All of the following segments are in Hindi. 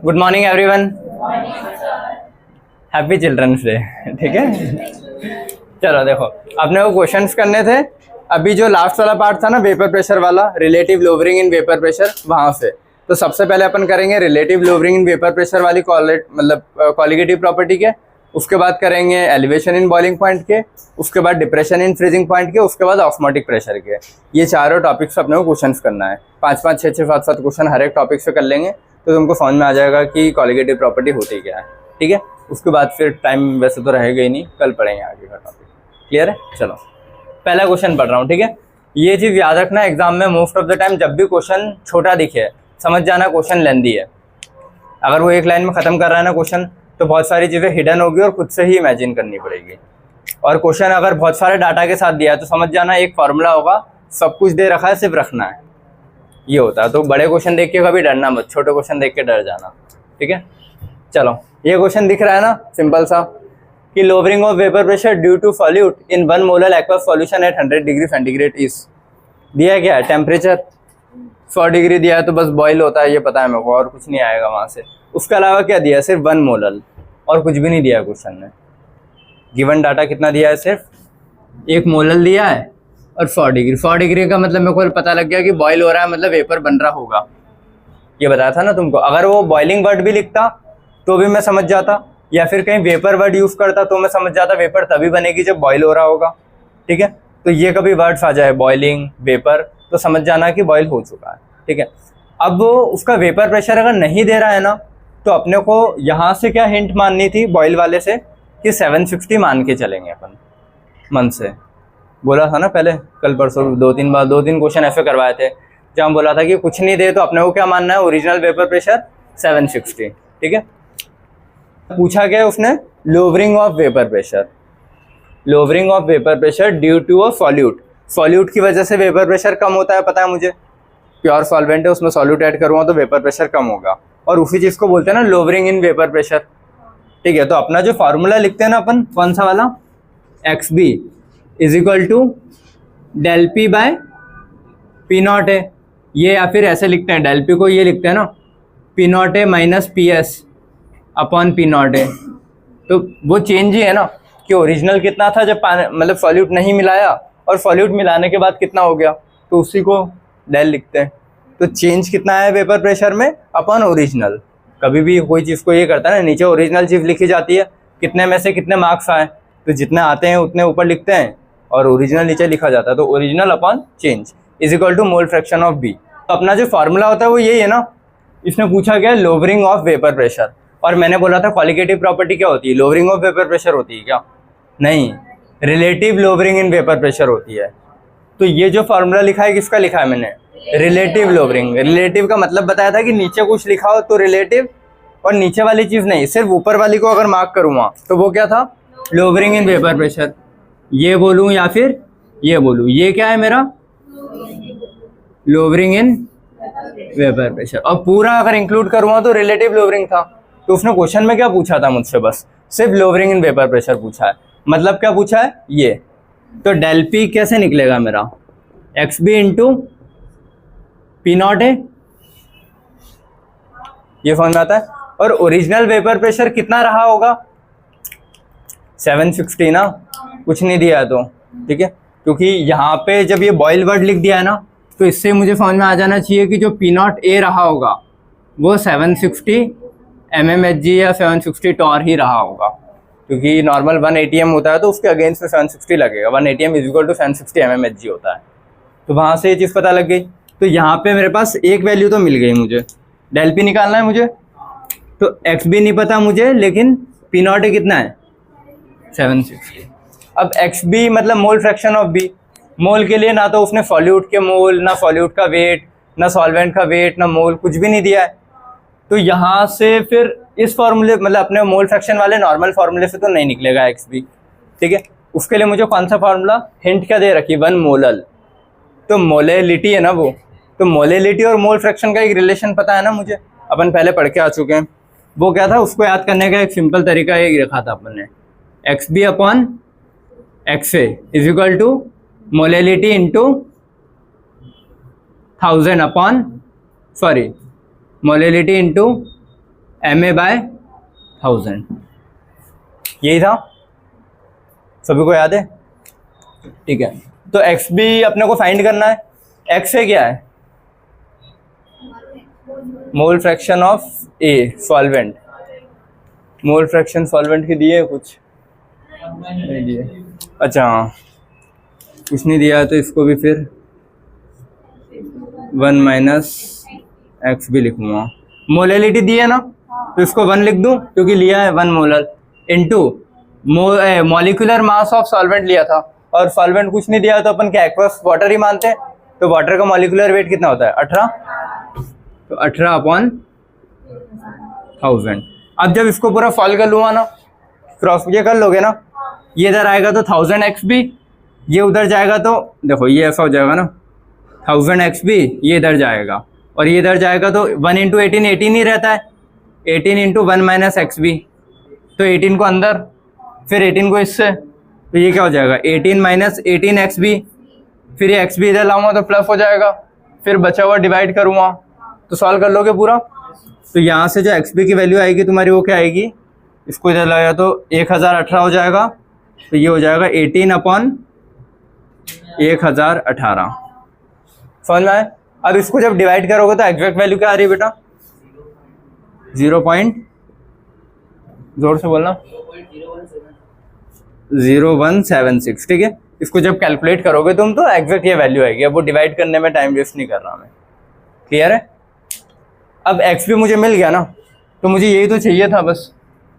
Good morning everyone, happy children's day. ठीक है, चलो देखो अपने को क्वेश्चंस करने थे। अभी जो लास्ट वाला पार्ट था ना वेपर प्रेशर वाला, relative lowering in vapour pressure, वहां से तो सबसे पहले अपन करेंगे relative lowering in vapour pressure वाली क्वालिटेटिव प्रॉपर्टी के, उसके बाद करेंगे एलिवेशन इन बॉइलिंग पॉइंट के, उसके बाद डिप्रेशन इन फ्रीजिंग पॉइंट के, उसके बाद ऑस्मोटिक प्रेशर के। ये चारों टॉपिक्स अपने को क्वेश्चंस करना है। 5-5, 6-6, 7-7 क्वेश्चन हर एक टॉपिक से कर लेंगे तो तुमको समझ में आ जाएगा कि क्वालिटेटिव प्रॉपर्टी होती क्या है। ठीक है, उसके बाद फिर टाइम वैसे तो रहेगा ही नहीं, कल पढ़ेंगे आगे का टॉपिक। क्लियर है? चलो पहला क्वेश्चन पढ़ रहा हूँ। ठीक है, ये चीज़ याद रखना एग्जाम में मोस्ट ऑफ द टाइम जब भी क्वेश्चन छोटा दिखे समझ जाना क्वेश्चन लेंदी है। अगर वो एक लाइन में ख़त्म कर रहा है ना क्वेश्चन तो बहुत सारी चीज़ें हिडन होगी और खुद से ही इमेजिन करनी पड़ेगी। और क्वेश्चन अगर बहुत सारे डाटा के साथ दिया है तो समझ जाना एक फार्मूला होगा, सब कुछ दे रखा है, सिर्फ रखना है, ये होता है। तो बड़े क्वेश्चन देख के कभी डरना मत, छोटे क्वेश्चन देख के डर जाना। ठीक है, चलो ये क्वेश्चन दिख रहा है ना सिंपल सा कि lowering of vapour pressure due to solute in 1 molar aqua solution at 100 degree centigrade is दिया क्या है, टेम्परेचर 100 डिग्री दिया है तो बस बॉयल होता है, ये पता है मेरे को, और कुछ नहीं आएगा वहाँ से। उसके अलावा क्या दिया है, सिर्फ 1 मोलर और कुछ भी नहीं दिया है क्वेश्चन में। गिवन डाटा कितना दिया है, सिर्फ 1 मोलर दिया है और 100 डिग्री। 100 डिग्री का मतलब मेरे को पता लग गया कि बॉयल हो रहा है, मतलब वेपर बन रहा होगा, ये बताया था ना तुमको। अगर वो बॉइलिंग वर्ड भी लिखता तो भी मैं समझ जाता, या फिर कहीं वेपर वर्ड यूज़ करता तो मैं समझ जाता वेपर तभी बनेगी जब बॉयल हो रहा होगा। ठीक है, तो ये कभी वर्ड्स आ जाए बॉइलिंग वेपर तो समझ जाना कि बॉयल हो चुका है। ठीक है, अब उसका वेपर प्रेशर अगर नहीं दे रहा है ना तो अपने को यहाँ से क्या हिंट माननी थी बॉयल वाले से कि 760 मान के चलेंगे अपन मन से। बोला था ना पहले कल परसों 2-3 क्वेश्चन ऐसे करवाए थे जहाँ बोला था कि कुछ नहीं दे तो अपने को क्या मानना है, ओरिजिनल वेपर प्रेशर 760। ठीक है, पूछा गया उसने lowering of vapour pressure, lowering of vapour pressure due to a solute. Solute की वजह से वेपर प्रेशर कम होता है, पता है मुझे। प्योर सॉल्वेंट है, उसमें सॉल्यूट ऐड करूँगा तो वेपर प्रेशर कम होगा, और उसी चीज़ को बोलते हैं ना लोवरिंग इन वेपर प्रेशर। ठीक है, तो अपना जो फार्मूला लिखते हैं ना अपन, कौन सा वाला, XB is equal to del P by P not है, ये, या फिर ऐसे लिखते हैं डेल पी को ये लिखते हैं ना पी नॉट है minus P S upon P not है। तो वो चेंज ही है ना कि ओरिजिनल कितना था जब मतलब सॉल्यूट नहीं मिलाया और सॉल्यूट मिलाने के बाद कितना हो गया, तो उसी को डेल लिखते हैं। तो चेंज कितना है वेपर प्रेशर में अपॉन ओरिजिनल। कभी भी कोई चीज़ को ये करता है ना, नीचे ओरिजिनल चीज़ लिखी जाती है, कितने में से कितने मार्क्स आए तो जितने आते हैं उतने ऊपर लिखते हैं और ओरिजिनल नीचे लिखा जाता है। तो original upon change is equal to mole fraction of B. तो अपना जो फार्मूला होता है वो यही है ना। इसमें पूछा गया लोवरिंग ऑफ वेपर प्रेशर, और मैंने बोला था क्वालिटेटिव प्रॉपर्टी क्या होती है, लोवरिंग ऑफ वेपर प्रेशर होती है क्या, नहीं, relative lowering in vapour pressure होती है। तो ये जो फार्मूला लिखा है किसका लिखा है मैंने, रिलेटिव लोवरिंग। रिलेटिव का मतलब बताया था कि नीचे कुछ लिखा हो तो रिलेटिव, और नीचे वाली चीज़ नहीं, सिर्फ ऊपर वाली को अगर मार्क करूँगा तो वो क्या था, लोवरिंग इन वेपर प्रेशर। ये बोलूँ या फिर ये बोलूँ, ये क्या है मेरा, लोवरिंग इन वेपर प्रेशर, और पूरा अगर इंक्लूड करूँगा तो रिलेटिव लोवरिंग था। तो उसने क्वेश्चन में क्या पूछा था मुझसे, बस सिर्फ लोवरिंग इन वेपर प्रेशर पूछा है। मतलब क्या पूछा है ये, तो डेल पी कैसे निकलेगा मेरा, XB इंटू पी नॉट है, ये समझ में आता है। और ओरिजिनल वेपर प्रेशर कितना रहा होगा, 760 ना, कुछ नहीं दिया है तो। ठीक है, क्योंकि यहाँ पे जब ये बॉयल वर्ड लिख दिया है ना तो इससे मुझे समझ में आ जाना चाहिए कि जो पी नॉट ए रहा होगा वो 760 mmHg या 760 टॉर ही रहा होगा, क्योंकि नॉर्मल 1 ATM होता है तो उसके अगेंस्ट में 760 लगेगा। 1 ATM is equal to 760 mmHg होता है। तो वहाँ से ये चीज़ पता लग गई। तो यहाँ पे मेरे पास एक वैल्यू तो मिल गई मुझे, डेल पी निकालना है मुझे, तो XB नहीं पता मुझे, लेकिन पी नॉट कितना है 760। अब XB मतलब मोल फ्रैक्शन ऑफ B। मोल के लिए ना तो उसने सॉल्यूट के मोल, ना सॉल्यूट का वेट, ना सॉल्वेंट का वेट, ना मोल, कुछ भी नहीं दिया है। तो यहाँ से फिर इस फॉर्मूले मतलब अपने मोल फ्रैक्शन वाले नॉर्मल फार्मूले से तो नहीं निकलेगा XB। ठीक है, उसके लिए मुझे कौन सा फार्मूला, हिंट क्या दे रखी, 1 मोलर, तो मोलेलिटी है ना वो। तो मोलेलिटी और मोल फ्रैक्शन का एक रिलेशन पता है ना मुझे, अपन पहले पढ़ के आ चुके हैं। वो क्या था, उसको याद करने का एक सिंपल तरीका ये रखा था अपन ने, XB upon XA is equal to molality into 1000 upon molality into MA/1000, यही था, सभी को याद है? ठीक है, तो एक्स भी अपने को फाइंड करना है। एक्स है क्या है? मोल fraction of a solvent. Mole fraction solvent के दिए कुछ नहीं दिए? अच्छा हाँ, कुछ नहीं दिया है तो इसको भी फिर 1 माइनस एक्स भी लिखूंगा। मोलैलिटी दी है ना, तो इसको 1 लिख दूं क्योंकि लिया है 1 molar into molecular mass of solvent लिया था, और सॉल्वेंट कुछ नहीं दिया तो अपन क्या एक्वस वाटर ही मानते हैं। तो वाटर का मॉलिक्यूलर वेट कितना होता है? 18, तो 18/1000। अब जब इसको पूरा सॉल्व कर लूँगा ना, क्रॉस ये कर लोगे ना, ये इधर आएगा तो 1000x भी, ये उधर जाएगा तो देखो ये ऐसा हो जाएगा ना, 1000x भी ये इधर जाएगा, और ये इधर जाएगा तो 1 × 18 18 ही रहता है, 18 × 1 माइनस एक्स भी, तो 18 को अंदर, फिर 18 को इससे, तो ये क्या हो जाएगा 18 माइनस 18x भी, फिर ये x भी इधर लाऊंगा तो प्लस हो जाएगा, फिर बचा हुआ डिवाइड करूँगा तो सॉल्व कर लोगे पूरा। तो यहाँ से जो एक्स बी की वैल्यू आएगी तुम्हारी वो क्या आएगी, इसको इधर लगाया तो 1018 हो जाएगा, तो ये हो जाएगा 18/1018। समझ में आए? अब इसको जब डिवाइड करोगे तो एग्जैक्ट वैल्यू क्या आ रही है बेटा? 0. जोर से बोलना 0.0176। ठीक है, इसको जब कैलकुलेट करोगे तुम तो एग्जैक्ट ये वैल्यू आएगी। अब वो डिवाइड करने में टाइम वेस्ट नहीं कर रहा मैं। क्लियर है? अब एक्स बी मुझे मिल गया ना, तो मुझे यही तो चाहिए था बस।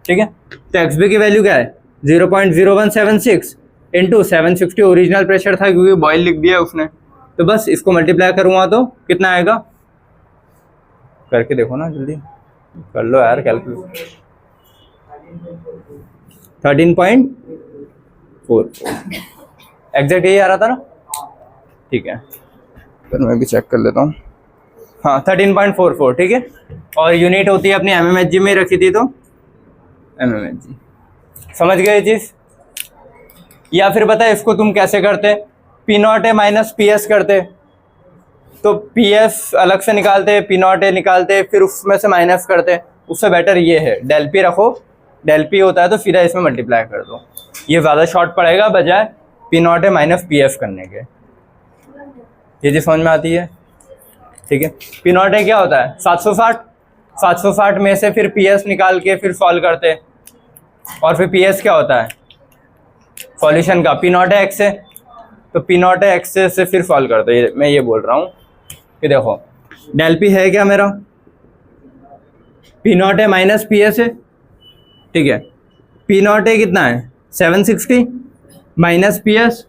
ठीक है, तो एक्स बी की वैल्यू क्या है? 0.0176 इंटू 760 ओरिजिनल प्रेशर था क्योंकि बॉयल लिख दिया उसने, तो बस इसको मल्टीप्लाई करूँगा तो कितना आएगा? करके देखो ना, जल्दी कर लो यार कैलकुलेट। 13.44 एग्जैक्ट यही आ रहा था ना? ठीक है, फिर मैं भी चेक कर लेता हूँ। हाँ 13.44। ठीक है, और यूनिट होती है अपनी mmHg में रखी थी तो mmHg। समझ गए चीज़? या फिर पता है इसको तुम कैसे करते? P0A माइनस PS करते, तो PS अलग से निकालते, P0A निकालते, फिर उसमें से माइनस करते। उससे बेटर ये है डेल P रखो, डेल P होता है तो सीधा इसमें मल्टीप्लाई कर दो, ये ज़्यादा शॉर्ट पड़ेगा बजाय P0A माइनस PS करने के। ये चीज़ समझ में आती है? ठीक है, P0A क्या होता है? 760 में से फिर PS निकाल के फिर सॉल्व करते, और फिर PS क्या होता है सॉल्यूशन का? P0A x है, तो P0A x से फिर सॉल्व करते। मैं ये बोल रहा हूँ कि देखो डेल P है क्या मेरा? P0A माइनस PS है। ठीक है, P0A कितना है? 760 माइनस PS।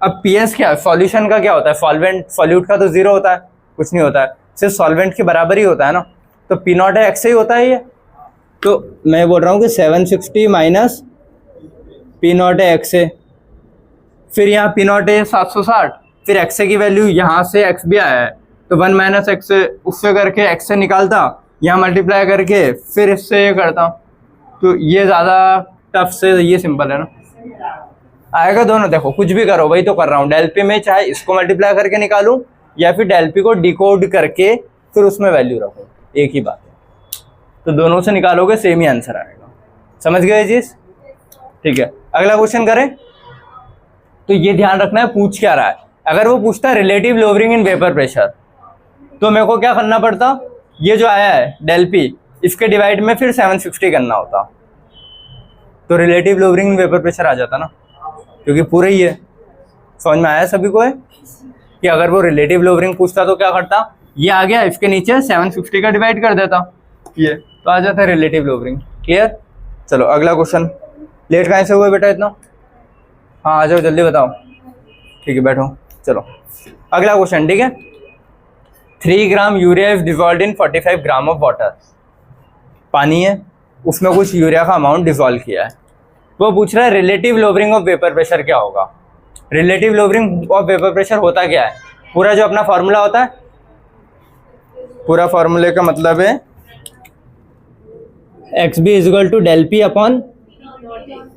अब PS क्या है? सॉल्यूशन का क्या होता है? सॉल्वेंट, सॉल्यूट का तो 0 होता है, कुछ नहीं होता है, सिर्फ सॉल्वेंट के बराबर ही होता है ना, तो P0A x ही होता है ये। तो मैं बोल रहा हूँ कि 760 माइनस P0A x है, फिर यहाँ P0A 760, फिर x की वैल्यू यहाँ से x भी आया है तो 1 माइनस एक्स उससे करके x से निकालता, यहाँ मल्टीप्लाई करके फिर इससे ये करता। तो ये ज़्यादा टफ से ये सिंपल है ना, आएगा दोनों। देखो कुछ भी करो, वही तो कर रहा हूँ। डेल P में चाहे इसको मल्टीप्लाई करके निकालूं या फिर डेल P को डिकोड करके फिर उसमें वैल्यू रखूं, एक ही बात है। तो दोनों से निकालोगे सेम ही आंसर आएगा। समझ गए ये चीज़? ठीक है, अगला क्वेश्चन करें। तो ये ध्यान रखना है पूछ क्या रहा है। अगर वो पूछता है relative lowering in vapour pressure, तो मेरे को क्या करना पड़ता? ये जो आया है डेल P, इसके डिवाइड में फिर 760 करना होता, तो relative lowering in vapour pressure आ जाता ना, क्योंकि पूरा ही है। समझ में आया सभी को है कि अगर वो रिलेटिव लोअरिंग पूछता तो क्या करता? ये आ गया, इसके नीचे 760 का डिवाइड कर देता, ये तो आ जाता है रिलेटिव लोअरिंग। क्लियर? चलो अगला क्वेश्चन। लेट कहाँ से हुआ बेटा इतना? हाँ आ जाओ जल्दी बताओ। ठीक है बैठो, चलो अगला क्वेश्चन। ठीक है, 3 gram urea is dissolved in 45 gram of water. पानी है, उसमें कुछ यूरिया का अमाउंट डिजॉल्व किया है, वो पूछ रहा है relative lowering of vapour pressure क्या होगा। Relative lowering of vapour pressure होता क्या है? पूरा जो अपना फॉर्मूला होता है, पूरा फॉर्मूले का मतलब है X B is equal to del P upon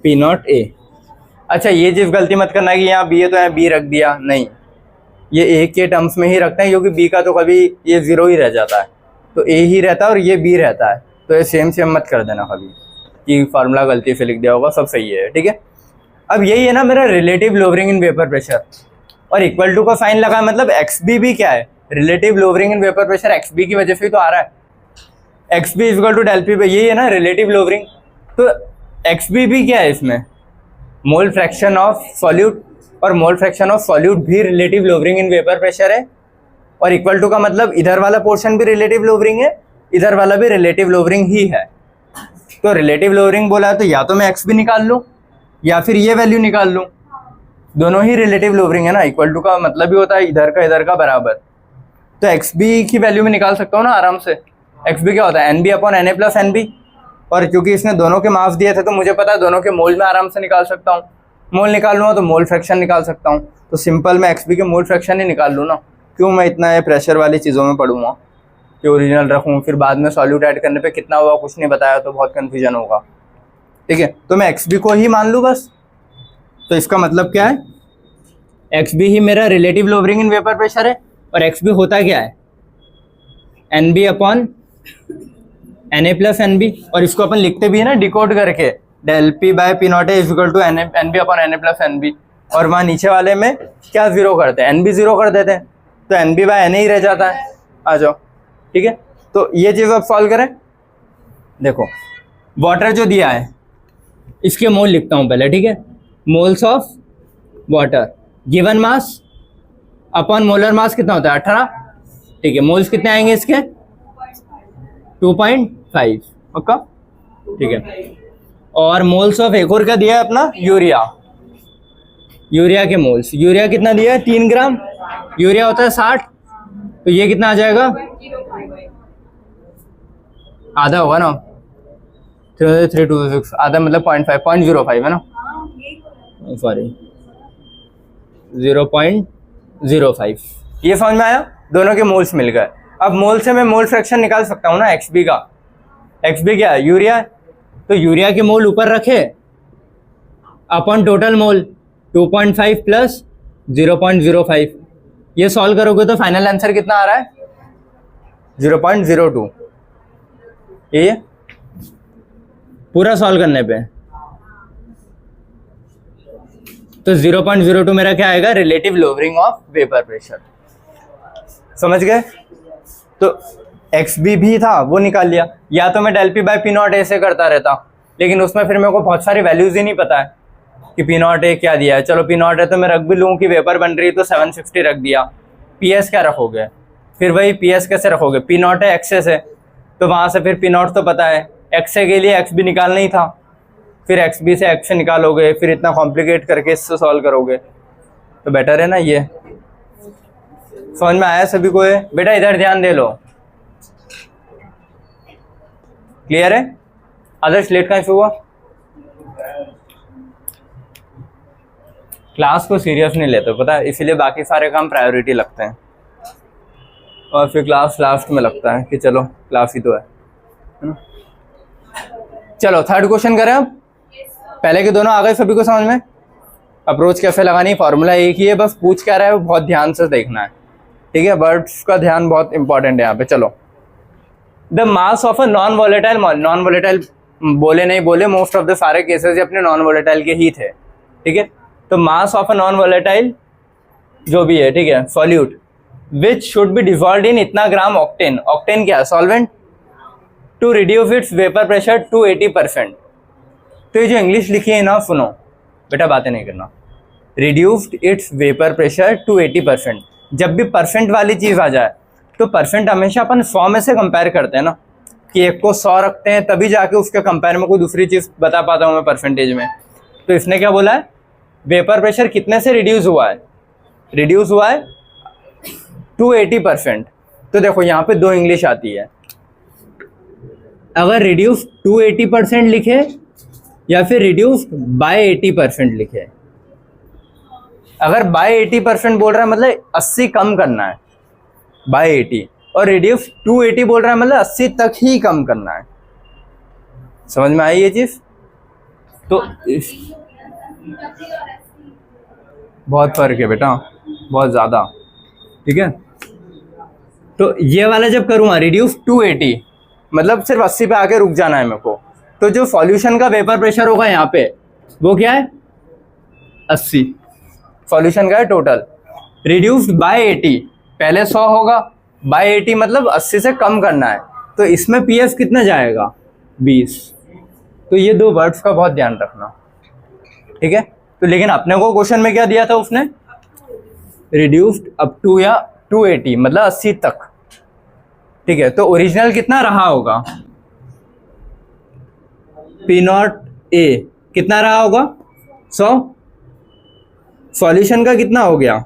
P0A। अच्छा ये चीज़ गलती मत करना कि यहाँ बी है तो यहाँ बी रख दिया, नहीं, ये ए के टर्म्स में ही रखते हैं, क्योंकि बी का तो कभी ये 0 ही रह जाता है, तो ए ही रहता है और ये बी रहता है। तो ये सेम सेम मत कर देना कभी कि फार्मूला गलती से लिख दिया होगा, सब सही है, ठीक है। अब यही है ना मेरा relative lowering in vapour pressure, और इक्वल टू का साइन लगा मतलब एक्स बी भी क्या है, relative lowering in vapour pressure X B की वजह से ही तो आ रहा है, X B equal to del P, यही है ना रिलेटिव लोवरिंग। तो एक्स बी भी क्या है इसमें, मोल फ्रैक्शन ऑफ सॉल्यूट, और मोल फ्रैक्शन ऑफ सॉल्यूट भी relative lowering in vapour pressure है, और इक्वल टू का मतलब इधर वाला पोर्शन भी रिलेटिव लोवरिंग है, इधर वाला भी रिलेटिव लोवरिंग ही है। तो रिलेटिव लोवरिंग बोला है तो या तो मैं एक्स बी निकाल लूँ या फिर ये वैल्यू निकाल लूँ, दोनों ही रिलेटिव लोवरिंग है ना, इक्वल टू का मतलब ही होता है इधर का बराबर। तो एक्स बी की वैल्यू में निकाल सकता हूँ ना आराम से। एक्स बी क्या होता है, N B upon N A plus N B, और क्योंकि इसने दोनों के मास दिए थे तो मुझे पता है दोनों के मोल में आराम से निकाल सकता हूँ, मोल निकाल लूँगा तो मोल फ्रैक्शन निकाल सकता हूँ, तो सिंपल मैं एक्स बी के मोल फ्रैक्शन ही निकाल लूँ ना, क्यों मैं इतना ये प्रेशर वाली चीज़ों में पढ़ूँगा कि ओरिजिनल रखूँ, फिर बाद में सॉल्यूट ऐड करने पे कितना हुआ कुछ नहीं बताया तो बहुत कन्फ्यूजन होगा, ठीक है। तो मैं एक्स बी को ही मान लूँ बस, तो इसका मतलब क्या है, एक्स बी ही मेरा relative lowering in vapour pressure है, और एक्स बी होता क्या है, N B upon N A plus N B, और इसको अपन लिखते भी है ना डिकोड करके, del P by P not A equal to N B upon N A plus N B, और वहाँ नीचे वाले में क्या जीरो करते हैं, एन बी जीरो कर देते हैं, तो N B by N A ही रह जाता है। आ जाओ, ठीक है। तो ये चीज़ अब सॉल्व करें, देखो वाटर जो दिया है इसके मोल लिखता हूँ पहले, ठीक है, moles of water given mass upon molar mass कितना होता है 18, ठीक है, मोल्स कितने आएंगे इसके 2.5, ओके, ठीक है। और मोल्स ऑफ एक और क्या दिया है अपना यूरिया, यूरिया के मोल्स, यूरिया कितना दिया है 3 ग्राम, यूरिया होता है 60, तो ये कितना आ जाएगा, आधा होगा ना, 326, आधा मतलब 0.05 है ना, सॉरी 0.05, ये समझ में आया, दोनों के मोल्स मिल गए। अब मोल से मैं मोल फ्रैक्शन निकाल सकता हूँ ना एक्स बी का, एक्स बी क्या है यूरिया, तो यूरिया के मोल ऊपर रखे अपॉन टोटल मोल 2.5 प्लस 0.05, ये सॉल्व करोगे तो फाइनल आंसर कितना आ रहा है 0.02, ये पूरा सॉल्व करने पे तो 0.02 मेरा क्या आएगा, relative lowering of vapour pressure, समझ गए। तो एक्स बी भी था वो निकाल लिया, या तो मैं del P by P not A से करता रहता, लेकिन उसमें फिर मेरे को बहुत सारी वैल्यूज ही नहीं पता है कि पी नॉट ए क्या दिया है। चलो पी नॉट ए तो मैं रख भी लूँ कि वेपर बन रही है तो 750 रख दिया, पी एस क्या रखोगे, फिर वही पी एस कैसे रखोगे, पी नॉट है एक्सेस है तो वहाँ से फिर पी नॉट तो पता है, एक्स ए के लिए एक्स बी निकालना ही था, फिर एक्स बी से एक्स निकालोगे, फिर इतना कॉम्प्लिकेट करके इससे सॉल्व करोगे, तो बेटर है ना ये। समझ में आया सभी को ये, बेटा इधर ध्यान दे लो, क्लियर है। आदर्श लेट का इशू हुआ, क्लास को सीरियस नहीं लेते पता है, इसीलिए बाकी सारे काम प्रायोरिटी लगते हैं, और फिर क्लास लास्ट में लगता है कि चलो क्लास ही तो है ना। चलो थर्ड क्वेश्चन करें अब, पहले के दोनों आ गए सभी को समझ में, अप्रोच कैसे लगानी, फॉर्मूला एक ही है, बस पूछ क्या रहा है वो बहुत ध्यान से देखना है, ठीक है, वर्ड्स का ध्यान बहुत इंपॉर्टेंट है यहाँ पे। चलो, the mass of a non volatile बोले नहीं बोले, मोस्ट ऑफ द सारे केसेस अपने नॉन वोलेटाइल के ही थे, ठीक है। तो mass of a non volatile जो भी है, ठीक है, solute which should be dissolve in इतना ग्राम ऑक्टेन, ऑक्टेन क्या है solvent, to reduce its vapour pressure to 80%। तो ये जो इंग्लिश लिखी है ना, सुनो बेटा बातें नहीं करना, reduced its vapour pressure to 80%। जब भी परसेंट वाली चीज़ आ जाए तो परसेंट हमेशा अपन 100 में से कंपेयर करते हैं ना, कि एक को 100 रखते हैं तभी जाके उसके कंपेयर में कोई दूसरी चीज़ बता पाता हूँ मैं परसेंटेज में। तो इसने क्या बोला है, वेपर प्रेशर कितने से रिड्यूस हुआ है, रिड्यूस हुआ है टू 80%। तो देखो यहाँ पे दो इंग्लिश आती है, अगर रिड्यूस टू 80% लिखे या फिर रिड्यूस बाय 80% लिखे। अगर बाय 80% बोल रहा है मतलब 80 कम करना है बाय 80, और रिड्यूस टू 80 बोल रहा है मतलब 80 तक ही कम करना है। समझ में आई ये चीज? तो बहुत फर्क है बेटा, बहुत ज्यादा, ठीक है। तो ये वाला जब करूँगा रिड्यूस टू 80, मतलब सिर्फ 80 पे आके रुक जाना है मेरे को। तो जो सॉल्यूशन का वेपर प्रेशर होगा यहाँ पे वो क्या है 80, सॉल्यूशन का है टोटल। रिड्यूस्ड बाय 80, पहले 100 होगा, बाय 80 मतलब 80 से कम करना है, तो इसमें पीएफ कितना जाएगा 20। तो ये दो वर्ड्स का बहुत ध्यान रखना, ठीक है। तो लेकिन अपने को क्वेश्चन में क्या दिया था उसने, रिड्यूस्ड अप टू या 280 मतलब 80 तक, ठीक है। तो ओरिजिनल कितना रहा होगा, पी नॉट ए कितना रहा होगा 100, सॉल्यूशन का कितना हो गया,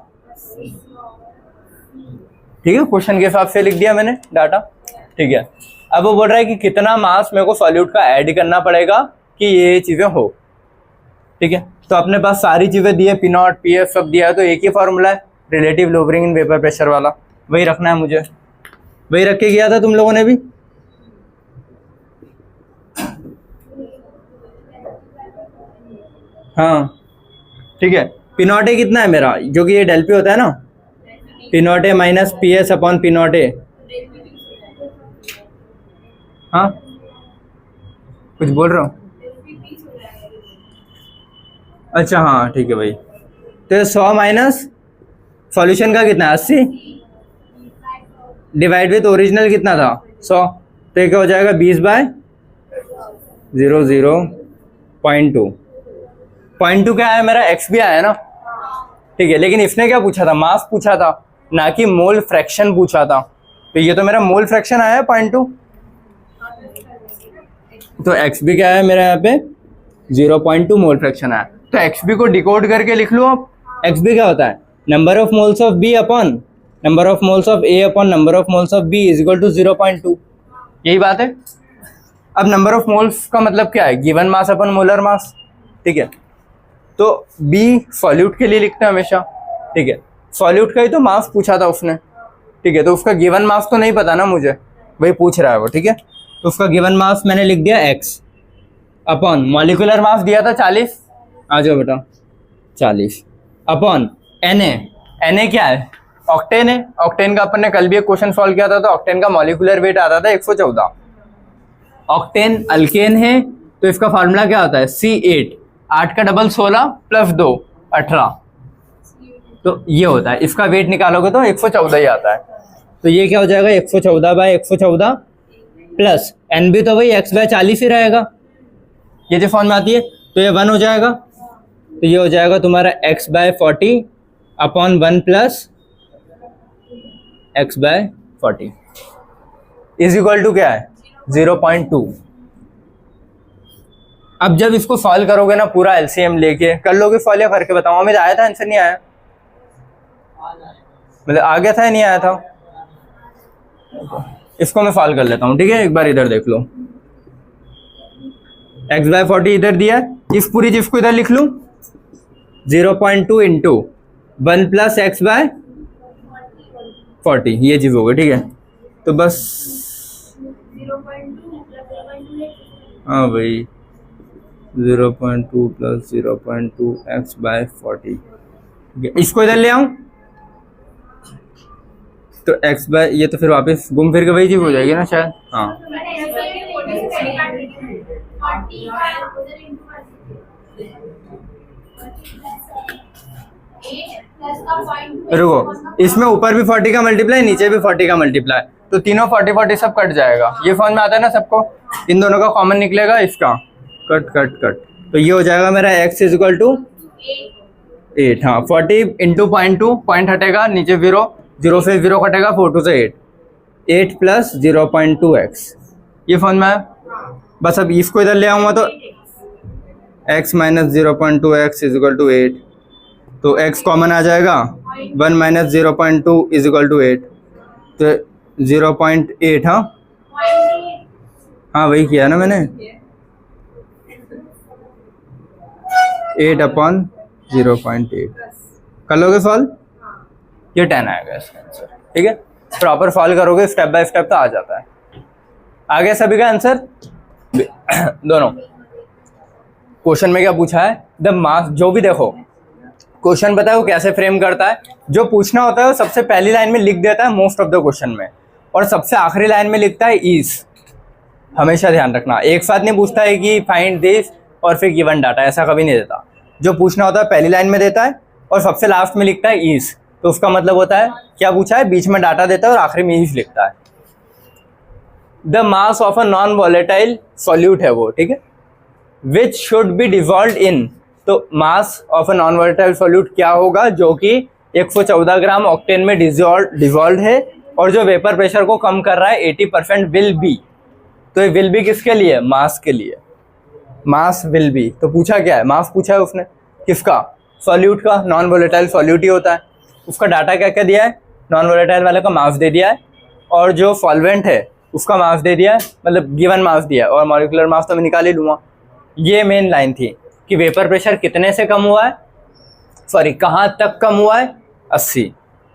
ठीक है। क्वेश्चन के हिसाब से लिख दिया मैंने डाटा, ठीक है। अब वो बोल रहा है कि कितना मास मेरे को सॉल्यूट का ऐड करना पड़ेगा कि ये चीजें हो, ठीक है। तो अपने पास सारी चीजें दी है, पी नॉट पी एफ सब दिया है, तो एक ही फॉर्मूला है relative lowering in vapour pressure वाला, वही रखना है मुझे, वही रख के किया था तुम लोगों ने भी। हाँ ठीक है, पी नॉट ए कितना है मेरा, जो कि ये डेल पी होता है ना, P not A minus P S upon P not ए। हाँ कुछ बोल रहा हूँ, अच्छा हाँ ठीक है भाई। तो 100 माइनस सॉल्यूशन का कितना है 80 डिवाइड विथ ओरिजिनल कितना था 100, तो क्या हो जाएगा 20/00.2। 0.2 क्या है मेरा, एक्स भी आया ना, ठीक है। लेकिन इसने क्या पूछा था, मास पूछा था, ना कि मोल फ्रैक्शन पूछा था। तो ये तो मेरा मोल फ्रैक्शन आया 0.2, तो एक्स भी क्या है मेरा यहाँ पे 0.2 मोल फ्रैक्शन आया। तो एक्स बी को डिकोड करके लिख लो आप, एक्स बी क्या होता है, number of moles of B upon number of moles of A upon number of moles of B is equal to 0.2, यही बात है। अब नंबर ऑफ मोल्स का मतलब क्या है, गिवन मास अपॉन मोलर मास, ठीक है। तो बी सॉल्यूट के लिए लिखते हैं हमेशा, ठीक है। सॉल्यूट का ही तो मास पूछा था उसने, ठीक है। तो उसका गिवन मास तो नहीं पता ना मुझे, वही पूछ रहा है वो, ठीक है। तो उसका गिवन मास मैंने लिख दिया x अपॉन मॉलिक्यूलर मास दिया था 40, आ जाओ बेटा 40 अपॉन Na क्या है, ऑक्टेन है। ऑक्टेन का अपन ने कल भी एक क्वेश्चन सॉल्व किया था, तो ऑक्टेन का मॉलिक्यूलर वेट आता था 114। ऑक्टेन अल्केन है, तो इसका फार्मूला क्या होता है C8, 8 का डबल 16 प्लस 2 18, तो ये होता है। इसका वेट निकालोगे तो 114 ही आता है। तो ये क्या हो जाएगा 114/114 प्लस एन भी तो वही x/40 ही रहेगा, ये जो फॉर्म में आती है, तो ये 1 हो जाएगा। तो ये हो जाएगा तुम्हारा x/40 upon 1 plus x/40 is equal to क्या है 0.2। अब जब इसको सॉल्व करोगे ना पूरा एलसीएम लेके, कर लोगे सॉल्व या करके बताओ, हमें आया था आंसर नहीं आया, मतलब आ गया था या नहीं आया था। इसको मैं सॉल्व कर लेता हूँ, ठीक है। एक बार इधर देख लो, x/40 इधर दिया है, इस पूरी चीज को इधर लिख लूं 0.2 इंटू 1 प्लस x/40, ये चीज होगी, ठीक है। तो बस हाँ भाई 0.2 प्लस 0.2 x/40, इसको इधर ले आऊं तो ये तो फिर वापस घूम फिर के वही चीज हो जाएगी ना शायद, हाँ। रुको, इसमें ऊपर भी 40 का मल्टीप्लाई, नीचे भी 40 का मल्टीप्लाई, तो तीनों 40 सब कट जाएगा। ये फॉर्म में आता है ना सबको, इन दोनों का कॉमन निकलेगा, इसका कट कट कट, तो ये हो जाएगा मेरा x इज इक्वल टू 8। हाँ 40 इंटू 0.2, पॉइंट हटेगा, नीचे 0 से 0 कटेगा, 4 2 से 8 प्लस 0.2x, ये फॉर्म में है। बस अब इसको इधर ले आऊँगा तो x minus 0.2x is equal to 8, तो x कॉमन आ जाएगा, 1 माइनस 0.2 इज इक्वल टू 8, तो 0.8। हाँ वही किया ना मैंने, 8 अपॉन 0.8, कर लोगे सॉल्व, ये 10 आएगा इसका आंसर, ठीक है। प्रॉपर सॉल्व करोगे स्टेप बाय स्टेप तो आ जाता है। आ गया सभी का आंसर दोनों। क्वेश्चन में क्या पूछा है, द मास, जो भी देखो क्वेश्चन पता है वो कैसे फ्रेम करता है, जो पूछना होता है वो सबसे पहली लाइन में लिख देता है मोस्ट ऑफ द क्वेश्चन में, और सबसे आखिरी लाइन में लिखता है इज, हमेशा ध्यान रखना, एक साथ नहीं पूछता है कि फाइंड दिस और फिर गिवन डाटा, ऐसा कभी नहीं देता। जो पूछना होता है पहली लाइन में देता है और सबसे लास्ट में लिखता है इज, तो उसका मतलब होता है क्या पूछा है, बीच में डाटा देता है और आखिरी में इज लिखता है। The mass of a non volatile solute है वो, ठीक है, which should be dissolve in, तो mass of a non volatile solute क्या होगा, जो कि 114 ग्राम ऑक्टेन में डिजॉल्व है और जो वेपर प्रेशर को कम कर रहा है 80% विल बी। तो ये विल बी किसके लिए, मास के लिए, मास विल बी। तो पूछा क्या है, मास पूछा है उसने, किसका, सॉल्यूट का, नॉन वोलेटाइल सॉल्यूट ही होता है। उसका डाटा क्या क्या दिया है, नॉन वोलेटाइल वाले का मास दे दिया है और जो सॉल्वेंट है उसका मास दे दिया है, मतलब गिवन मास दिया है, और मॉलिक्यूलर मास तो मैं निकाल ही लूँगा। ये मेन लाइन थी कि वेपर प्रेशर कितने से कम हुआ है, सॉरी कहाँ तक कम हुआ है, 80।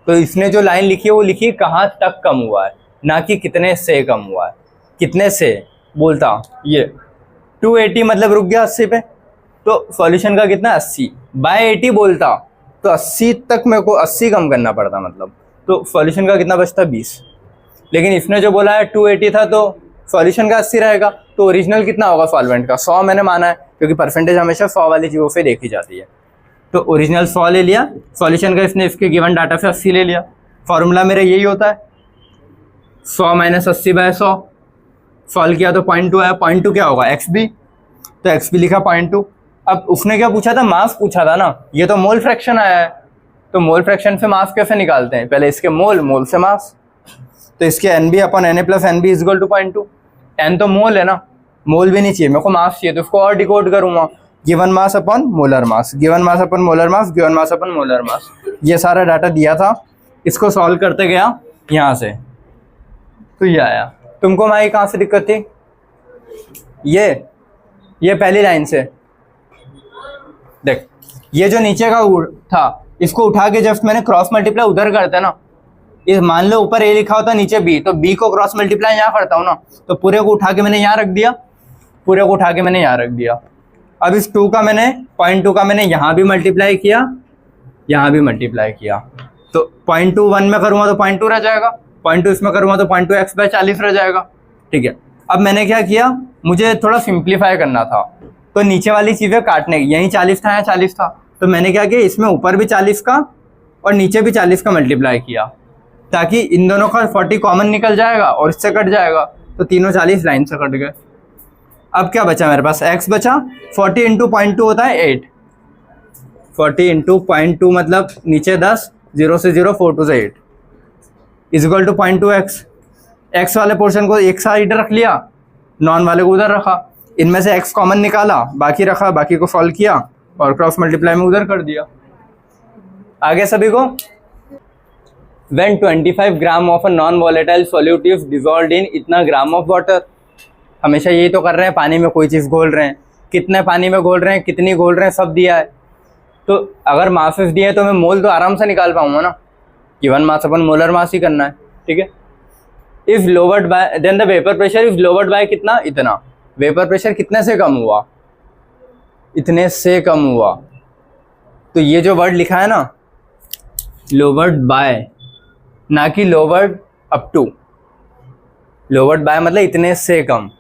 तो इसने जो लाइन लिखी है वो लिखी कहाँ तक कम हुआ है, ना कि कितने से कम हुआ है। कितने से बोलता ये 280 मतलब रुक गया 80 पे, तो सॉल्यूशन का कितना 80 बाय 80 बोलता तो 80 तक मेरे को 80 कम करना पड़ता, मतलब तो सॉल्यूशन का कितना बचता 20। लेकिन इसने जो बोला है 280 था तो सॉल्यूशन का 80 रहेगा, तो ओरिजिनल कितना होगा सॉल्वेंट का 100 मैंने माना है, क्योंकि परसेंटेज हमेशा 100 वाली चीज़ों से देखी जाती है। तो ओरिजिनल 100 ले लिया, सॉल्यूशन का इसने इसके गिवन डाटा से 80 ले लिया। फॉर्मूला मेरा यही होता है 100 माइनस 80 बाय 100, सॉल्व किया तो 0.2 आया, 0.2 क्या होगा एक्स बी, तो एक्स बी लिखा 0.2। अब उसने क्या पूछा था, मास पूछा था ना, ये तो मोल फ्रैक्शन आया है, तो मोल फ्रैक्शन से मास कैसे निकालते हैं, पहले इसके मोल, मोल से मास, तो इसके N B upon N A plus N B is equal to 0.2। N तो मोल है ना, मोल भी नहीं चाहिए मेरे को, मास चाहिए, तो उसको और डिकोड करूँगा, गिवन मास अपॉन मोलर मास, गिवन मास अपॉन मोलर मास, गिवन मास अपॉन मोलर मास। ये सारा डाटा दिया था, इसको सॉल्व करते गया यहाँ से, तो ये आया। तुमको माई कहाँ से दिक्कत थी, ये पहली लाइन से देख, ये जो नीचे का था इसको उठा के जस्ट मैंने क्रॉस मल्टीप्लाई उधर करते ना, इस मान लो ऊपर ए लिखा होता नीचे बी, तो बी को क्रॉस मल्टीप्लाई यहाँ करता हूँ ना, तो पूरे को उठा के मैंने यहाँ रख दिया, पूरे को उठा के मैंने यहाँ रख दिया। अब इस 2 का मैंने 0.2 का मैंने यहाँ भी मल्टीप्लाई किया, यहाँ भी मल्टीप्लाई किया, तो 0.2 1 में करूँगा तो 0.2 रह जाएगा, 0.2 इसमें करूँगा तो 0.2 x बाय 40 रह जाएगा, ठीक है। अब मैंने क्या किया, मुझे थोड़ा सिंप्लीफाई करना था, तो नीचे वाली चीज़ें काटने की, यहीं 40 था, यहाँ 40 था, तो मैंने क्या किया, इसमें ऊपर भी 40 का और नीचे भी 40 का मल्टीप्लाई किया, ताकि इन दोनों का 40 कॉमन निकल जाएगा और इससे कट जाएगा, तो तीनों 40 लाइन से कट गए। अब क्या बचा मेरे पास, x बचा, 40 इंटू 0.2 होता है 8, 40 इंटू 0.2 मतलब नीचे 10, 0 से 0, 4 2 से 8 is equal to 0.2x। x वाले पोर्शन को एक साइड रख लिया, नॉन वाले को उधर रखा, इनमें से x कॉमन निकाला, बाकी रखा, बाकी को सॉल्व किया और क्रॉस मल्टीप्लाई में उधर कर दिया। आगे सभी को, when 25 gram of a non volatile solute is dissolved इन इतना ग्राम ऑफ वाटर, हमेशा यही तो कर रहे हैं, पानी में कोई चीज़ घोल रहे हैं, कितने पानी में घोल रहे हैं, कितनी घोल रहे हैं, सब दिया है, तो अगर मासेस दिए तो मैं मोल तो आराम से निकाल पाऊंगा ना, गिवन मास अपन मोलर मास ही करना है, ठीक है। If lowered by then the vapour pressure is lowered by कितना, इतना, वेपर प्रेशर कितने से कम हुआ, इतने से कम हुआ, तो ये जो वर्ड लिखा है ना लोवर्ड बाय, ना कि lowered up to, lowered by मतलब इतने से कम,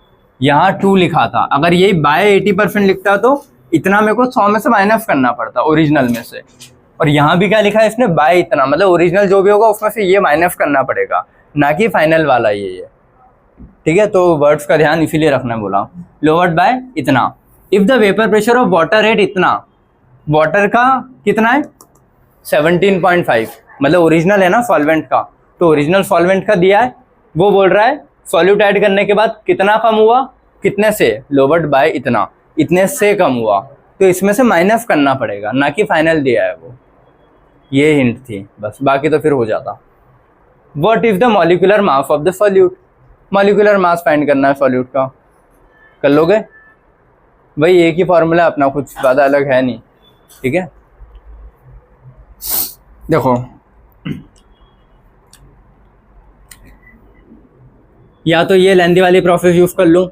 यहाँ 2 लिखा था, अगर यही बाय 80% लिखता तो इतना मेरे को 100 में से माइनस करना पड़ता ओरिजिनल में से, और यहाँ भी क्या लिखा है इसने, बाय इतना, मतलब ओरिजिनल जो भी होगा उसमें से ये माइनस करना पड़ेगा, ना कि फाइनल वाला ये, ठीक है। तो वर्ड्स का ध्यान इसीलिए रखना बोला, लोवर्ड बाय इतना। If the vapour pressure of water at इतना, वाटर का कितना है 17.5, मतलब ओरिजिनल है ना सॉल्वेंट का, तो ओरिजिनल सॉल्वेंट का दिया है, वो बोल रहा है सॉल्यूट ऐड करने के बाद कितना कम हुआ, कितने से, लोवर्ड बाय इतना, इतने से कम हुआ, तो इसमें से माइनस करना पड़ेगा, ना कि फाइनल दिया है वो, ये हिंट थी बस, बाकी तो फिर हो जाता। What is the molecular mass of the solute, molecular mass find करना है सॉल्यूट का, कर लोगे भाई, एक ही फॉर्मूला अपना, कुछ ज़्यादा अलग है नहीं, ठीक है। देखो या तो ये लेंदी वाली प्रोसेस यूज कर लूँ,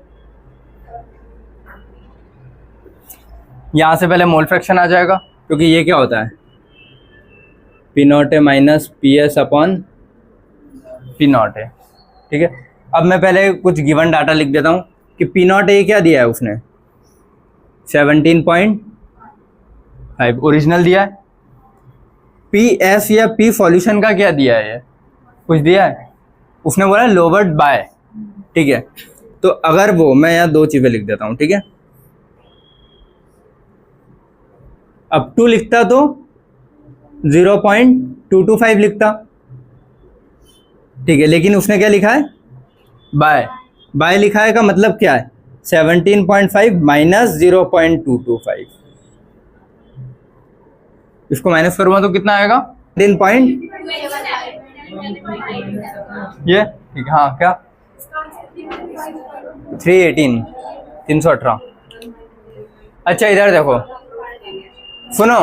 यहाँ से पहले मोल फ्रैक्शन आ जाएगा, क्योंकि ये क्या होता है पी नॉट है minus P S upon P not है, ठीक है। अब मैं पहले कुछ गिवन डाटा लिख देता हूँ, कि पी नॉट ए क्या दिया है उसने 17.5 ओरिजिनल दिया है, पी एस या पी सॉल्यूशन का क्या दिया है, ये कुछ दिया है, उसने बोला लोवर्ड बाय, ठीक है। तो अगर वो, मैं यहाँ दो चीज़ें लिख देता हूँ, ठीक है, अप टू लिखता तो 0.225 लिखता, ठीक है, लेकिन उसने क्या लिखा है बाय, बाय लिखा है का मतलब क्या है 17.5 माइनस 0.225, इसको माइनस करूँगा तो कितना आएगा 3 पॉइंट, ये ठीक है, हाँ क्या 318। अच्छा इधर देखो, सुनो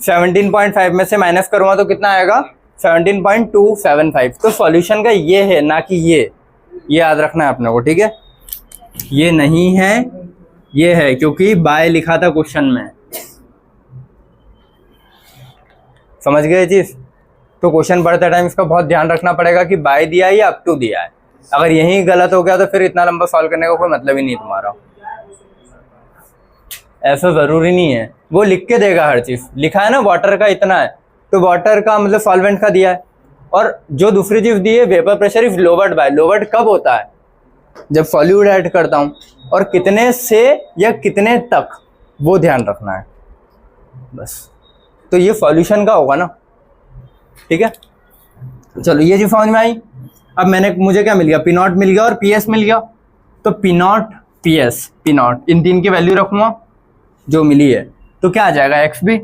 17.5 में से माइनस करूँगा तो कितना आएगा 17.275। तो सॉल्यूशन का ये है, ना कि ये याद रखना है अपने को, ठीक है, ये नहीं है, ये है, क्योंकि बाय लिखा था क्वेश्चन में, समझ गए चीज। तो क्वेश्चन पढ़ते टाइम इसका बहुत ध्यान रखना पड़ेगा कि बाय दिया है या अप टू दिया है। अगर यही गलत हो गया तो फिर इतना लंबा सॉल्व करने का कोई मतलब ही नहीं तुम्हारा, ऐसा जरूरी नहीं है, वो लिख के देगा हर चीज, लिखा है ना वाटर का इतना है तो वाटर का मतलब सॉल्वेंट का दिया है, और जो दूसरी चीज दी है vapour pressure is lowered by, lowered कब होता है जब सॉल्यूट ऐड करता हूं, और कितने से या कितने तक वो ध्यान रखना है बस। तो ये सॉल्यूशन का होगा ना, ठीक है। चलो ये चीज समझ में आई। अब मुझे क्या मिल गया, पी नॉट मिल गया और पी एस मिल गया, तो P not P S P not in तीन की वैल्यू रखूंगा जो मिली है, तो क्या आ जाएगा एक्स बी,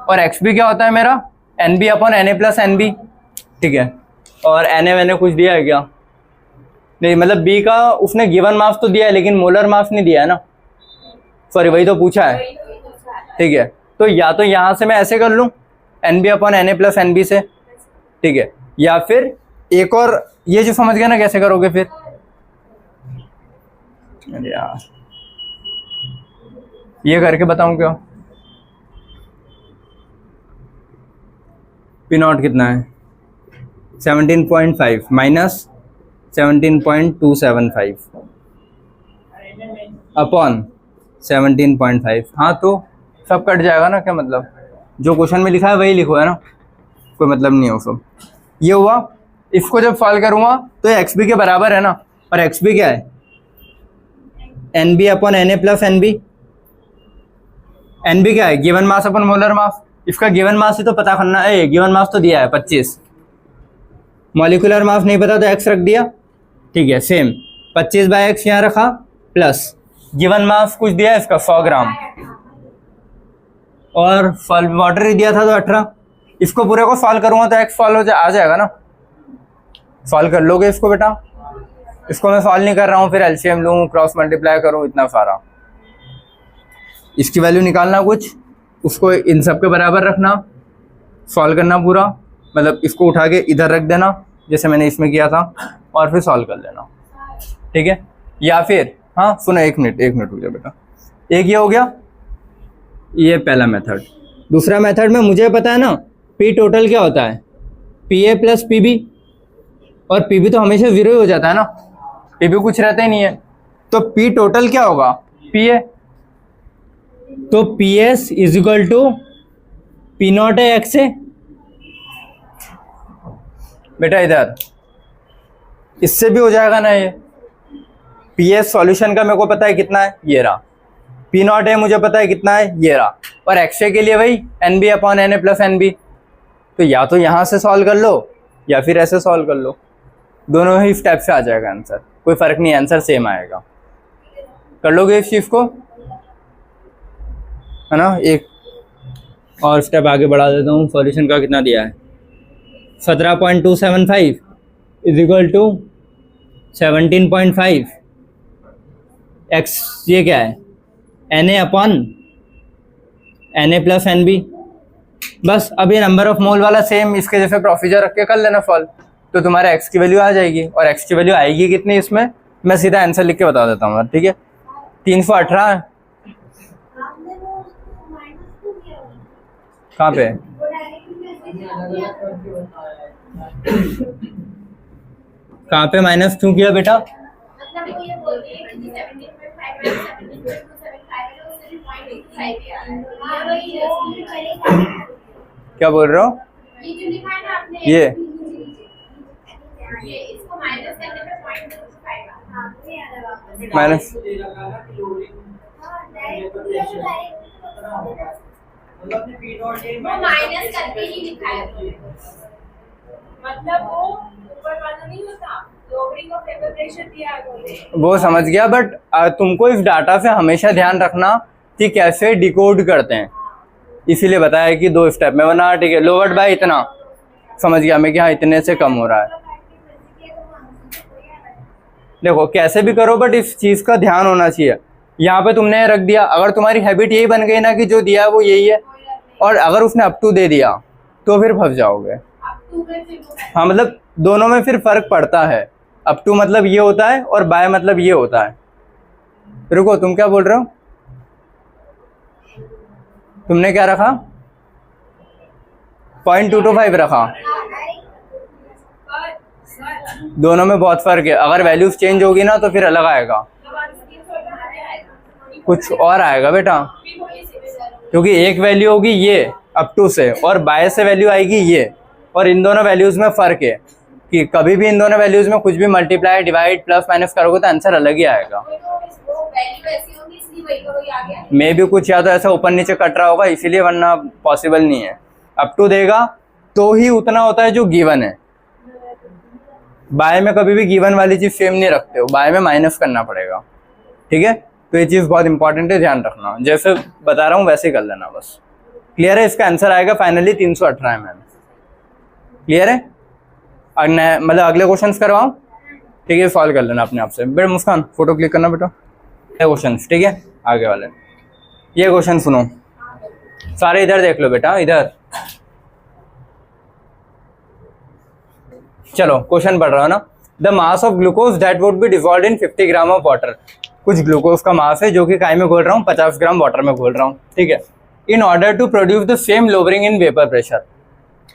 और एक्स बी क्या होता है मेरा N B upon N A plus N B, ठीक है। और एन ए मैंने कुछ दिया है क्या, नहीं, मतलब बी का उसने गिवन मास तो दिया है लेकिन मोलर मास नहीं दिया है ना, सॉरी वही तो पूछा है, ठीक है। तो या तो यहाँ से मैं ऐसे कर लूँ N B upon N A plus N B से, ठीक है, या फिर एक और ये जो समझ गया ना कैसे करोगे फिर, अरे यार ये करके बताऊं क्या, पी नॉट कितना है 17.5 माइनस 17.275 अपॉन 17.5, हाँ तो सब कट जाएगा ना, क्या मतलब जो क्वेश्चन में लिखा है वही लिखो, है ना, कोई मतलब नहीं है वो सब। ये हुआ, इसको जब सॉल्व करूँगा तो एक्स बी के बराबर है ना, और एक्स बी क्या है N B upon N A plus N B, N B क्या है गिवन मास अपन मोलर मास, इसका गिवन मास ही तो पता करना है, गिवन मास तो दिया है 25, मॉलिक्यूलर मास नहीं पता तो एक्स रख दिया, ठीक है, सेम 25 बाय एक्स यहाँ रखा, प्लस गिवन मास कुछ दिया है इसका 100 ग्राम, और वाटर ही दिया था तो 18। इसको पूरे को सॉल्व करूँगा तो एक्स सॉल्व आ जाएगा ना, सॉल्व कर लोगे इसको बेटा, इसको मैं सॉल्व नहीं कर रहा हूँ, फिर एलसीएम लूँ क्रॉस मल्टीप्लाई करूँ इतना सारा, इसकी वैल्यू निकालना कुछ, उसको इन सब के बराबर रखना, सॉल्व करना पूरा, मतलब इसको उठा के इधर रख देना जैसे मैंने इसमें किया था, और फिर सॉल्व कर लेना, ठीक है। या फिर हाँ सुनो, एक मिनट रुक जाओ बेटा, एक ये हो गया, ये पहला मेथड। दूसरा मेथड में मुझे पता है ना पी टोटल क्या होता है P A plus P B, और पी बी तो हमेशा जीरो ही हो जाता है ना, पी बी कुछ रहता ही नहीं है, तो पी टोटल क्या होगा पी ए, तो P S is equal to P not है एक्स है बेटा, इधर इससे भी हो जाएगा ना, ये पी एस सॉल्यूशन का मेरे को पता है कितना है, ये रहा, पी नॉट है मुझे पता है कितना है, ये रहा, और एक्स ए के लिए वही N B upon N A plus N B, तो या तो यहाँ से सॉल्व कर लो या फिर ऐसे सॉल्व कर लो, दोनों ही स्टेप से आ जाएगा आंसर, कोई फर्क नहीं, आंसर सेम आएगा। कर लोगे इस चीज को, है ना। एक और स्टेप आगे बढ़ा देता हूँ, सॉल्यूशन का कितना दिया है 17.275 इज इक्वल टू 17.5 एक्स, ये क्या है N A upon N A plus N B, बस। अब ये नंबर ऑफ मोल वाला सेम इसके जैसे प्रोसीजर रख के कर लेना सॉल्व, तो तुम्हारा एक्स की वैल्यू आ जाएगी, और एक्स की वैल्यू आएगी कितनी इसमें, मैं सीधा आंसर लिख के बता देता हूँ, ठीक है, 318। कहाँ पे कहाँ पे माइनस क्यों किया बेटा, मतलब वो ये बोलते हैं कि 17.5 में 17.275 है उससे भी 0.85 ही आ रहा है। ये वही क्या बोल रहे हो? ये जो लिखा है ना आपने ये इसको माइनस करने पे 0.25 हां ये आ रहा है वापस माइनस वो माइनस करके ही लिखा है मतलब वो ऊपर वाला नहीं होता लोवरिंग ऑफ वेपर प्रेशर दिया है वो समझ गया, बट तुमको इस डाटा से हमेशा ध्यान रखना कि कैसे डिकोड करते हैं, इसीलिए बताया कि 2 स्टेप में, वरना ठीक है लोवर्ड बाय इतना समझ गया मैं कि हाँ इतने से कम हो रहा है। देखो कैसे भी करो बट इस चीज़ का ध्यान होना चाहिए। यहाँ पे तुमने रख दिया, अगर तुम्हारी हैबिट यही बन गई ना कि जो दिया है वो यही है, और अगर उसने अप टू दे दिया तो फिर फंस जाओगे। हाँ मतलब दोनों में फिर फर्क पड़ता है, अप टू मतलब ये होता है और बाय मतलब ये होता है। रुको तुम क्या बोल रहे हो? तुमने क्या रखा? 0.225 रखा। दोनों में बहुत फर्क है, अगर वैल्यूज चेंज होगी ना तो फिर अलग आएगा, कुछ और आएगा बेटा, क्योंकि एक वैल्यू होगी ये अप टू से और बाय से वैल्यू आएगी ये, और इन दोनों वैल्यूज में फर्क है कि कभी भी इन दोनों वैल्यूज में कुछ भी मल्टीप्लाई डिवाइड प्लस माइनस करोगे तो आंसर अलग ही आएगा। मे भी कुछ या तो ऐसा ऊपर नीचे कट रहा होगा इसीलिए, वरना पॉसिबल नहीं है। अप टू देगा तो ही उतना होता है जो गिवन है, बाय में कभी भी गिवन वाली चीज सेम नहीं रखते हो, बाय में माइनस करना पड़ेगा। ठीक है, तो ये चीज बहुत इंपॉर्टेंट है, ध्यान रखना, जैसे बता रहा हूँ वैसे ही कर लेना बस। क्लियर है? इसका आंसर आएगा फाइनली 318 mm। क्लियर है? मतलब अगले क्वेश्चंस करवाऊं? ठीक है, सॉल्व कर लेना अपने आप से। बेटा मुस्कान फोटो क्लिक करना बेटा, क्वेश्चन ठीक है आगे वाले। ये क्वेश्चन सुनो सारे, इधर देख लो बेटा, इधर चलो क्वेश्चन पढ़ रहा हो ना। The mass of glucose that would be dissolved in 50 gram of water. कुछ ग्लूकोज का मास है जो कि काय में घोल रहा हूँ, 50 ग्राम वाटर में घोल रहा हूँ, ठीक है। In order to produce the same lowering in vapour pressure,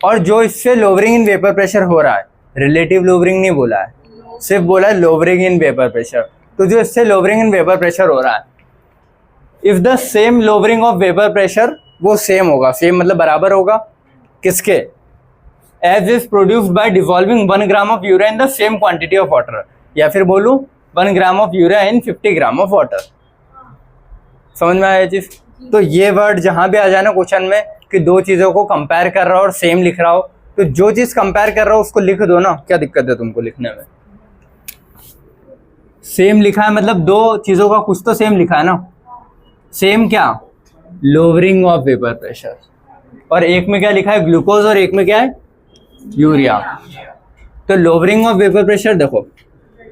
और जो इससे लोवरिंग इन वेपर प्रेशर हो रहा है, रिलेटिव लोवरिंग नहीं बोला है, सिर्फ बोला है लोवरिंग इन वेपर प्रेशर, तो जो इससे लोवरिंग इन वेपर प्रेशर हो रहा है, if the same lowering of vapour pressure, वो सेम होगा, सेम मतलब बराबर होगा किसके, as is produced by dissolving 1 gram of urea in the same quantity of water, या फिर बोलूं 1 gram of urea in 50 gram of water. समझ में आया चीज? तो ये वर्ड जहां भी आ जाए ना क्वेश्चन में कि दो चीजों को कंपेयर कर रहा हो और सेम लिख रहा हो, तो जो चीज कंपेयर कर रहा हो उसको लिख दो ना, क्या दिक्कत है तुमको लिखने में? सेम लिखा है मतलब दो चीजों का कुछ तो सेम लिखा है ना। सेम क्या? लोवरिंग ऑफ वेपर प्रेशर, और एक में क्या लिखा है ग्लूकोज और एक में क्या है यूरिया। तो लोवरिंग ऑफ वेपर प्रेशर देखो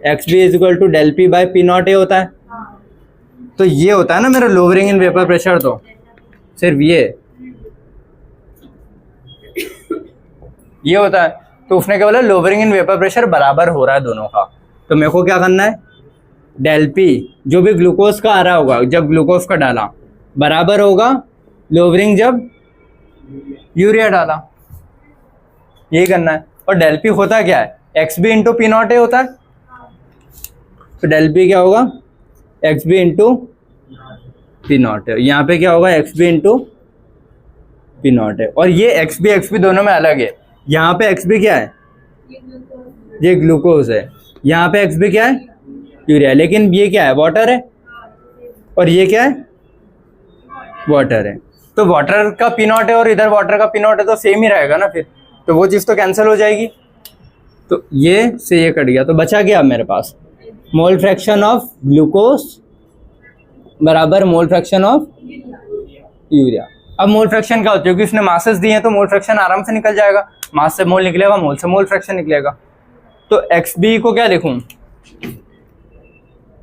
XB is equal to del P by P not A होता है, तो ये होता है ना मेरा लोवरिंग इन वेपर प्रेशर, तो सिर्फ ये होता है। तो उसने क्या बोला, लोवरिंग इन वेपर प्रेशर बराबर हो रहा है दोनों का, तो मेरे को क्या करना है, डेल पी जो भी ग्लूकोज का आ रहा होगा जब ग्लूकोज का डाला बराबर होगा लोवरिंग जब यूरिया डाला, यही करना है। और डेल पी होता क्या है, XB into P not A होता है, तो डेल पी क्या होगा XB इंटू पी नॉट ए, यहाँ पे क्या होगा XB इंटू पी नॉट ए, और ये XB दोनों में अलग है। यहाँ पे XB क्या है, ये ग्लूकोज है, यहाँ पे XB क्या है यूरिया, लेकिन ये क्या है वाटर है, और ये क्या है वाटर है, तो वाटर का पी नॉट है और इधर वाटर का पी नॉट है, तो सेम ही रहेगा ना फिर, तो वो चीज़ तो कैंसिल हो जाएगी, तो ये से ये कट गया, तो बचा क्या अब मेरे पास, मोल फ्रैक्शन ऑफ ग्लूकोज बराबर मोल फ्रैक्शन ऑफ यूरिया। अब मोल फ्रैक्शन क्या होता है, क्योंकि उसने मासेस दिए हैं तो मोल फ्रैक्शन आराम से निकल जाएगा, मास से मोल निकलेगा, मोल से मोल फ्रैक्शन निकलेगा। तो XB को क्या लिखूं,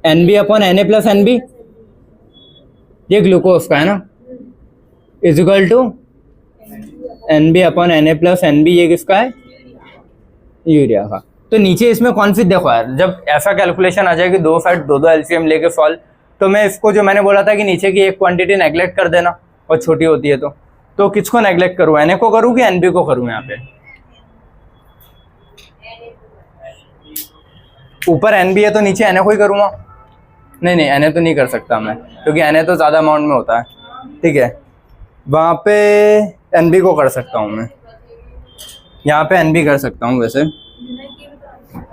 NB upon Na plus NB, ये ग्लूकोज का है ना, is equal to NB upon Na plus NB, ये किसका है यूरिया का। तो नीचे इसमें कौन सी, देखो यार जब ऐसा कैलकुलेशन आ जाएगी दो साइड दो LCM लेके सॉल्व, तो मैं इसको जो मैंने बोला था कि नीचे की एक क्वांटिटी नेग्लेक्ट कर देना और छोटी होती है, तो किसको नेग्लेक्ट करूँ, Na को करूँ कि NB को करूँ यहाँ पे, ऊपर एन बी है तो नीचे एन ए को ही करूँगा। नहीं नहीं, एन ए तो नहीं कर सकता मैं, क्योंकि एन ए तो ज़्यादा अमाउंट में होता है, ठीक है। वहाँ पे एन बी को कर सकता हूँ मैं, यहाँ पे एन बी कर सकता हूँ वैसे,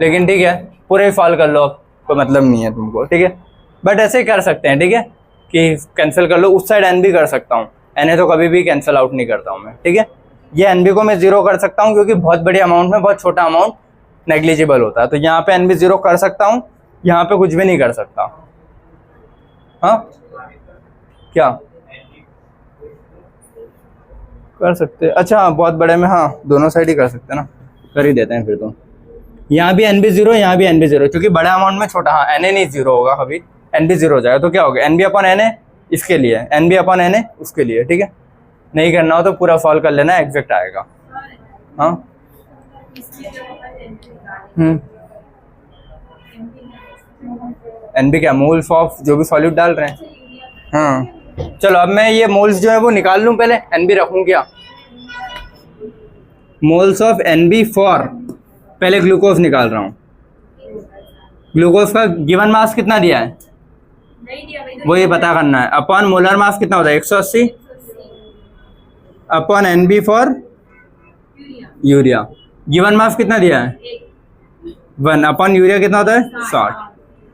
लेकिन ठीक है पूरे ही फॉल कर लो, कोई मतलब नहीं है तुमको, ठीक है। बट ऐसे ही कर सकते हैं, ठीक है, कि कैंसिल कर लो, उस साइड एन बी कर सकता हूँ, एन ए तो कभी भी कैंसिल आउट नहीं करता हूँ मैं, ठीक है। ये एन बी को मैं 0 कर सकता हूँ, क्योंकि बहुत बड़ी अमाउंट में बहुत छोटा अमाउंट नेग्लिजिबल होता है, तो यहाँ पे एन बी 0 कर सकता हूँ, यहाँ पे कुछ भी नहीं कर सकता। हाँ क्या कर सकते, अच्छा बहुत बड़े में, हाँ दोनों साइड ही कर सकते हैं ना, कर ही देते हैं फिर तो। यहाँ भी एन बी 0, यहाँ भी एन बी 0, क्योंकि बड़ा अमाउंट में छोटा, हाँ एन ए नहीं 0 होगा कभी, एन बी 0 हो जाएगा, तो क्या होगा N B upon N A इसके लिए, N B upon N A उसके लिए, ठीक है। नहीं करना हो तो पूरा सॉल्व कर लेना, एग्जैक्ट आएगा। हाँ एन बी क्या, मोल्स ऑफ जो भी सॉल्यूट डाल रहे हैं। हाँ चलो अब मैं ये मोल्स जो है वो निकाल लूँ, पहले एन बी रखूँ क्या, moles of N B for, पहले ग्लूकोज निकाल रहा हूँ। ग्लूकोज का गिवन मास कितना दिया है वो ये पता करना है, अपॉन मोलर मास कितना होता है 180, upon N B for urea, given mass कितना दिया है 1, अपॉन यूरिया कितना होता है 60।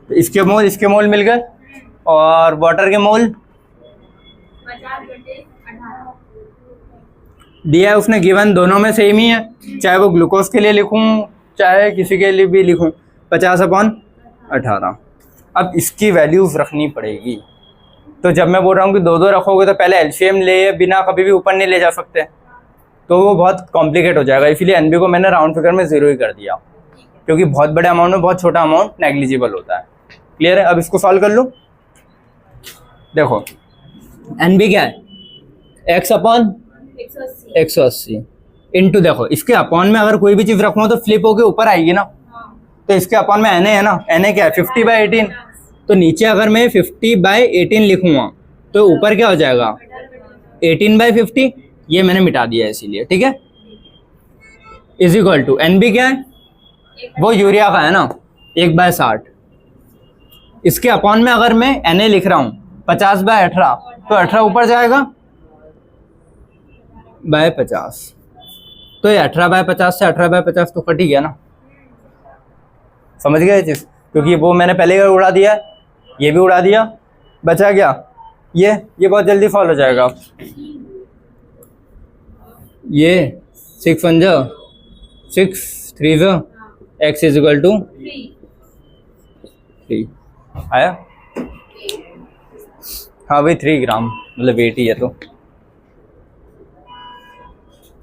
तो इसके मोल मिल गए, और वाटर के मोल दिया है उसने, गिवन दोनों में सेम ही है, चाहे वो ग्लूकोज के लिए लिखूं चाहे किसी के लिए भी लिखूं, 50/18। अब इसकी वैल्यूज रखनी पड़ेगी, तो जब मैं बोल रहा हूँ कि 2-2 रखोगे तो पहले एलसीएम ले बिना कभी भी ऊपर नहीं ले जा सकते, तो वो बहुत कॉम्प्लिकेट हो जाएगा, इसीलिए एनबी को मैंने राउंड फिगर में 0 ही कर दिया, क्योंकि बहुत बड़े अमाउंट में बहुत छोटा अमाउंट नेग्लिजिबल होता है। क्लियर है, अब इसको सॉल्व कर लो। देखो एनबी क्या है, x अपॉन 180 इंटू, देखो इसके अपॉन में अगर कोई भी चीज रखूँ तो फ्लिप होके ऊपर आएगी ना, तो इसके अपॉन में एन ए है ना, एन ए क्या है 50/18, तो नीचे अगर मैं 50/18 लिखूंगा तो ऊपर क्या हो जाएगा 18/50, ये मैंने मिटा दिया है इसीलिए, ठीक है। Is equal to N B क्या है, वो यूरिया का है ना 1/60, इसके अपॉन में अगर मैं एन ए लिख रहा हूँ 50/18, तो 18 ऊपर जाएगा बाय 50, तो ये 18/50 से 18/50 तो कट ही गया ना, समझ गए चीज, क्योंकि वो मैंने पहले ही उड़ा दिया, ये भी उड़ा दिया, बचा क्या ये बहुत जल्दी फॉल हो जाएगा, ये 6 1 6 3 x इज इक्वल टू 3 आया। हाँ भाई 3 ग्राम मतलब वेट ही है, तो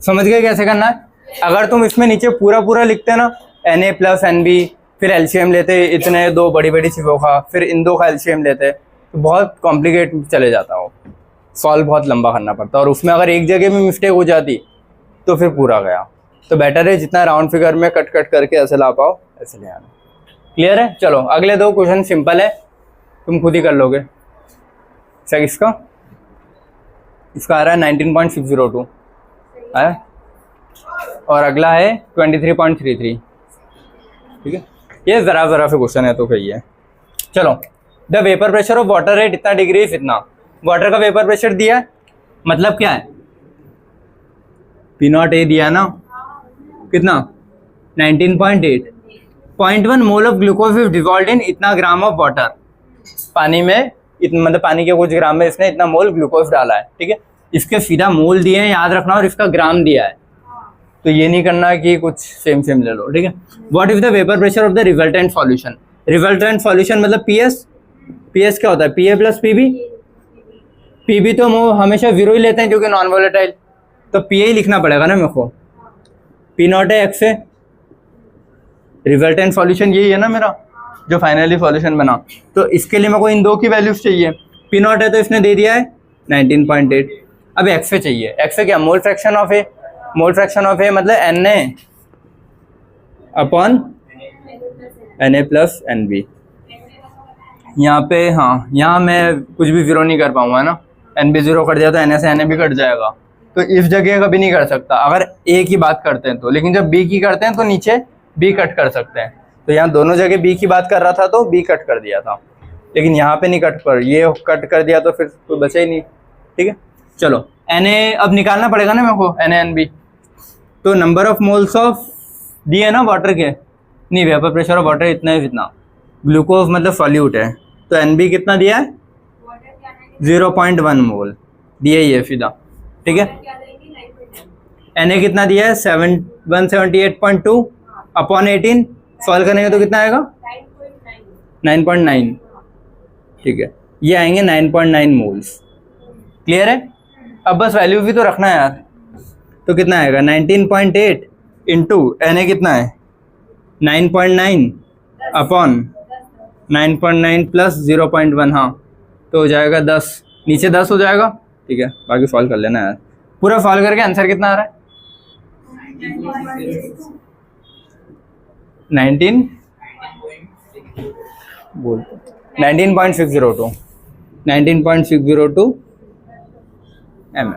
समझ गए कैसे करना है। अगर तुम इसमें नीचे पूरा लिखते ना Na प्लस NB, फिर एलसीएम लेते इतने 2 बड़ी चीज़ों का, फिर इन 2 का एलसीएम लेते, तो बहुत कॉम्प्लिकेट चले जाता हो, सॉल्व बहुत लंबा करना पड़ता, और उसमें अगर एक जगह में मिस्टेक हो जाती तो फिर पूरा गया। तो बेटर है जितना राउंड फिगर में कट करके ऐसे ला पाओ ऐसे ले आना। क्लियर है, चलो अगले 2 क्वेश्चन सिंपल है, तुम खुद ही कर लोगे। सर इसका आ रहा है 19.602 आया, और अगला है 23.33, ठीक है। ये ज़रा से क्वेश्चन है तो कही है। चलो, the vapour pressure of water है इतना डिग्री इतना, वाटर का वेपर प्रेशर दिया है, मतलब क्या है P0 A दिया ना, कितना 19.8, 0.1 mole of glucose is dissolved इन इतना ग्राम ऑफ वाटर, पानी में मतलब पानी के कुछ ग्राम में इसने इतना मोल ग्लूकोज डाला है, ठीक है। इसके सीधा मोल दिए हैं याद रखना, और इसका ग्राम दिया है, तो ये नहीं करना कि कुछ सेम ले लो, ठीक है। What is the vapour pressure of the resultant solution, resultant solution मतलब पीएस क्या होता है PA प्लस पीबी तो हम हमेशा 0 ही लेते हैं क्योंकि नॉन वोलेटाइल, तो PA ही लिखना पड़ेगा ना मेरे को, P0 है x है, रिजल्टेंट सॉल्यूशन यही है ना मेरा जो फाइनली सॉल्यूशन बना, तो इसके लिए मेरे को इन 2 की वैल्यूज चाहिए। P0 है तो इसने दे दिया है 19.8, अब x से चाहिए, x से क्या mole fraction of A, mole fraction of A मतलब Na upon Na plus NB। यहाँ पे हाँ, यहाँ मैं कुछ भी 0 नहीं कर पाऊंगा ना, NB 0 कट जाए तो Na से Na भी कट जाएगा, तो इस जगह कभी नहीं कर सकता अगर A की बात करते हैं तो, लेकिन जब B की करते हैं तो नीचे B कट कर सकते हैं, तो यहाँ दोनों जगह बी की बात कर रहा था तो बी कट कर दिया था, लेकिन यहाँ पे नहीं कट कर, ये कट कर दिया तो फिर कोई बचा ही नहीं। ठीक है, चलो Na अब निकालना पड़ेगा ना मेरे को, NaNB। तो नंबर ऑफ मोल्स ऑफ दिए ना वाटर के, नहीं वेपर प्रेशर ऑफ वाटर इतना ही, इतना ग्लूकोज मतलब सॉल्यूट है, तो NB कितना दिया है 0.1 मोल दिया ही है सीधा। ठीक है, Na कितना दिया है 178.2 अपॉन 18, सॉल्व करेंगे तो कितना आएगा 9.9। ठीक है, ये आएंगे 9.9 मोल्स। क्लियर है, अब बस वैल्यू भी तो रखना है यार, तो कितना आएगा 19.8 इंटू Na कितना है 9.9 अपॉन 9.9 प्लस 0.1, हाँ तो हो जाएगा 10, नीचे 10 हो जाएगा। ठीक है, बाकी सॉल्व कर लेना यार, पूरा सॉल्व करके आंसर कितना आ रहा है 19.602 mm।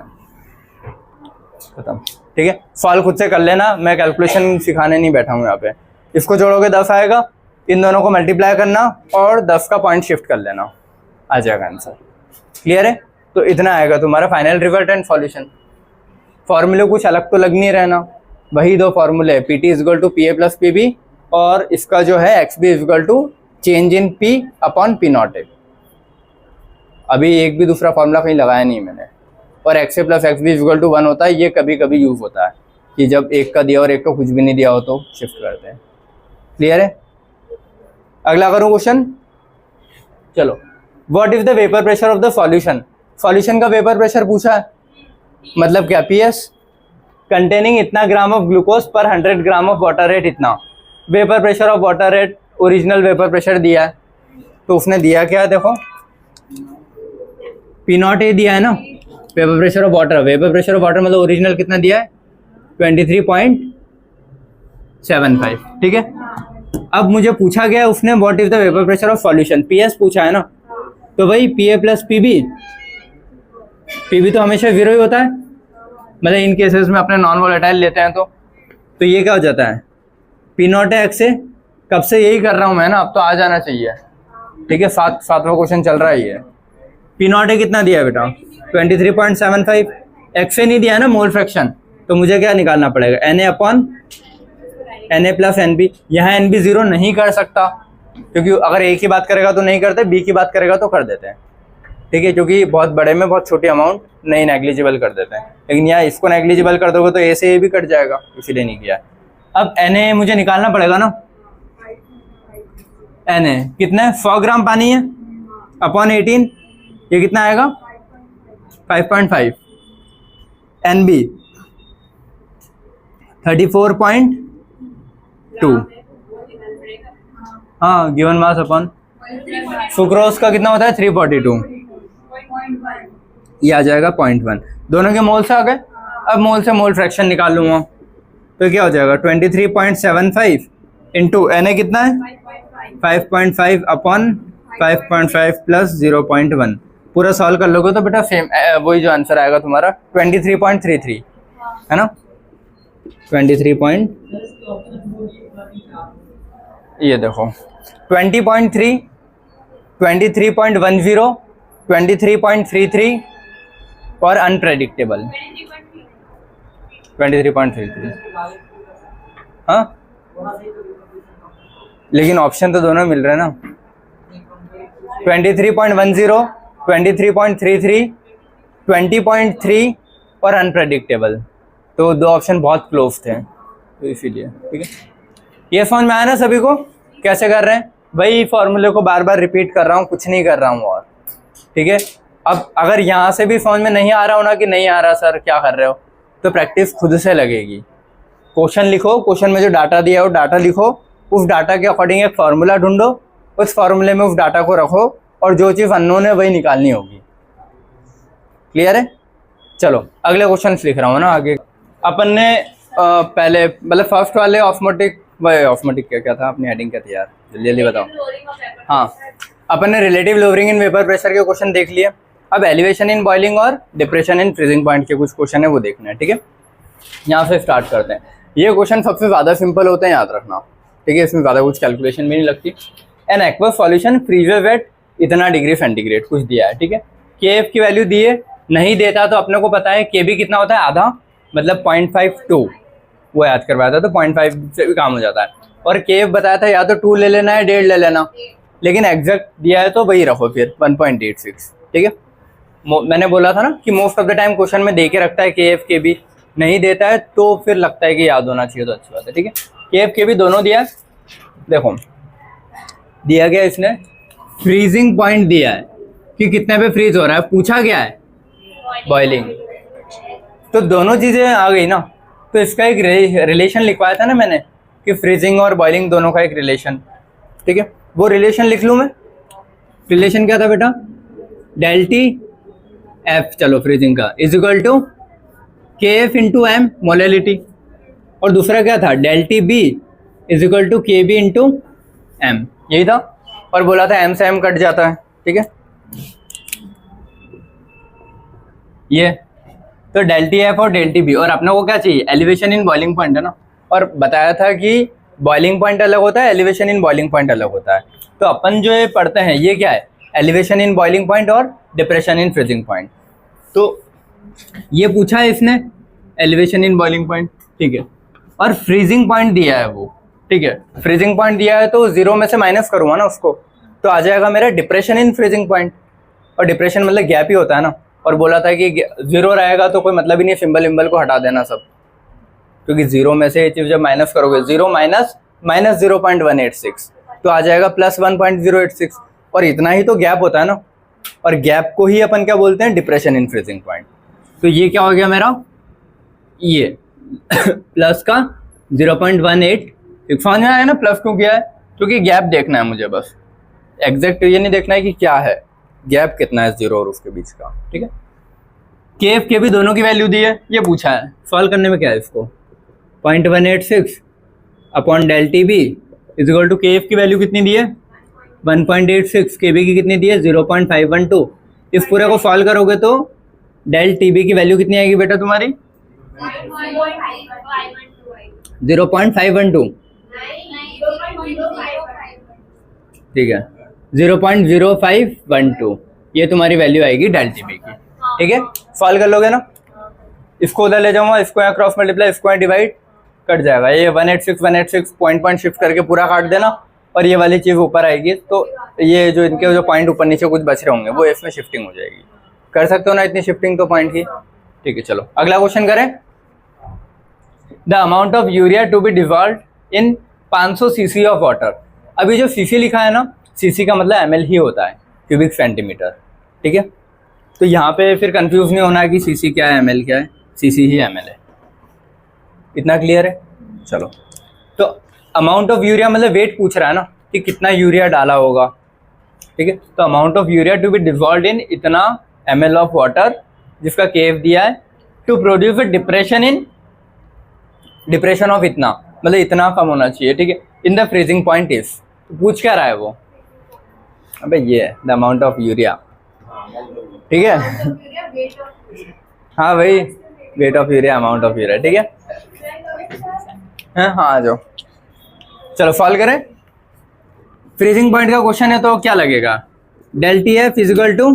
खत्म। ठीक है, सॉल्व खुद से कर लेना, मैं कैलकुलेशन सिखाने नहीं बैठा हूँ यहाँ पे। इसको जोड़ोगे 10 आएगा, इन दोनों को मल्टीप्लाई करना और 10 का पॉइंट शिफ्ट कर लेना, आ जाएगा आंसर। क्लियर है, तो इतना आएगा तुम्हारा फाइनल रिजल्ट एंड सॉल्यूशन। फॉर्मूले कुछ अलग तो लग नहीं रहना, वही दो फॉर्मूले PT is equal to PA plus PB, और इसका जो है XB is equal to change in P upon P0 है। अभी एक भी दूसरा फॉर्मूला कहीं लगाया नहीं मैंने। और XA plus XB is equal to 1 होता है, ये कभी कभी यूज होता है कि जब एक का दिया और एक का कुछ भी नहीं दिया हो तो शिफ्ट करते हैं। क्लियर है, अगला करूँ क्वेश्चन। चलो, what is the vapour pressure of the solution. Solution का वेपर प्रेशर पूछा है, मतलब क्या PS कंटेनिंग इतना ग्राम ऑफ ग्लूकोज पर 100 ग्राम ऑफ वाटर रेट इतना। Vapour pressure of water rat original vapour pressure दिया है, तो उसने दिया क्या है देखो P0A दिया है ना, vapour pressure of water. Vapour pressure of water मतलब ओरिजिनल कितना दिया है 23.75। ठीक है, अब मुझे पूछा गया है उसने what is the vapour pressure of solution, PS पूछा है ना, तो भाई PA प्लस PB तो हमेशा 0 ही होता है, मतलब इन केसेस में अपने नॉन वोलेटाइल लेते हैं तो ये क्या हो जाता है P0 है XA। कब से यही कर रहा हूँ मैं ना, अब तो आ जाना चाहिए। ठीक है, सातवां क्वेश्चन चल रहा है ये। P0 कितना दिया है बेटा 23.75, XA नहीं दिया है ना मोल फ्रैक्शन, तो मुझे क्या निकालना पड़ेगा Na upon Na plus NB। यहाँ NB 0 नहीं कर सकता, क्योंकि अगर A की बात करेगा तो नहीं करते, B की बात करेगा तो कर देते हैं। ठीक है, क्योंकि बहुत बड़े में बहुत छोटी अमाउंट नहीं नेग्लिजिबल कर देते हैं, लेकिन यहाँ इसको नेग्लिजिबल कर दोगे तो A से A भी कट जाएगा, इसीलिए नहीं किया। अब Na मुझे निकालना पड़ेगा ना, Na कितना है 100 ग्राम पानी है अपॉन 18, ये कितना आएगा 5.5। NB 34.2, हाँ गिवन मास अपॉन सुक्रोज का कितना होता है 342, ये आ जाएगा 0.1। दोनों के मोल से आ गए। अब मोल से मोल फ्रैक्शन निकाल लूँगा तो क्या हो जाएगा 23.75 इंटू Na कितना है 5.5 अपॉन 5.5 प्लस 0.1। पूरा सॉल्व कर लोगे तो बेटा सेम वही जो आंसर आएगा तुम्हारा 23.33 है ना, 23. ये देखो 20.3, 23.10, 23.33 और अनप्रेडिक्टेबल 23.33। हाँ, लेकिन ऑप्शन तो दोनों मिल रहे हैं ना, 23.10, 23.33, 20.3 और अनप्रेडिक्टेबल, तो दो ऑप्शन बहुत क्लोज थे, तो इसीलिए। ठीक है, ये समझ में आया ना सभी को कैसे कर रहे हैं। वही फॉर्मूले को बार बार रिपीट कर रहा हूँ, कुछ नहीं कर रहा हूँ और। ठीक है, अब अगर यहाँ से भी समझ में नहीं आ रहा हो ना कि नहीं आ रहा सर क्या कर रहे हो, तो प्रैक्टिस खुद से लगेगी। क्वेश्चन लिखो, क्वेश्चन में जो डाटा दिया हो डाटा लिखो, उस डाटा के अकॉर्डिंग एक फार्मूला ढूंढो, उस फार्मूले में उस डाटा को रखो और जो चीज़ अननोन है वही निकालनी होगी। क्लियर है, चलो अगले क्वेश्चन लिख रहा हूँ ना आगे। अपन ने पहले मतलब फर्स्ट वाले ऑस्मोटिक क्या था, अपनी हेडिंग क्या थी यार, जल्दी जल्दी बताओ। हाँ, अपन ने relative lowering in vapour pressure के क्वेश्चन देख लिए। अब एलिवेशन इन बॉइलिंग और डिप्रेशन इन फ्रीजिंग पॉइंट के कुछ क्वेश्चन है वो देखना है। ठीक है, यहाँ से स्टार्ट करते हैं। ये क्वेश्चन सबसे ज़्यादा सिंपल होते हैं, याद रखना। ठीक है, इसमें ज़्यादा कुछ कैलकुलेशन भी नहीं लगती। An aqueous solution freezes at इतना डिग्री सेंटीग्रेड कुछ दिया है, ठीक है। के एफ की वैल्यू दी है, नहीं देता तो अपने को पता है के बी कितना होता है, आधा, मतलब 0.52, वो याद करवाया था, तो 0.5 से भी काम हो जाता है। और के एफ बताया था या तो 2 ले लेना है 1.5 ले लेना, लेकिन एग्जैक्ट दिया है तो वही रखो फिर 1.86, ठीक है। मैंने बोला था ना कि most of the time question में दे के रखता है के एफ के बी, नहीं देता है तो फिर लगता है कि याद होना चाहिए, तो अच्छी बात है, ठीक है। के एफ के बी दोनों दिया है, देखो दिया गया इसने फ्रीजिंग पॉइंट दिया है कि कितने पे फ्रीज हो रहा है, पूछा गया है बॉइलिंग, तो दोनों चीजें आ गई ना, तो इसका एक रिलेशन लिखवाया था ना मैंने कि फ्रीजिंग और बॉइलिंग दोनों का एक रिलेशन, ठीक है। वो रिलेशन लिख लूँ मैं, रिलेशन क्या था बेटा, डेल टी एफ, चलो फ्रीजिंग का is equal to K F into M molality, और दूसरा क्या था, del T B is equal to K B into M, यही था। और बोला था एम से एम कट जाता है, ठीक है। ये तो डेल टी एफ और डेल टी बी, और अपने को क्या चाहिए, एलिवेशन इन बॉइलिंग पॉइंट है ना, और बताया था कि बॉइलिंग पॉइंट अलग होता है, एलिवेशन इन बॉइलिंग पॉइंट अलग होता है। तो अपन जो ये पढ़ते हैं ये क्या है, एलिवेशन इन बॉइलिंग पॉइंट और डिप्रेशन इन फ्रीजिंग पॉइंट। तो ये पूछा है इसने एलिवेशन इन बॉइलिंग पॉइंट, ठीक है, और फ्रीजिंग पॉइंट दिया है वो, ठीक है। फ्रीजिंग पॉइंट दिया है तो 0 में से माइनस करूँगा ना उसको, तो आ जाएगा मेरा डिप्रेशन इन फ्रीजिंग पॉइंट, और डिप्रेशन मतलब गैप ही होता है ना। और बोला था कि 0 रहेगा तो कोई मतलब ही नहीं, सिंबल विम्बल को हटा देना सब, क्योंकि 0 में से ये चीज़ जब माइनस करोगे 0 माइनस 0.186 तो आ जाएगा प्लस 1.086, और इतना ही तो गैप होता है ना, और गैप को ही अपन क्या बोलते हैं, डिप्रेशन इन फ्रीजिंग पॉइंट। तो ये क्या हो गया मेरा, ये प्लस का 0.18, समझ में आया ना, प्लस क्यों किया है, क्योंकि गैप देखना है मुझे, बस एग्जैक्ट ये नहीं देखना है कि क्या है, गैप कितना है 0 और उसके बीच का, ठीक है। के एफ के भी दोनों की वैल्यू दी है, ये पूछा है, सॉल्व करने में क्या है इसको, 0.186 upon del T B is equal to K F की वैल्यू कितनी दी है 1.86, के बी की कितनी दी है 0.512। इस पूरे को सॉल्व करोगे तो डेल टी बी की वैल्यू कितनी आएगी बेटा तुम्हारी 0.512, ठीक है 0.0512, ये तुम्हारी वैल्यू आएगी डेल टी बी की, ठीक है। सॉल्व कर लोगे ना, इसको उधर ले जाऊंगा, इसको यहाँ क्रॉस मल्टीप्लाई, इसको यहाँ डिवाइड, कट जाएगा ये 186 पॉइंट शिफ्ट करके पूरा काट देना, और ये वाली चीज़ ऊपर आएगी, तो ये जो इनके जो पॉइंट ऊपर नीचे कुछ बच रहे होंगे वो इसमें शिफ्टिंग हो जाएगी, कर सकते हो ना इतनी शिफ्टिंग तो पॉइंट की, ठीक है। चलो अगला क्वेश्चन करें, the amount of urea to be dissolved in 500 CC of water. अभी जो सीसी लिखा है ना, सीसी का मतलब एमएल ही होता है, क्यूबिक सेंटीमीटर, ठीक है। तो यहाँ पे फिर कंफ्यूज नहीं होना है कि सीसी क्या है एमएल क्या है, सीसी ही एमएल है, इतना क्लियर है। चलो तो अमाउंट ऑफ यूरिया मतलब वेट पूछ रहा है ना कि कितना यूरिया डाला होगा, ठीक है। तो amount of urea to be dissolved in इतना ml ऑफ वाटर, जिसका केएफ दिया है, टू प्रोड्यूस डिप्रेशन ऑफ इतना, मतलब इतना कम होना चाहिए, ठीक है, in the freezing point is. तो पूछ क्या रहा है वो, अबे ये है द अमाउंट ऑफ यूरिया, ठीक है। हाँ भाई, weight of urea, amount of urea, ठीक है। हाँ आ जाओ, चलो सॉल्व करें। फ्रीजिंग पॉइंट का क्वेश्चन है तो क्या लगेगा, del T F is equal to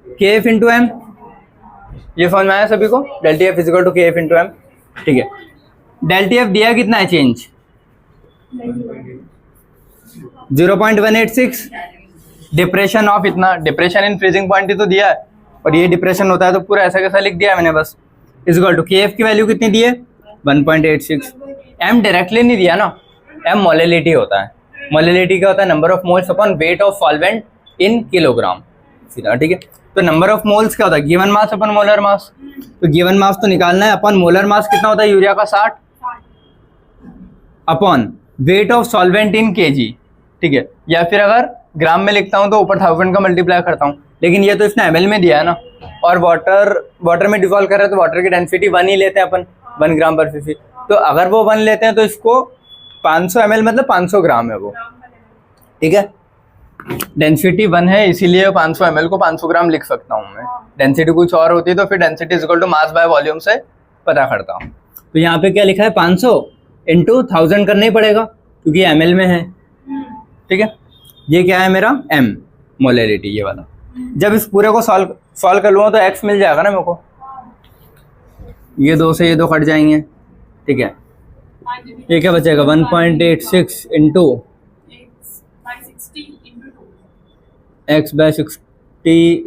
K F into M, ये समझ में आया सभी को, del T F is equal to K F into M, ठीक है। डेल टी एफ दिया कितना है चेंज 0.186, डिप्रेशन ऑफ इतना, डिप्रेशन इन फ्रीजिंग पॉइंट ही तो दिया है, और ये डिप्रेशन होता है तो पूरा ऐसा कैसा लिख दिया है मैंने बस, इजिकल टू के एफ की वैल्यू कितनी दी है 1.86, एम डायरेक्टली नहीं दिया ना, एम मोलैलिटी होता है, मोलैलिटी क्या होता है, number of moles upon weight of solvent in kilogram, सीधा, ठीक है। तो नंबर ऑफ मोल्स क्या होता है, गिवन मास अपन मोलर मास, तो गिवन मास तो निकालना है, अपन मोलर मास कितना होता है यूरिया का 60 upon weight of solvent in KG, ठीक है। या फिर अगर ग्राम में लिखता हूँ तो ऊपर 1000 का मल्टीप्लाई करता हूँ, लेकिन ये तो इसने एमएल में दिया है ना, और वाटर में डिसॉल्व कर रहे हैं तो वाटर की डेंसिटी 1 ही लेते हैं अपन, 1 ग्राम पर सीसी, तो अगर वो 1 लेते हैं तो इसको 500 ml मतलब 500 ग्राम है वो, ठीक है। डेंसिटी 1 है इसीलिए 500 ml को 500 ग्राम लिख सकता हूँ मैं, डेंसिटी कुछ और होती तो फिर density is equal to mass by volume से पता करता हूँ। तो यहाँ पे क्या लिखा है 500 इंटू 1000 करना ही पड़ेगा, क्योंकि ml में है, ठीक है। ये क्या है मेरा m मोलैरिटी, ये वाला। जब इस पूरे को सॉल्व कर लूँगा तो x मिल जाएगा ना मेरे को, ये 2 से ये 2 कट जाएंगे, ठीक है। ये क्या बचेगा 1.86 इंटू x बाय 60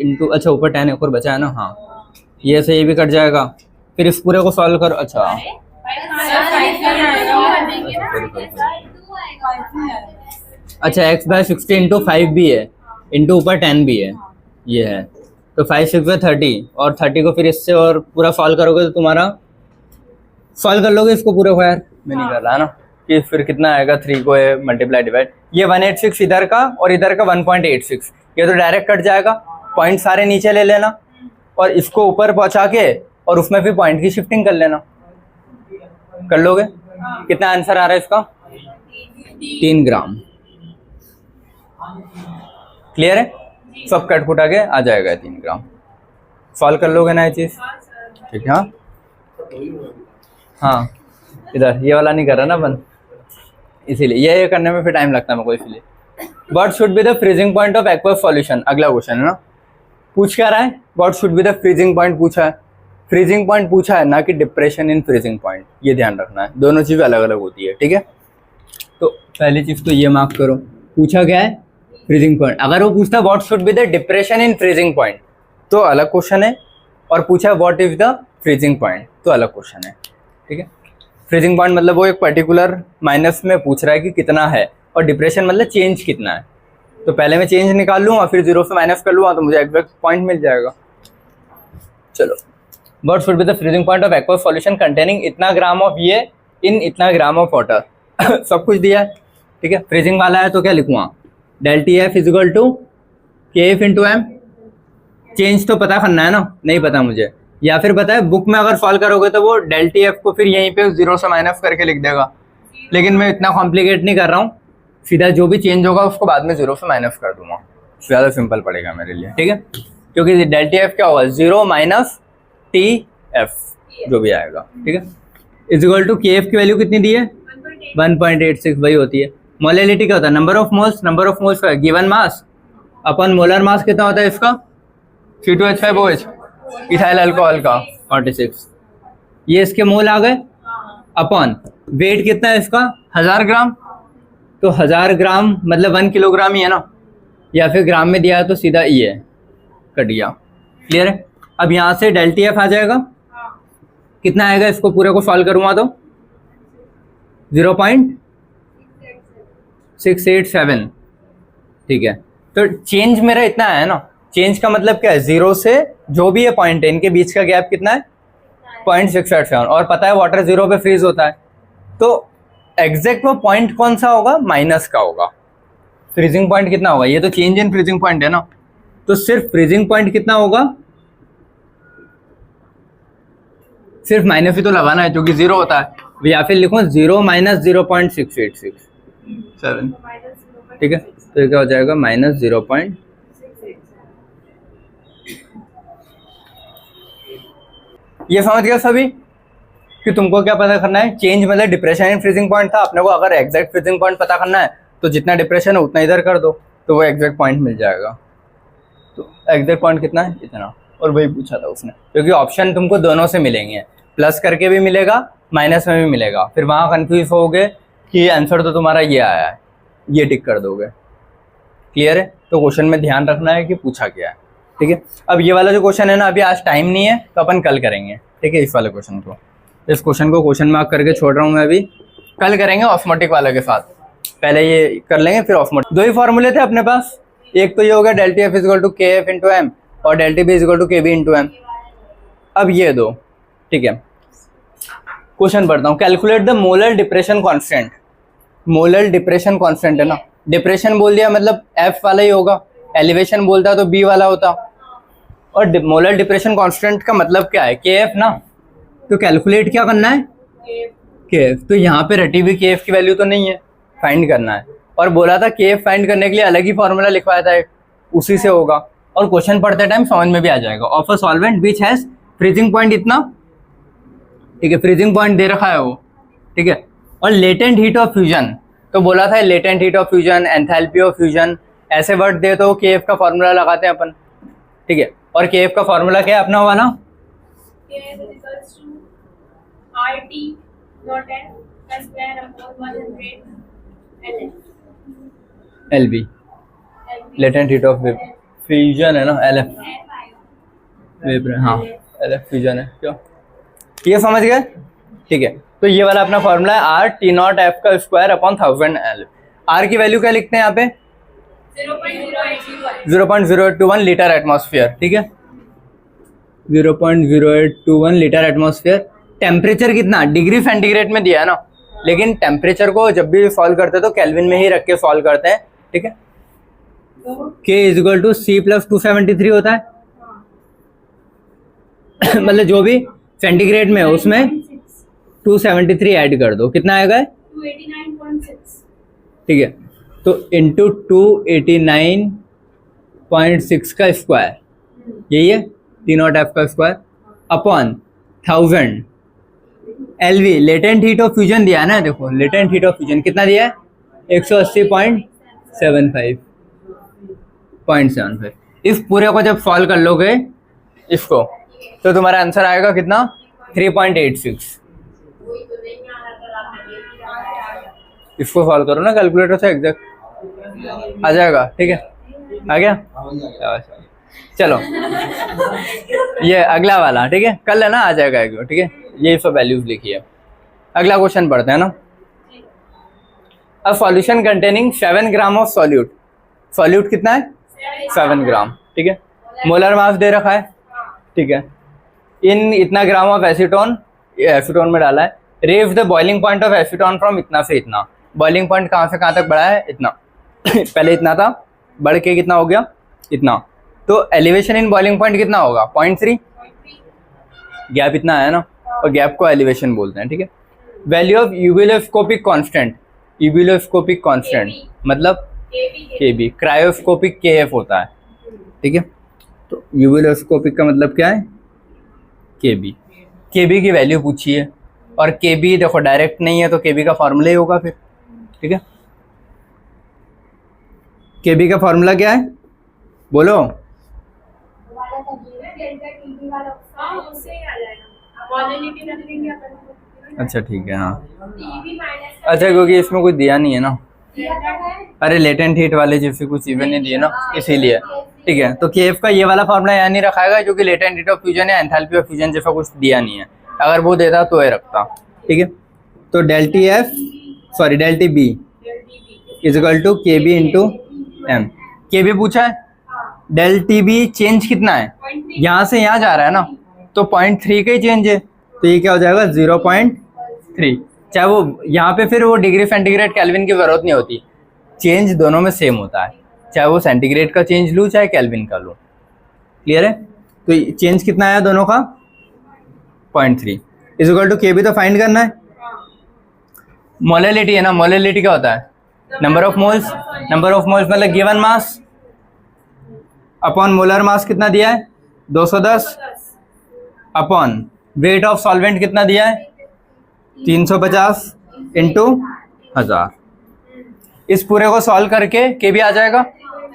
इंटू, अच्छा ऊपर 10 एक और बचा है ना, हाँ ये से ये भी कट जाएगा। फिर इस पूरे को सॉल्व करो, अच्छा अच्छा x बाय 60 इंटू 5 भी है, इंटू ऊपर 10 भी है, ये है। तो 5 6 बाय 30, और 30 को फिर इससे और पूरा सॉल्व करोगे तो तुम्हारा सॉल्व कर लोगे इसको पूरे को यार, मैं नहीं कर रहा है ना, कि फिर कितना आएगा 3 को मल्टीप्लाई डिवाइड, ये 186 इधर का और इधर का 1.86, ये तो डायरेक्ट कट जाएगा। पॉइंट सारे नीचे ले लेना और इसको ऊपर पहुंचा के और उसमें फिर पॉइंट की शिफ्टिंग कर लेना, कर लोगे। कितना आंसर आ रहा है इसका 3 ग्राम। क्लियर है, सब कट कुटा के आ जाएगा 3 ग्राम। सॉल्व कर लोगे ना ये चीज, ठीक है। हाँ इधर ये वाला नहीं कर रहा ना बंद, इसीलिए ये करने में फिर टाइम लगता है मेरे को, इसलिए। What should be the freezing point of aqueous solution, अगला क्वेश्चन है ना। पूछ क्या रहा है, what should be the freezing point पूछा है, फ्रीजिंग पॉइंट पूछा है, ना कि डिप्रेशन इन फ्रीजिंग पॉइंट, ये ध्यान रखना है, दोनों चीज़ें अलग अलग होती है, ठीक है। तो पहली चीज़ तो ये मार्क करो, पूछा क्या है फ्रीजिंग पॉइंट। अगर वो पूछता what should be the depression in freezing point तो अलग क्वेश्चन है, और पूछा what is the freezing point तो अलग क्वेश्चन है, ठीक है। फ्रीजिंग पॉइंट मतलब वो एक पर्टिकुलर माइनस में पूछ रहा है कि कितना है, और डिप्रेशन मतलब चेंज कितना है। तो पहले मैं चेंज निकाल लूँगा, फिर 0 से माइनस कर लूँगा तो मुझे एग्जैक्ट पॉइंट मिल जाएगा। चलो, what should be the freezing point of aqueous solution containing इतना ग्राम ऑफ ये इन इतना ग्राम ऑफ वाटर। सब कुछ दिया है, ठीक है। फ्रीजिंग वाला है तो क्या लिखूँगा, del T F is equal to K F into M. Change तो पता करना है ना, नहीं पता मुझे, या फिर पता है बुक में अगर सॉल्व करोगे तो वो डेल टी एफ को फिर यहीं पे 0 से माइनस करके लिख देगा, लेकिन मैं इतना कॉम्प्लिकेट नहीं कर रहा हूँ, सीधा जो भी चेंज होगा उसको बाद में 0 से माइनस कर दूंगा, ज़्यादा सिंपल पड़ेगा मेरे लिए, ठीक है। क्योंकि डेल टी एफ क्या होगा 0 माइनस टी एफ जो भी आएगा, ठीक है। इजिकल टू के एफ की वैल्यू कितनी दी है 1.86 वही होती है। मोलैलिटी क्या होता है, नंबर ऑफ मोल्स का गिवन मास अपन मोलर मास कितना होता है इसका C2H5OH इथाइल अल्कोहल का 46, ये इसके मोल आ गए, अपन वेट कितना है इसका 1000 ग्राम, तो 1000 ग्राम मतलब 1 किलोग्राम ही है ना, या फिर ग्राम में दिया है तो सीधा ये कट गया। क्लियर है। अब यहाँ से डेल टी एफ आ जाएगा, कितना आएगा, इसको पूरे को सॉल्व करूँगा तो 0.687, ठीक है। तो चेंज मेरा इतना है ना, चेंज का मतलब क्या है 0 से जो भी ये पॉइंट है इनके बीच का गैप कितना है 0.687, और पता है वाटर 0 पे फ्रीज होता है, तो एग्जैक्ट वो पॉइंट कौन सा होगा माइनस का होगा। फ्रीजिंग पॉइंट कितना होगा, ये तो चेंज इन फ्रीजिंग पॉइंट है ना, तो सिर्फ फ्रीजिंग पॉइंट कितना होगा, सिर्फ माइनस ही तो लगाना है क्योंकि 0 होता है, या फिर लिखो 0 माइनस 0.687, ठीक है। तो ये क्या हो जाएगा माइनस 0. ये समझ गया सभी कि तुमको क्या पता करना है, चेंज मतलब डिप्रेशन इन फ्रीजिंग पॉइंट था, अपने को अगर एग्जैक्ट फ्रीजिंग पॉइंट पता करना है तो जितना डिप्रेशन है उतना इधर कर दो तो वो एग्जैक्ट पॉइंट मिल जाएगा। तो एग्जैक्ट पॉइंट कितना है इतना, और वही पूछा था उसने, क्योंकि ऑप्शन तुमको दोनों से मिलेंगे, प्लस करके भी मिलेगा माइनस में भी मिलेगा, फिर वहाँ कन्फ्यूज होगे कि आंसर तो तुम्हारा ये आया है, ये टिक कर दोगे। क्लियर है। तो क्वेश्चन में ध्यान रखना है कि पूछा क्या है, ठीक है। अब ये वाला जो क्वेश्चन है ना, अभी आज टाइम नहीं है तो अपन कल करेंगे, ठीक है। इस वाले क्वेश्चन को, इस क्वेश्चन को क्वेश्चन मार्क करके छोड़ रहा हूँ मैं, अभी कल करेंगे ऑस्मोटिक वाले के साथ, पहले ये कर लेंगे फिर ऑस्मोटिक। 2 ही फॉर्मूले थे अपने पास, एक तो ये हो गया del T F is equal to K F into M और del T B is equal to K B into M. अब ये दो, ठीक है। क्वेश्चन पढ़ता हूँ, calculate the molar depression constant. Molar depression constant है ना, डिप्रेशन बोल दिया मतलब एफ वाला ही होगा, एलिवेशन बोलता तो बी वाला होता, और मोलर डिप्रेशन कांस्टेंट का मतलब क्या है के एफ ना, तो कैलकुलेट क्या करना है के एफ। तो यहाँ पे रटी हुई के एफ की वैल्यू तो नहीं है, फाइंड करना है, और बोला था के एफ फाइंड करने के लिए अलग ही फॉर्मूला लिखवाया था, उसी से होगा, और क्वेश्चन पढ़ते टाइम समझ में भी आ जाएगा। Of a solvent which has freezing point इतना, ठीक है, फ्रीजिंग पॉइंट दे रखा है वो, ठीक है, और लेटेंट हीट ऑफ फ्यूजन, तो बोला था latent heat of fusion, enthalpy of fusion, ऐसे वर्ड दे तो केएफ का फॉर्मूला लगाते हैं अपन, ठीक है। और केएफ का फॉर्मूला क्या है अपना हुआ ना, KF is equals to RT not N plus square upon 100 LN. LB latent heat of fusion है ना, एलएफ वेपर, हाँ एलएफ फ्यूजन है क्या, ये समझ गए, ठीक है। तो ये वाला अपना फॉर्मूला है आर टी नॉट एफ का स्क्वायर अपॉन 1000 एल। आर की वैल्यू क्या लिखते हैं यहाँ पे 0.0821 लीटर एटमॉस्फेयर, ठीक है 0.0821 लीटर एटमॉस्फेयर। टेम्परेचर कितना डिग्री सेंटीग्रेड में दिया है ना, लेकिन टेम्परेचर को जब भी सॉल्व करते हैं तो केल्विन में ही रख के सॉल्व करते हैं, ठीक है। K is equal to C plus 273 होता है मतलब जो भी सेंटीग्रेड में है उसमें 273 ऐड कर दो, कितना आएगा 289.6, ठीक है। तो इंटू 289.6 का स्क्वायर, यही है टी नॉट एफ का square upon 1000 LV. Latent heat of fusion दिया है ना, देखो लेटेंट हीट ऑफ फ्यूजन कितना दिया है 180.75 इस पूरे को जब सॉल्व कर लोगे इसको तो तुम्हारा आंसर आएगा कितना 3.86। इसको सॉल्व करो ना कैलकुलेटर से, एग्जैक्ट आ जाएगा, ठीक है आ गया। चलो ये अगला वाला, ठीक है कर लेना, आ जाएगा एक बार, ठीक है। ये सब वैल्यूज लिखिए। अगला क्वेश्चन पढ़ते हैं ना। A solution containing 7 gram of solute, solute कितना है 7 ग्राम, ठीक है। मोलर मास दे रखा है, ठीक है। इन इतना ग्राम ऑफ एसीटोन, ये एसीटोन में डाला है। Raise the boiling point of acetone from इतना से इतना, बॉइलिंग पॉइंट कहाँ से कहाँ तक बढ़ा है इतना पहले इतना था, बढ़ के कितना हो गया इतना, तो एलिवेशन इन बॉइलिंग पॉइंट कितना होगा 0.3, गैप इतना है ना, और गैप को एलिवेशन बोलते हैं, ठीक है। वैल्यू ऑफ यूबिलोस्कोपिक कांस्टेंट, यूबिलोस्कोपिक कांस्टेंट मतलब केबी, क्रायोस्कोपिक केएफ होता है, ठीक है। तो यूबिलोस्कोपिक का मतलब क्या है केबी, केबी की वैल्यू पूछी है, और केबी देखो डायरेक्ट नहीं है तो केबी का फॉर्मूला ही होगा फिर, ठीक है। केबी का फॉर्मूला क्या है बोलो, अच्छा ठीक है हाँ, अच्छा क्योंकि इसमें कुछ दिया नहीं है ना, अरे लेटेंट हीट वाले जैसे कुछ चीजें नहीं दिए ना इसीलिए, ठीक है। तो केएफ का ये वाला फॉर्मूला यहाँ नहीं रखाएगा क्योंकि लेटेंट हीट ऑफ फ्यूजन या एंथैल्पी ऑफ फ्यूजन जैसा कुछ दिया नहीं है, अगर वो देता तो ये रखता, ठीक है। तो del T B is equal to K B into M, K B पूछा है, डेल टी बी चेंज कितना है यहाँ से यहाँ जा रहा है ना, तो 0.3 का ही चेंज है, तो ये क्या हो जाएगा 0.3, चाहे वो यहाँ पे फिर वो डिग्री सेंटीग्रेड केल्विन की जरूरत नहीं होती, चेंज दोनों में सेम होता है, चाहे वो सेंटीग्रेड का चेंज लूँ चाहे केल्विन का लूँ, क्लियर है। तो चेंज कितना आया दोनों का 0.3 is equal to K B तो फाइंड करना है, मोलैलिटी है ना, मोलैलिटी क्या होता है number of moles, number of moles मतलब given mass upon molar mass कितना दिया है 210 अपॉन वेट ऑफ सॉल्वेंट कितना दिया है 350 इंटू 1000। इस पूरे को सॉल्व करके के भी आ जाएगा,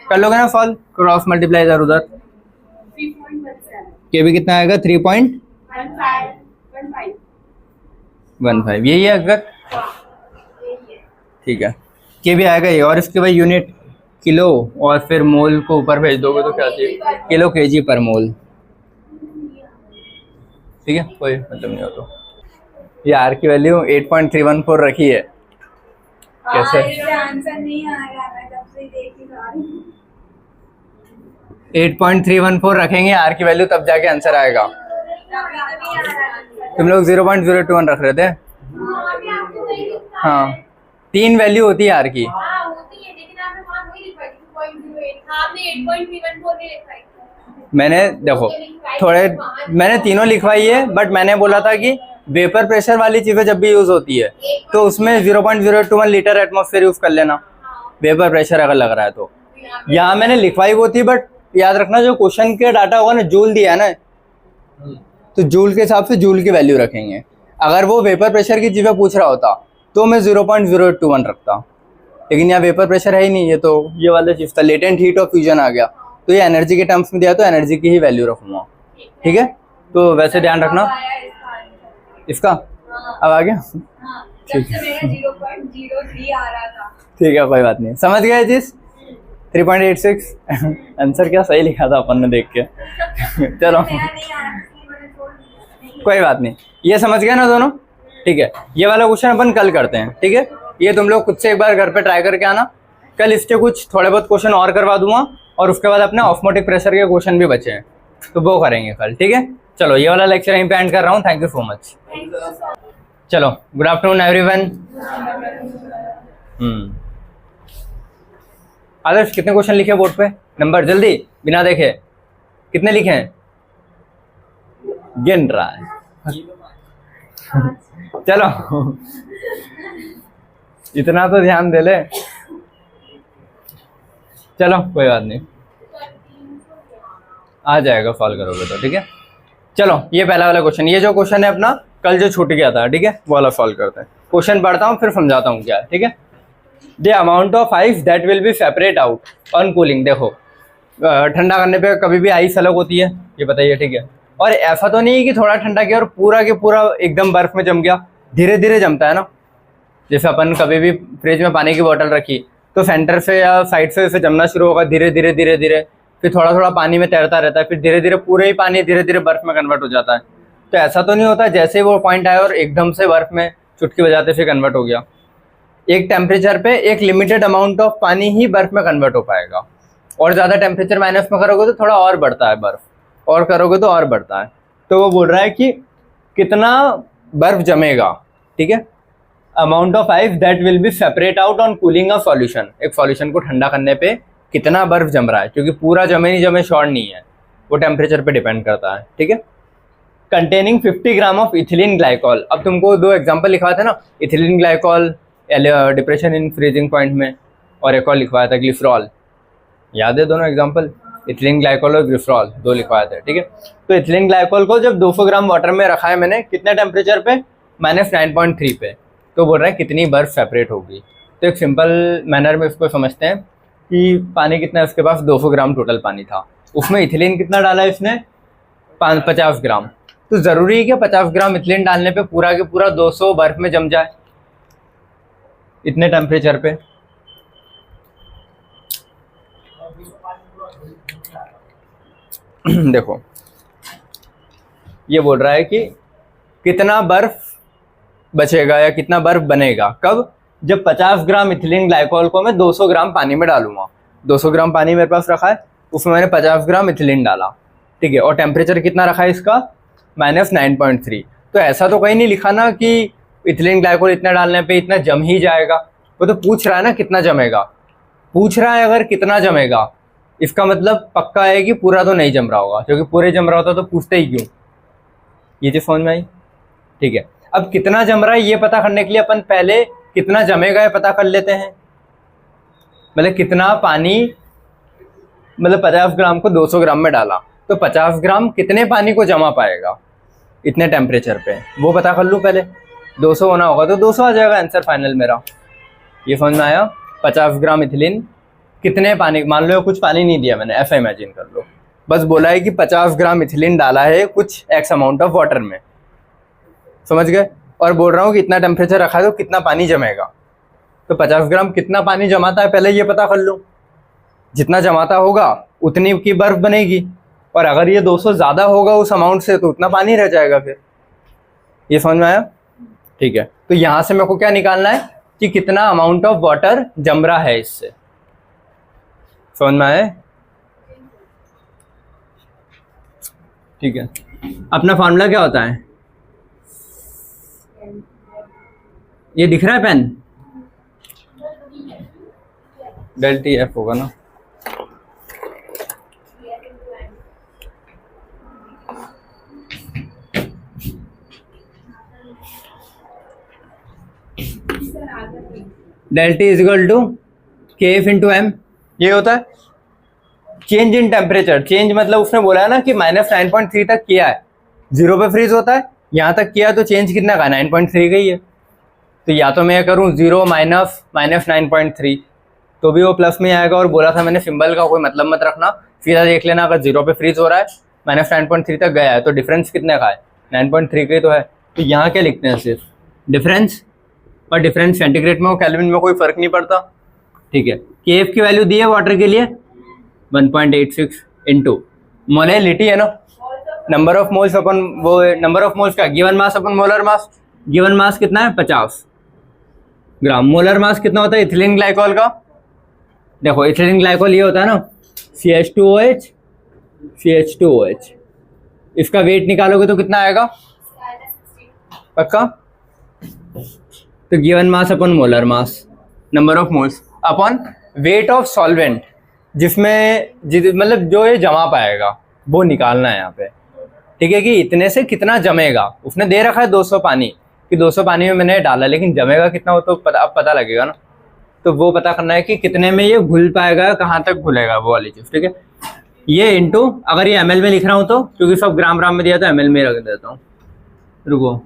कर लोगे ना सॉल्व, क्रॉस मल्टीप्लाई इधर उधर, के भी कितना आएगा 3.15, यही है एग्जैक्ट, ठीक है। के भी आएगा ये, और इसके बाद यूनिट किलो और फिर मोल को ऊपर भेज दोगे तो क्या चाहिए किलो केजी पर मोल, ठीक है कोई मतलब नहीं हो। तो ये आर की वैल्यू 8.314 रखी है, कैसे आंसर नहीं आ रहा, मैं जब से देख ही रहा हूं 8.314 रखेंगे आर की वैल्यू तब जाके आंसर आएगा। तुम लोग 0.021 रख रहे थे, हाँ 3 वैल्यू होती है आर की, मैंने देखो मैंने तीनों लिखवाई है, बट मैंने बोला था कि वेपर प्रेशर वाली चीजें जब भी यूज होती है तो उसमें 0.021 लीटर एटमॉस्फेयर यूज कर लेना, वेपर प्रेशर अगर लग रहा है तो। यहाँ मैंने लिखवाई वो थी, बट याद रखना जो क्वेश्चन के डाटा होगा ना जूल दिया है ना, तो जूल के हिसाब से जूल की वैल्यू रखेंगे। अगर वो वेपर प्रेशर की चीजें पूछ रहा होता तो मैं 0.021 रखता, लेकिन यहाँ वेपर प्रेशर है ही नहीं, ये तो ये वाला चीज था, लेटेंट हीट ऑफ फ्यूजन आ गया। तो ये एनर्जी के टर्म्स में दिया तो एनर्जी की ही वैल्यू रखूंगा, ठीक है। तो वैसे ध्यान रखना इसका, अब आ गया, जब से मेरा 0.03 आ रहा था। ठीक है कोई बात नहीं, समझ गए चीज। 3.86 आंसर क्या सही लिखा था अपन ने देख के चलो कोई बात नहीं, ये समझ गए ना दोनों, ठीक है। ये वाला क्वेश्चन अपन कल करते हैं, ठीक है। ये तुम लोग खुद से एक बार घर पे ट्राई करके आना। कल इसके कुछ थोड़े बहुत क्वेश्चन और करवा दूंगा और उसके बाद अपने ऑस्मोटिक प्रेशर के क्वेश्चन भी बचे हैं तो वो करेंगे कल, ठीक है। चलो ये वाला लेक्चर यहीं पे एंड कर रहा हूँ। Thank you so much. चलो गुड आफ्टरनून एवरीवन। आदर्श कितने क्वेश्चन लिखे बोर्ड पे, नंबर जल्दी बिना देखे, कितने लिखे हैं? गिन रहा है चलो इतना तो ध्यान दे ले। चलो कोई बात नहीं, आ जाएगा, सॉल्व करोगे तो, ठीक है। चलो ये पहला वाला क्वेश्चन, ये जो क्वेश्चन है अपना कल जो छूट गया था, ठीक है, वो वाला सॉल्व करते हैं। क्वेश्चन पढ़ता हूँ फिर समझाता हूँ क्या है, ठीक है। The amount of ice that will be separate out on cooling. देखो ठंडा करने पे कभी भी आइस अलग होती है, ये बताइए, ठीक है। और ऐसा तो नहीं है कि थोड़ा ठंडा किया और पूरा के पूरा एकदम बर्फ में जम गया, धीरे धीरे जमता है ना। जैसे अपन कभी भी फ्रिज में पानी की बोतल रखी तो सेंटर से या साइड से इसे जमना शुरू होगा, धीरे धीरे धीरे धीरे, फिर थोड़ा थोड़ा पानी में तैरता रहता है, फिर धीरे धीरे पूरे ही पानी धीरे धीरे बर्फ में कन्वर्ट हो जाता है। तो ऐसा तो नहीं होता जैसे वो पॉइंट आया और एकदम से बर्फ में चुटकी बजाते फिर कन्वर्ट हो गया। एक टेम्परेचर पे एक लिमिटेड अमाउंट ऑफ पानी ही बर्फ में कन्वर्ट हो पाएगा, और ज़्यादा टेम्परेचर माइनस में करोगे तो थोड़ा और बढ़ता है बर्फ, और करोगे तो और बढ़ता है। तो वो बोल रहा है कि कितना बर्फ जमेगा, ठीक है। Amount of ice that will be separate out on cooling of solution. एक सॉल्यूशन को ठंडा करने पे कितना बर्फ जम रहा है, क्योंकि पूरा जमे नहीं जमे श्योर नहीं है, वो टेम्परेचर पे डिपेंड करता है, ठीक है। Containing 50 gram of ethylene glycol. अब तुमको दो एग्जांपल लिखवाए थे ना, ethylene glycol depression in freezing point में, और एक और लिखवाया था ग्लिसरॉल, याद है दोनों एग्जांपल, इथिलीन ग्लाइकॉल और ग्लिसरॉल दो लिखवाए थे, ठीक है। तो इथिलीन ग्लाइकॉल को जब 200 ग्राम वाटर में रखा है मैंने, कितने टेम्परेचर पे, -9.3 पे, तो बोल रहा है कितनी बर्फ सेपरेट होगी। तो एक सिंपल मैनर में इसको समझते हैं कि पानी कितना है उसके पास, 200 ग्राम टोटल पानी था, उसमें इथिलीन कितना डाला है इसने, 50 ग्राम। तो ज़रूरी है कि 50 ग्राम इथिलीन डालने पे पूरा के पूरा 200 बर्फ में जम जाए इतने टेम्परेचर पे। देखो ये बोल रहा है कि कितना बर्फ बचेगा या कितना बर्फ बनेगा, कब, जब 50 ग्राम इथिलीन ग्लाइकॉल को मैं 200 ग्राम पानी में डालूंगा। 200 ग्राम पानी मेरे पास रखा है, उसमें मैंने 50 ग्राम इथिलीन डाला, ठीक है, और टेम्परेचर कितना रखा है इसका, -9.3। तो ऐसा तो कहीं नहीं लिखा ना कि इथिलीन ग्लाइकॉल इतना डालने पे इतना जम ही जाएगा, वो तो पूछ रहा है ना कितना जमेगा, पूछ रहा है अगर कितना जमेगा, इसका मतलब पक्का है कि पूरा तो नहीं जम रहा होगा, क्योंकि पूरे जम रहा होता तो पूछते ही क्यों। ये चीज़ समझ में आई, ठीक है। अब कितना जम रहा है ये पता करने के लिए अपन पहले कितना जमेगा ये पता कर लेते हैं। मतलब कितना पानी, मतलब 50 ग्राम को 200 ग्राम में डाला तो 50 ग्राम कितने पानी को जमा पाएगा इतने टेम्परेचर पे, वो पता कर लूँ पहले। 200 होना होगा तो 200 आ जाएगा आंसर फाइनल मेरा। ये समझ में आया। 50 ग्राम इथिलीन कितने पानी, मान लो कुछ पानी नहीं दिया मैंने, ऐसा इमेजिन कर लो, बस बोला है कि 50 ग्राम इथिलीन डाला है कुछ एक्स अमाउंट ऑफ वाटर में, समझ गए। और बोल रहा हूँ कि इतना टेम्परेचर रखा है तो कितना पानी जमेगा, तो 50 ग्राम कितना पानी जमाता है पहले ये पता कर लूँ। जितना जमाता होगा उतनी की बर्फ बनेगी, और अगर ये 200 ज़्यादा होगा उस अमाउंट से तो उतना पानी रह जाएगा फिर। ये समझ में आया, ठीक है। तो यहाँ से मेरे को क्या निकालना है कि कितना अमाउंट ऑफ वाटर जम रहा है इससे, समझ में आया, ठीक है। अपना फॉर्मूला क्या होता है, ये दिख रहा है पेन, ΔTF होगा ना, ΔT = KF × M, ये होता है चेंज इन टेम्परेचर। चेंज मतलब उसने बोला है ना कि -9.3 तक किया है, 0 पे फ्रीज होता है, यहाँ तक किया तो चेंज कितना का 9.3 का ही है, तो या तो मैं करूँ 0 माइनस -9.3 तो भी वो प्लस में आएगा। और बोला था मैंने सिंबल का कोई मतलब मत रखना, सीधा देख लेना अगर 0 पे फ्रीज हो रहा है -9.3 तक गया है तो डिफरेंस कितने का है, 9.3 का ही तो है। तो यहाँ क्या लिखते हैं, सिर्फ डिफरेंस, और डिफरेंस सेंटीग्रेड में हो केल्विन में कोई फर्क नहीं पड़ता, ठीक है। केएफ की वैल्यू दी है वाटर के लिए 1.86 इंटू मोलेलिटी है ना, नंबर ऑफ मोल्स अपन, वो नंबर ऑफ मोल्स का गिवन मास अपन मोलर मास, गिवन मास कितना है 50 ग्राम, मोलर मास कितना होता है इथिलीन ग्लाइकोल का, देखो इथिलीन ग्लाइकोल ये होता है ना CH2OH CH2OH, इसका वेट निकालोगे तो कितना आएगा पक्का, तो given mass upon molar mass, number of moles upon weight of solvent, जिसमें मतलब जो ये जमा पाएगा वो निकालना है यहाँ पे, ठीक है, कि इतने से कितना जमेगा। उसने दे रखा है 200 पानी कि 200 पानी में मैंने डाला, लेकिन जमेगा कितना हो तो अब पता लगेगा ना, तो वो पता करना है कि कितने में ये घुल पाएगा, कहाँ तक घुलेगा वो वाली चीज़, ठीक है। ये इंटू, अगर ये ml में लिख रहा हूँ तो, क्योंकि सब ग्राम में दिया तो ml में रख देता हूँ, रुको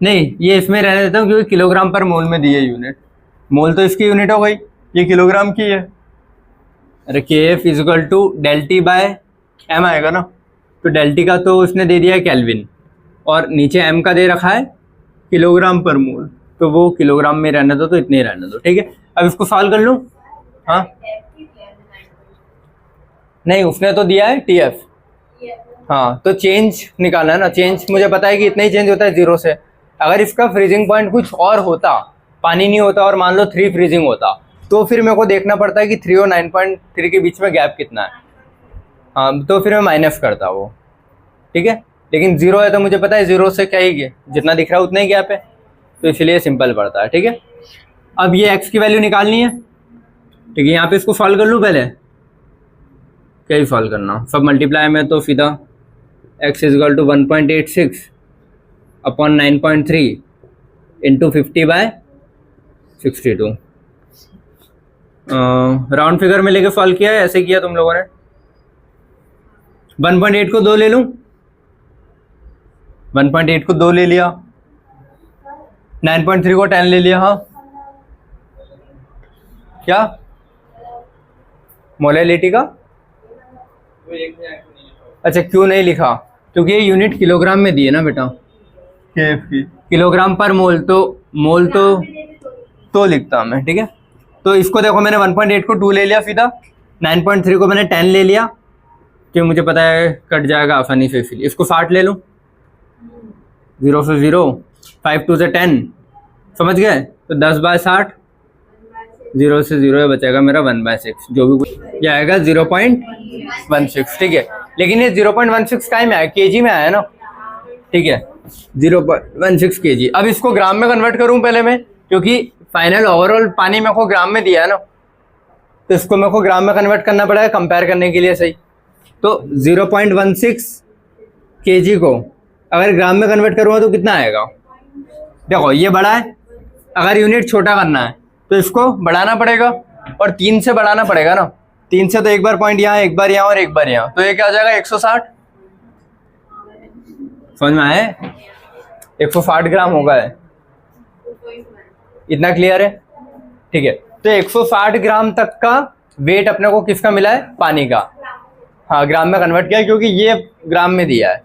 नहीं ये इसमें रहने देता हूँ क्योंकि किलोग्राम पर मोल में दी है यूनिट, मोल तो इसकी यूनिट हो गई, ये किलोग्राम की है। अरे KF equal to delta T by m आएगा ना, तो डेल्टी का तो उसने दे दिया है केल्विन और नीचे m का दे रखा है किलोग्राम पर मोल, तो वो किलोग्राम में रहने दो, तो इतने ही रहने दो, ठीक है। अब इसको सॉल्व कर लूँ, हाँ नहीं उसने तो दिया है TF, हाँ तो चेंज निकालना है ना, चेंज मुझे पता है कि इतना ही चेंज होता है 0 से। अगर इसका फ्रीजिंग पॉइंट कुछ और होता, पानी नहीं होता और मान लो 3 फ्रीजिंग होता, तो फिर मेरे को देखना पड़ता है कि 3 और 9.3 के बीच में गैप कितना है, हाँ तो फिर मैं माइनस करता वो, ठीक है। लेकिन 0 है तो मुझे पता है 0 से क्या ही जितना दिख रहा है उतना ही गैप है, तो इसलिए सिंपल पड़ता है, ठीक है। अब ये x की वैल्यू निकालनी है, ठीक है। यहाँ पे इसको सॉल्व कर लूँ, पहले क्या ही सॉल्व करना, सब मल्टीप्लाई में तो सीधा x is equal to 1.86 upon 9.3 into 50/62, round figure में लेके सॉल्व किया है, ऐसे किया तुम लोगों ने। 1.8 को 2 ले लूं, 1.8 को 2 ले लिया, 9.3 को 10 ले लिया, हाँ क्या मोलेलिटी का, अच्छा क्यों नहीं लिखा, क्योंकि ये यूनिट किलोग्राम में दी है ना बेटा, KF की किलोग्राम पर मोल, तो मोल तो लिखता मैं, ठीक है। तो इसको देखो मैंने 1.8 को 2 ले लिया सीधा, 9.3 को मैंने 10 ले लिया, कि मुझे पता है कट जाएगा आसानी से, इसलिए इसको 60 ले लूँ, 0 से 0, 5 2 से 10, समझ गए, तो 10/60, 0 से 0 बचेगा मेरा 1/6, जो भी कुछ ये आएगा 0.16, ठीक है। लेकिन ये 0.16 का ही में आया, kg में आया ना, ठीक है, 0.16 kg। अब इसको ग्राम में कन्वर्ट करूं पहले मैं, क्योंकि फाइनल ओवरऑल पानी मेरे को ग्राम में दिया है ना, तो इसको मेरे को ग्राम में कन्वर्ट करना पड़ेगा कंपेयर करने के लिए, सही। तो 0.16 kg को अगर ग्राम में कन्वर्ट करूँगा तो कितना आएगा, देखो ये बड़ा है, अगर यूनिट छोटा करना है तो इसको बढ़ाना पड़ेगा, और 3 से बढ़ाना पड़ेगा ना, 3 से तो एक बार पॉइंट यहाँ, एक बार यहाँ और एक बार यहाँ, तो ये क्या आ जाएगा 160, समझ में आए, 160 ग्राम होगा है, इतना क्लियर है, ठीक है। तो 160 ग्राम तक का वेट अपने को किसका मिला है, पानी का, हाँ ग्राम में कन्वर्ट किया, क्योंकि ये ग्राम में दिया है,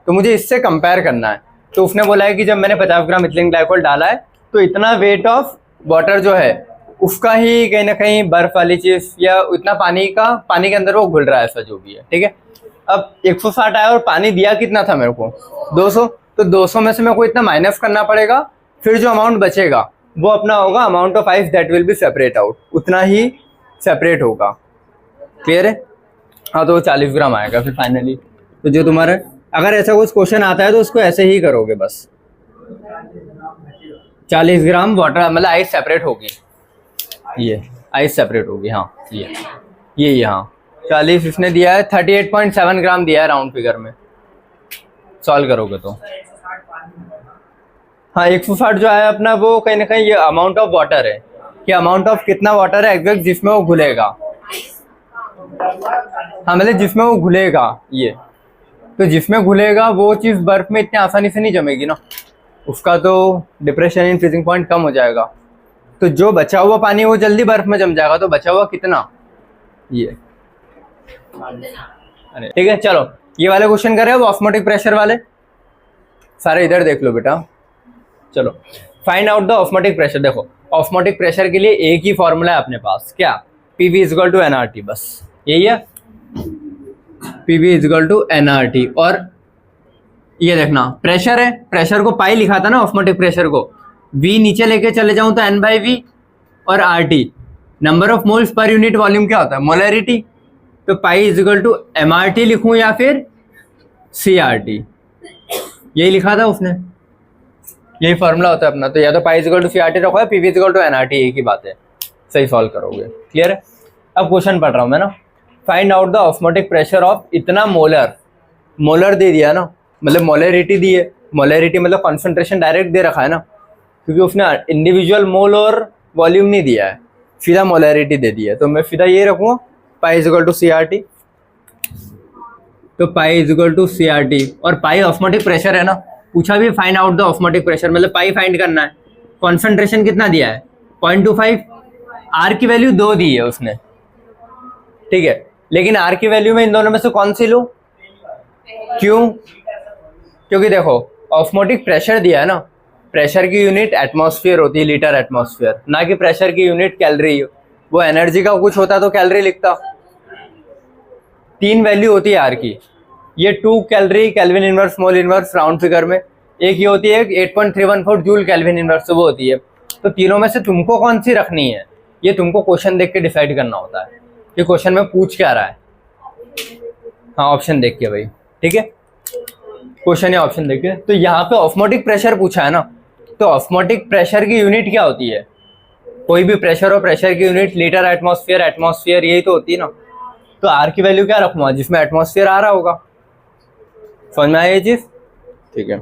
तो मुझे इससे कंपेयर करना है। तो उसने बोला है कि जब मैंने 50 ग्राम इथिलीन ग्लाइकोल डाला है तो इतना वेट ऑफ वाटर जो है उसका ही कहीं ना कहीं बर्फ वाली चीज या इतना पानी के अंदर वो घुल रहा है, ऐसा जो भी है, ठीक है। अब 160 आया और पानी दिया कितना था मेरे को 200, तो 200 में से मेरे को इतना माइनस करना पड़ेगा, फिर जो अमाउंट बचेगा वो अपना होगा amount of ice that will be separate out, उतना ही सेपरेट होगा, क्लियर है। हाँ तो 40 ग्राम आएगा फिर फाइनली। तो जो तुम्हारा अगर ऐसा कुछ क्वेश्चन आता है तो उसको ऐसे ही करोगे, बस 40 ग्राम वाटर मतलब आइस सेपरेट होगी, ये आइस सेपरेट होगी, हाँ ये यहाँ 40 इसने दिया है, 38.7 ग्राम दिया है राउंड फिगर में, सॉल्व करोगे तो हाँ 160 जो है अपना वो कहीं ना कहीं ये अमाउंट ऑफ वाटर है, कि अमाउंट ऑफ कितना वाटर है एग्जैक्ट जिसमें वो घुलेगा, हाँ मतलब जिसमें वो घुलेगा ये, तो जिसमें घुलेगा वो चीज़ बर्फ में इतनी आसानी से नहीं जमेगी ना, उसका तो डिप्रेशन इन फ्रीजिंग पॉइंट कम हो जाएगा। तो जो बचा हुआ पानी वो जल्दी बर्फ में जम जाएगा। तो बचा हुआ कितना, ये। ठीक है, चलो ये वाले क्वेश्चन करें अब, ऑस्मोटिक प्रेशर वाले। सारे इधर देख लो बेटा। चलो find out the osmotic pressure. देखो ऑस्मोटिक प्रेशर के लिए एक ही फॉर्मूला है अपने पास, क्या, PV इक्वल टू NRT, बस यही है, PV इक्वल टू NRT। और ये देखना प्रेशर है, प्रेशर को पाई लिखा था ना ऑस्मोटिक प्रेशर को, V नीचे लेके चले जाऊं तो N/V, और RT number of moles per unit volume क्या होता है, मोलरिटी। तो पाई इक्वल टू MRT लिखूं या फिर CRT, यही लिखा था उसने, यही फॉर्मूला होता है अपना। तो या तो पाई इक्वल टू CRT रखो है, PV इक्वल टू NRT, एक ही बात है, सही सॉल्व करोगे। क्लियर है। अब क्वेश्चन पढ़ रहा हूँ मैं ना, find out the osmotic pressure of इतना मोलर, मोलर दे दिया ना, मतलब मोलरिटी दी है, मोलरिटी मतलब कॉन्सेंट्रेशन डायरेक्ट दे रखा है ना, क्योंकि उसने इंडिविजुअल मोल और वॉल्यूम नहीं दिया है, सीधा मोलरिटी दे दिया है। तो मैं सीधा ये रखूँगा पाई इक्वल टू CRT। तो पाई इक्वल टू CRT, और पाई ऑस्मोटिक प्रेशर है ना, पूछा भी find out the osmotic pressure, मतलब पाई फाइंड करना है। कॉन्सेंट्रेशन कितना दिया है, 0.25, R की वैल्यू 2 दी है उसने, ठीक है, लेकिन R की वैल्यू में इन दोनों में से कौन सी लूँ, क्यों, क्योंकि देखो ऑस्मोटिक प्रेशर दिया है ना, प्रेशर की यूनिट एटमॉस्फेयर होती है, लीटर एटमॉस्फेयर, ना कि प्रेशर की यूनिट कैलोरी। वो एनर्जी का कुछ होता तो कैलोरी लिखता। 3 वैल्यू होती है आर की, ये 2 calorie kelvin inverse mole inverse round figure में, एक ये होती है 8.314 जूल केल्विन इनवर्स, वो होती है। तो तीनों में से तुमको कौन सी रखनी है, ये तुमको क्वेश्चन देख के डिसाइड करना होता है कि क्वेश्चन में पूछ क्या रहा है। हाँ ऑप्शन देख के भाई, ठीक है, क्वेश्चन या ऑप्शन देख के। तो यहाँ पे ऑस्मोटिक प्रेशर पूछा है ना, तो ऑस्मोटिक प्रेशर की यूनिट क्या होती है, कोई भी प्रेशर हो, प्रेशर की यूनिट लीटर एटमॉस्फेयर, एटमॉस्फेयर यही तो होती है ना। तो आर की वैल्यू क्या रखूँगा, जिसमें एटमॉस्फेयर आ रहा होगा। समझ में आया ये चीज, ठीक है।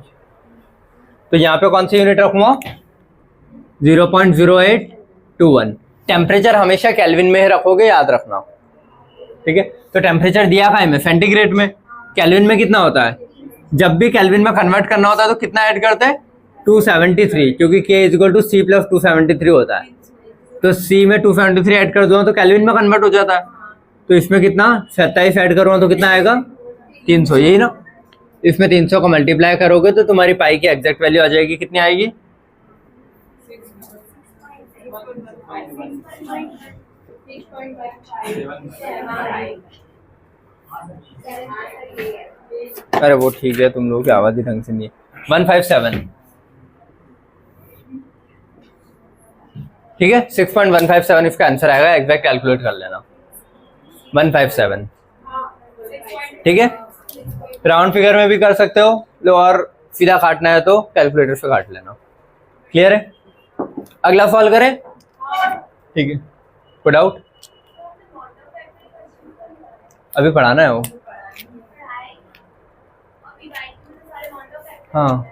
तो यहाँ पे कौन सी यूनिट रखूँगा, 0.0821। टेम्परेचर हमेशा केल्विन में ही रखोगे, याद रखना, ठीक है। तो टेम्परेचर दिया है में सेंटीग्रेड में, केल्विन में कितना होता है, जब भी केल्विन में कन्वर्ट करना होता है तो कितना ऐड करते हैं, 273, क्योंकि K equal to C plus 273 होता है। तो C में 273 ऐड कर दूंगा तो केल्विन में कन्वर्ट हो जाता है। तो इसमें कितना 27 ऐड करूँगा तो कितना आएगा, 300, यही ना। इसमें 300 को मल्टीप्लाई करोगे तो तुम्हारी पाई की एग्जैक्ट वैल्यू आ जाएगी, कितनी आएगी, 6.5। अरे वो ठीक है, तुम लोगों की आवाज ही ढंग से नहीं है, 157, ठीक है, 6.157 इसका आंसर आएगा, एग्जैक्ट कैलकुलेट कर लेना, 157, ठीक है। राउंड फिगर में भी कर सकते हो, और सीधा काटना है तो कैलकुलेटर से काट लेना। क्लियर है। अगला सॉल्व करें, ठीक है, कोई डाउट, अभी पढ़ाना है वो, हाँ,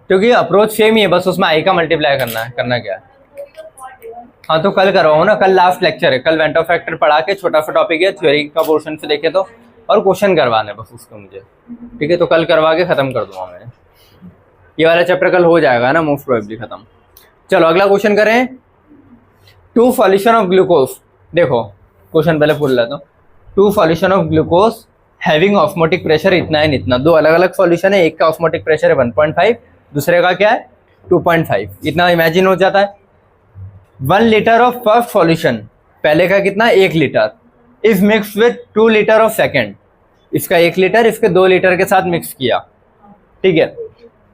क्योंकि अप्रोच सेम ही है, बस उसमें आई का मल्टीप्लाई करना है, करना क्या है। हाँ तो कल करवाओ ना, कल लास्ट लेक्चर है, कल वेंटो फैक्टर पढ़ा के छोटा सा टॉपिक है, थ्योरी का पोर्शन से देखे तो, और क्वेश्चन करवाने बस उसको मुझे, ठीक है। तो कल करवा के खत्म कर दूंगा मैं, ये वाला चैप्टर कल हो जाएगा ना मोस्ट प्रोबेबली खत्म। चलो अगला क्वेश्चन करें, 2 सॉल्यूशन ऑफ ग्लूकोज। देखो क्वेश्चन पहले पूछ लेता हूँ, 2 solution of glucose having osmotic pressure इतना एंड इतना, 2 अलग अलग सॉल्यूशन है, एक का ऑस्मोटिक प्रेशर है 1.5, दूसरे का क्या है 2.5, इतना इमेजिन हो जाता है। 1 लीटर ऑफ फर्स्ट सॉल्यूशन, पहले का कितना 1 litre, is mix with 2 litre of second, इसका 1 लीटर इसके 2 लीटर के साथ मिक्स किया, ठीक है।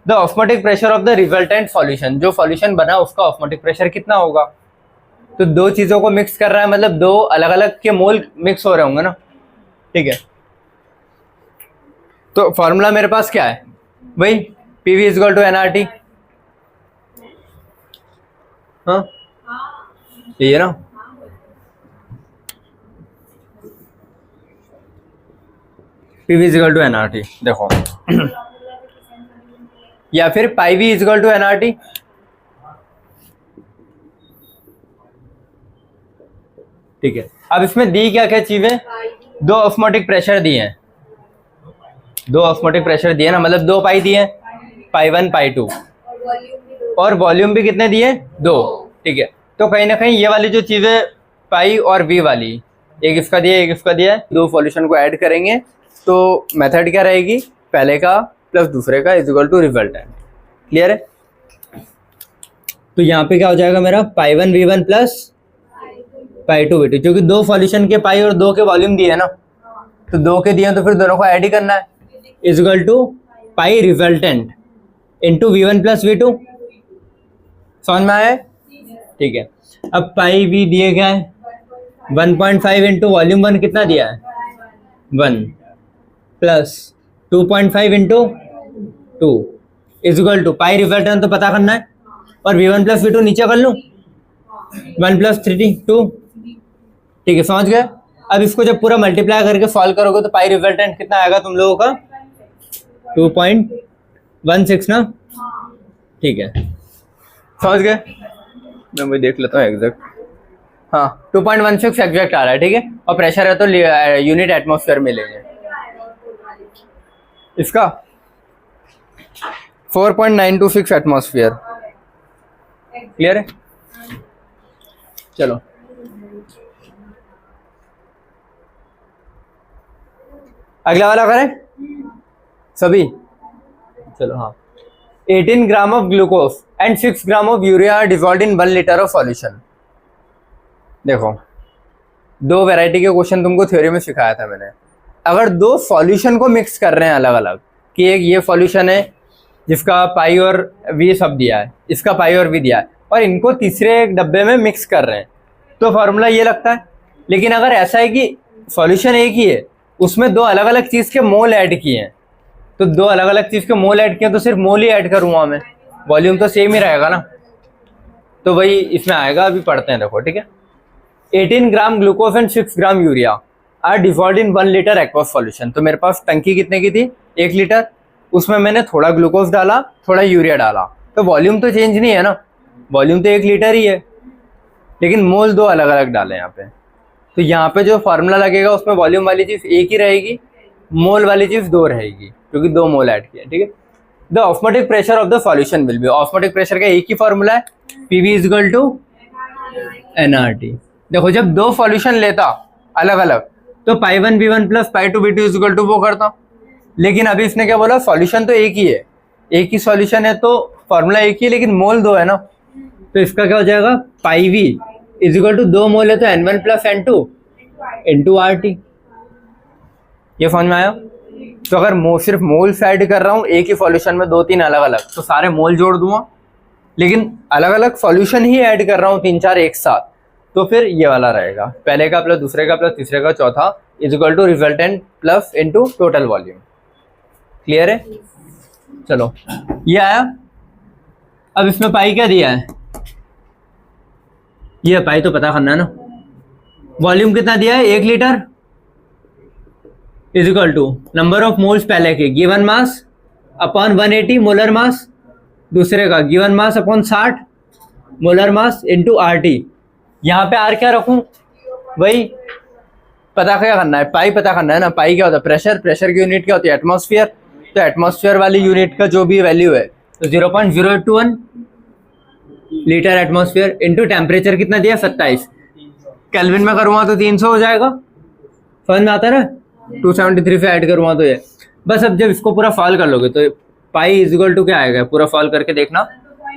The osmotic pressure of the resultant solution, जो सॉल्यूशन बना उसका ऑस्मोटिक प्रेशर कितना होगा। तो 2 चीजों को मिक्स कर रहा है, मतलब 2 अलग अलग के मोल मिक्स हो रहे होंगे ना, ठीक है। तो फॉर्मूला मेरे पास क्या है भाई, PV इक्वल टू NRT, हाँ यही है ना। PV इक्वल टू NRT, देखो या फिर पाई V इक्वल टू NRT, ठीक है। अब इसमें दी क्या क्या चीजें, 2 ऑस्मोटिक प्रेशर दिए हैं, दो ऑस्मोटिक प्रेशर दिए ना, मतलब 2 पाई दिए, पाई 1 पाई 2, और वॉल्यूम भी कितने दिए 2, ठीक है। तो कहीं ना कहीं ये वाली जो चीज़ें पाई और वी वाली, एक इसका दिया एक इसका दिया, दो सॉल्यूशन को ऐड करेंगे तो मेथड क्या रहेगी, पहले का प्लस दूसरे का is equal to resultant. Clear है? तो यहाँ पे क्या हो जाएगा मेरा, pi 1 V 1 plus pi 2 V 2, क्योंकि दो सॉल्यूशन के पाई और 2 के वॉल्यूम दिए है ना, तो 2 के दिए तो फिर दोनों को ऐड ही करना है, is equal to pi resultant into V 1 plus V 2। समझ में आया? ठीक है। अब पाई वी दिए गया है 1.5 इंटू वॉल्यूम 1 कितना दिया है 1 plus 2.5 into 2 is equal to pi resultant तो पता करना है, और वी 1 प्लस वी 2 नीचे कर लूँ, 1 प्लस 3 2, ठीक है। समझ गए? अब इसको जब पूरा मल्टीप्लाई करके सॉल्व करोगे तो पाई रिजल्टेंट कितना आएगा तुम लोगों का, 2.16 ना, ठीक है। समझ गए? मैं भी देख लेता हूँ एग्जैक्ट, हाँ 2.16 एग्जैक्ट आ रहा है, ठीक है। और प्रेशर है तो यूनिट एटमॉस्फेयर में लेंगे इसका 4.926 एटमॉस्फेयर। क्लियर है? चलो अगला वाला करें सभी, चलो हाँ। 18 gram of glucose and 6 gram of urea dissolved in 1 litre of solution. देखो दो वैरायटी के क्वेश्चन तुमको थ्योरी में सिखाया था मैंने। अगर दो सॉल्यूशन को मिक्स कर रहे हैं अलग अलग, कि एक ये सॉल्यूशन है जिसका पाई और वी सब दिया है, इसका पाई और वी दिया है, और इनको तीसरे एक डब्बे में मिक्स कर रहे हैं, तो फॉर्मूला ये लगता है। लेकिन अगर ऐसा है कि सॉल्यूशन एक ही है, उसमें दो अलग अलग चीज़ के मोल ऐड किए हैं, तो दो अलग अलग चीज़ के मोल ऐड किए तो सिर्फ मोल ही ऐड करूँगा मैं, वॉल्यूम तो सेम ही रहेगा ना, तो वही इसमें आएगा। अभी पढ़ते हैं, देखो ठीक है। 18 gram glucose and 6 gram urea are dissolved in 1 litre aqueous solution. तो मेरे पास टंकी कितने की थी, 1 लीटर, उसमें मैंने थोड़ा ग्लूकोज डाला थोड़ा यूरिया डाला, तो वॉल्यूम तो चेंज नहीं है ना, वॉल्यूम तो 1 लीटर ही है, लेकिन मोल दो अलग अलग डाले यहाँ पे। तो यहाँ पे जो फार्मूला लगेगा उसमें वॉल्यूम वाली चीज़ एक ही रहेगी, मोल वाली चीज़ दो रहेगी, क्योंकि दो मोल ऐड किया, ठीक है। The osmotic pressure of the solution will be, osmotic pressure का एक ही फार्मूला है, PV is equal to NRT. देखो जब दो सॉल्यूशन लेता अलग अलग तो pi 1 V 1 plus pi 2 V 2 is equal to वो करता, लेकिन अभी इसने क्या बोला, सॉल्यूशन तो एक ही है, एक ही सॉल्यूशन है तो फार्मूला एक ही है, लेकिन मोल दो है ना, तो इसका क्या हो जाएगा, पाई वी इज इक्वल टू 2 मोल है तो N1 plus N2 into RT। ये समझ में आया? तो अगर सिर्फ मोल्स ऐड कर रहा हूँ एक ही सॉल्यूशन में 2-3 अलग अलग, तो सारे मोल जोड़ दूंगा, लेकिन अलग अलग सॉल्यूशन ही ऐड कर रहा हूँ 3-4 एक साथ, तो फिर ये वाला रहेगा, पहले का प्लस दूसरे का प्लस तीसरे का चौथा is equal to resultant plus into total volume. Clear है? चलो ये आया। अब इसमें पाई क्या दिया है, ये पाई तो पता करना है ना। वॉल्यूम कितना दिया है, 1 litre is equal to number of moles पहले के given mass upon 180 molar mass, दूसरे का given mass upon 60 molar mass into RT। यहाँ पे आर क्या रखूँ, वही पता क्या करना है, पाई पता करना है ना। पाई क्या होता है, प्रेशर, प्रेशर की यूनिट क्या होती है, एटमॉस्फेयर, तो एटमॉस्फेयर वाली यूनिट का जो भी वैल्यू है तो 0.081 लीटर एटमॉस्फेयर इंटू टेम्परेचर कितना दिया 27, केल्विन में करूँगा तो 300 हो जाएगा, समझ में आता है ना, 273 से ऐड करूँगा तो ये बस। अब जब इसको पूरा सॉल्व कर लोगे तो पाई इज इक्वल टू क्या आएगा, पूरा सॉल्व करके देखना।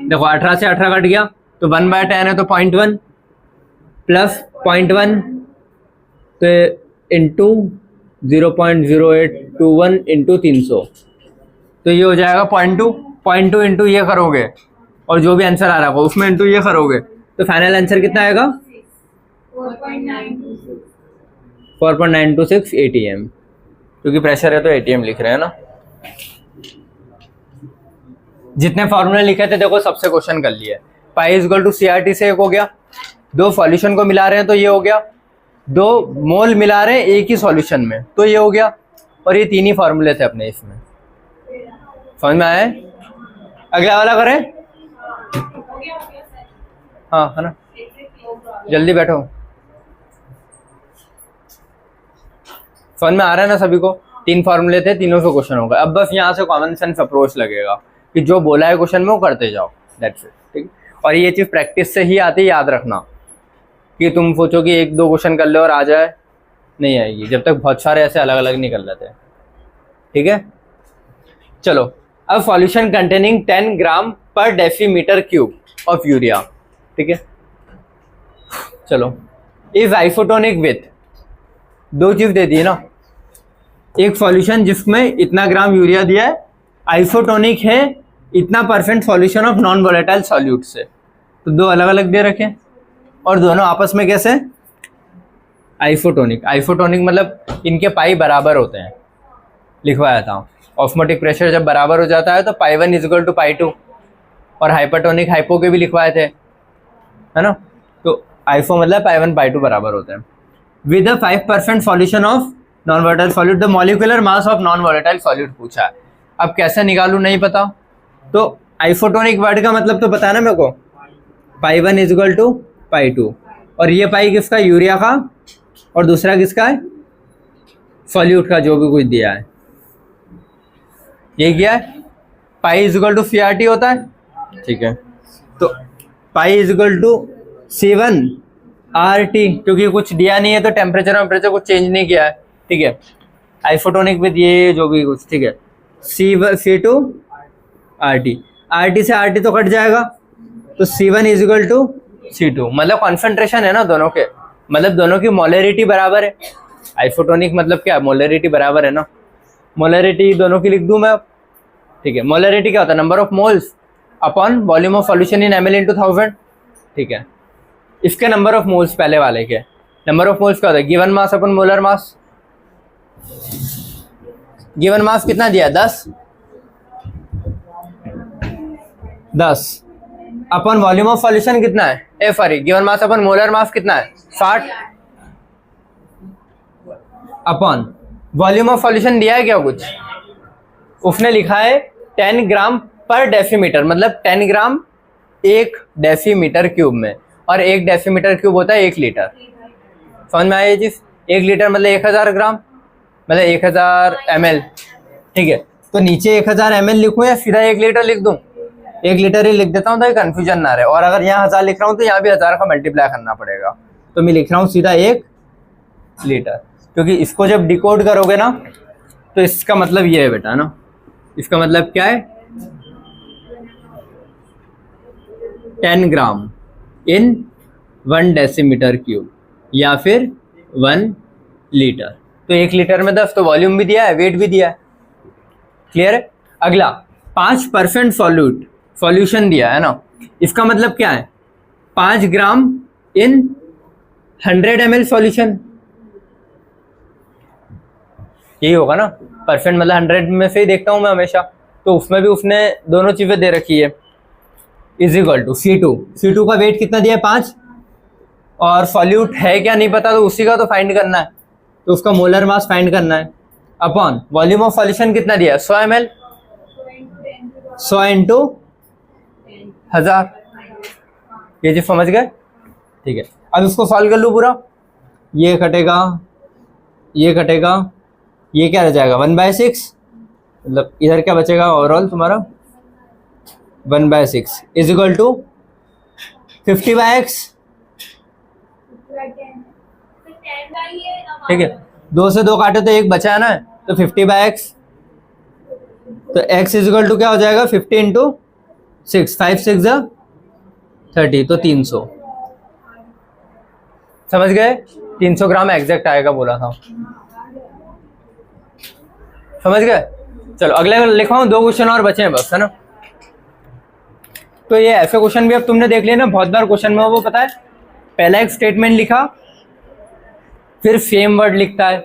देखो 18 से 18 कट गया तो 1/10 है तो 0.1 प्लस 0.1 तो इंटू 0.0821 इंटू 300, तो ये हो जाएगा 0.2 इंटू ये करोगे और जो भी आंसर आ रहा होगा उसमें इंटू ये करोगे तो फाइनल आंसर कितना आएगा 4.926 ATM, क्योंकि प्रेशर है तो ATM लिख रहे हैं ना। जितने फॉर्मूले लिखे थे देखो सबसे क्वेश्चन कर लिए। Pi is equal to CRT से एक हो गया, दो सॉल्यूशन को मिला रहे हैं तो ये हो गया, दो मोल मिला रहे हैं एक ही सॉल्यूशन में तो ये हो गया, और ये 3 ही फॉर्मूले थे अपने इसमें। समझ में आया? अगला वाला करें, हाँ है ना, जल्दी बैठो। समझ में आ रहा है ना सभी को? 3 फॉर्मूले थे, तीनों से क्वेश्चन होगा। अब बस यहाँ से कॉमन सेंस अप्रोच लगेगा कि जो बोला है क्वेश्चन में वो करते जाओ, दैट्स इट, ठीक। और ये चीज़ प्रैक्टिस से ही आती है, याद रखना, कि तुम सोचो कि 1-2 क्वेश्चन कर लो और आ जाए, नहीं आएगी जब तक बहुत सारे ऐसे अलग अलग नहीं कर लेते, ठीक है। चलो अब सॉल्यूशन कंटेनिंग 10 ग्राम पर डेसीमीटर क्यूब ऑफ यूरिया, ठीक है। चलो इज आइसोटोनिक विथ, 2 चीज दे दी ना, एक सॉल्यूशन जिसमें इतना ग्राम यूरिया दिया है, आइसोटोनिक है इतना % solution of non volatile solute से, तो 2 अलग अलग दे रखे और दोनों आपस में कैसे आइसोटोनिक। आइसोटोनिक मतलब इनके पाई बराबर होते हैं, लिखवाया था। ऑस्मोटिक प्रेशर जब बराबर हो जाता है तो π1 = π2, और हाइपरटोनिक हाइपो के भी लिखवाए थे, है ना। तो आइसो मतलब π1 π2 बराबर होते हैं। With a 5% solution of non volatile solute the molecular mass of non volatile solute पूछा है। अब कैसे निकालूं नहीं पता, तो आइसोटोनिक वर्ड का मतलब तो पता है ना मेरे को, π1 = π2, और ये पाई किसका, यूरिया का, और दूसरा किसका है, सॉल्यूट का, जो भी कुछ दिया है। ये क्या है, पाई = CRT होता है, ठीक है। तो पाई = C1RT, क्योंकि कुछ दिया नहीं है तो टेम्परेचर कुछ चेंज नहीं किया है, ठीक है। आइसोटोनिक विद ये जो भी कुछ, ठीक है। C2RT, RT से RT तो कट जाएगा, तो C1 = C2, मतलब कॉन्सेंट्रेशन है ना दोनों के, मतलब दोनों की मोलरिटी बराबर है। आइसोटोनिक मतलब क्या, मोलरिटी बराबर है ना, मोलरिटी दोनों की लिख दूं मैं अब, ठीक है। मोलरिटी क्या होता है, number of moles upon volume of solution in ml × 1000, ठीक है। इसके नंबर ऑफ मोल्स, पहले वाले के नंबर ऑफ मोल्स क्या होता है, गिवन मास अपन मोलर मास। गिवन मास कितना दिया, 10 अपन वॉल्यूम ऑफ सॉल्यूशन कितना है, FRE। गिवन मास अपन मोलर मास कितना है, 60 अपन वॉल्यूम ऑफ सॉल्यूशन दिया है क्या कुछ, उसने लिखा है 10 ग्राम पर डेसीमीटर, मतलब 10 ग्राम 1 डेसीमीटर क्यूब में, और 1 डेसीमीटर क्यूब होता है 1 लीटर। समझ में आया ये चीज, 1 लीटर मतलब 1000 ग्राम, मतलब 1000 ml, ठीक है। तो नीचे 1000 ml लिखूं या सीधा 1 लीटर लिख दूं, 1 लीटर ही लिख देता हूं ताकि कंफ्यूजन ना रहे। और अगर यहाँ 1000 लिख रहा हूँ तो यहाँ भी 1000 का मल्टीप्लाई करना पड़ेगा, तो मैं लिख रहा हूँ सीधा 1 लीटर, क्योंकि इसको जब डिकोड करोगे ना तो इसका मतलब ये है बेटा ना, इसका मतलब क्या है, 10 ग्राम इन 1 डेसीमीटर क्यूब या फिर 1 लीटर। तो 1 लीटर में 10, तो वॉल्यूम भी दिया है, वेट भी दिया है, क्लियर है। अगला 5% सॉल्यूशन दिया है ना, इसका मतलब क्या है, 5 ग्राम इन 100 ml सॉल्यूशन, यही होगा ना। परसेंट मतलब 100 में से ही देखता हूं मैं हमेशा, तो उसमें भी उसने दोनों चीजें दे रखी है। = C2 का वेट कितना दिया है, 5, और सॉल्यूट है क्या नहीं पता, तो उसी का तो फाइंड करना है, तो उसका मोलर मास फाइंड करना है, अपॉन वॉल्यूम ऑफ सॉल्यूशन कितना दिया है, 100 ml, 100 × 1000, ये चीज समझ गए, ठीक है। अब इसको सॉल्व कर लूँ पूरा, ये कटेगा, ये कटेगा, ये क्या रह जाएगा 1/6, मतलब इधर क्या बचेगा ओवरऑल तुम्हारा 1/6 = 50/x, ठीक है। 2 से 2 काटे तो 1 बचा है ना, तो 50/x, तो x = क्या हो जाएगा 50 × 6, 5 6 30, तो 300, समझ गए, 300 ग्राम एग्जैक्ट आएगा बोला था, समझ गए। चलो अगले लिखवाऊं, 2 क्वेश्चन और बचे हैं बस, है ना। तो ये ऐसे क्वेश्चन भी अब तुमने देख लिया ना, बहुत बार क्वेश्चन में वो पता है, पहला एक स्टेटमेंट लिखा, फिर सेम वर्ड लिखता है,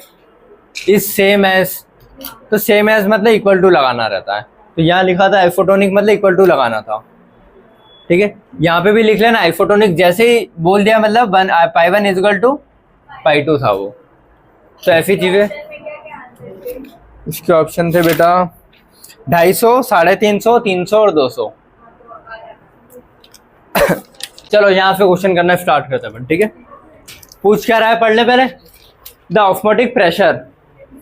इज सेम एज, तो सेम एज मतलब इक्वल टू लगाना रहता है, तो यहाँ लिखा था आइसोटोनिक मतलब इक्वल टू लगाना था, ठीक है। यहाँ पे भी लिख लेना आइसोटोनिक, जैसे ही बोल दिया मतलब π1 = π2 था वो, तो ऐसी चीजें। इसके ऑप्शन थे बेटा 250, 350, 300 और 200। चलो यहाँ से क्वेश्चन करना स्टार्ट करते हैं, ठीक है। पूछ क्या रहा है, पढ़ ले पहले। द ऑस्मोटिक प्रेशर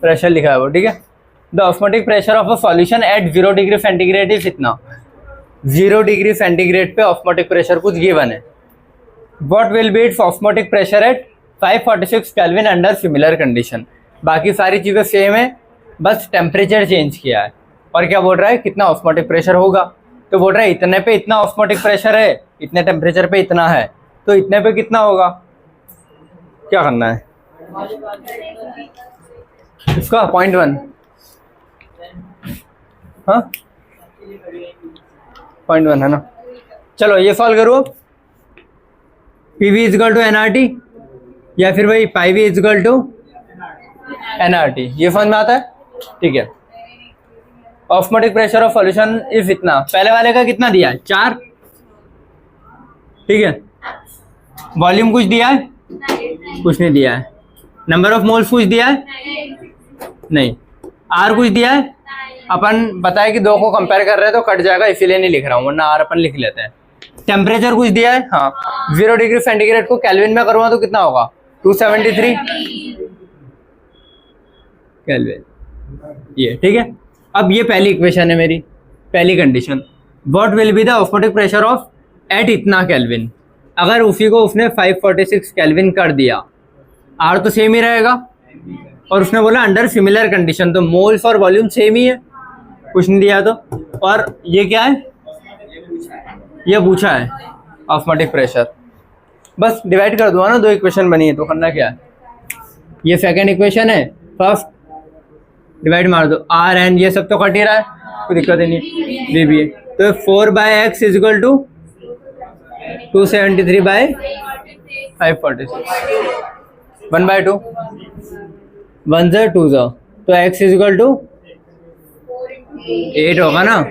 प्रेशर लिखा है वो, ठीक है। The osmotic pressure of a solution at 0 degree centigrade is इतना। 0 डिग्री सेंटीग्रेड पे ऑस्मोटिक प्रेशर कुछ गिवन है। What will B it's osmotic pressure at 546 kelvin under similar condition. बाकी सारी चीज़ें सेम है, बस टेम्परेचर चेंज किया है। और क्या बोल रहा है, कितना ऑस्मोटिक प्रेशर होगा, तो बोल रहा है इतने पे इतना ऑस्मोटिक प्रेशर है, इतने टेम्परेचर पे इतना है, तो इतने पे कितना होगा। क्या करना है इसका 0.1, हाँ 0.1 है ना। चलो ये सॉल्व करो। P V equal to N R T या फिर वही pi V equal to N R T, ये समझ में आता है, ठीक है। Osmotic pressure of solution is इतना। पहले वाले का कितना दिया है, 4, ठीक है। वॉल्यूम कुछ दिया है, कुछ नहीं दिया है। नंबर ऑफ मोल्स कुछ दिया है, नहीं। आर कुछ दिया है, अपन बताए कि दो को कंपेयर कर रहे हैं तो कट जाएगा, इसीलिए नहीं लिख रहा हूँ, वरना आर अपन लिख लेते हैं। टेम्परेचर कुछ दिया है, हाँ 0 डिग्री सेंटीग्रेड को केल्विन में करूँगा तो कितना होगा, 273 केल्विन, ये ठीक है। अब ये पहली इक्वेशन है मेरी, पहली condition. What will be the osmotic pressure of at इतना केल्विन। अगर उसी को उसने 546 केल्विन कर दिया, आर तो सेम ही रहेगा, और उसने बोला अंडर सिमिलर कंडीशन, तो मोल्स और वॉल्यूम सेम ही है, कुछ नहीं दिया तो। और ये क्या है, ये पूछा है ऑस्मोटिक प्रेशर। बस डिवाइड कर दूंगा ना, दो इक्वेशन बनी है तो करना क्या है, ये सेकेंड इक्वेशन है, फर्स्ट डिवाइड मार दो, आर एन ये सब तो कट ही रहा है, कोई दिक्कत ही नहीं, बी बी है। तो 4/x इज इक्वल टू 273/546, 1/2, 1 से 2 जा, तो x इज इक्वल टू 8 होगा ना।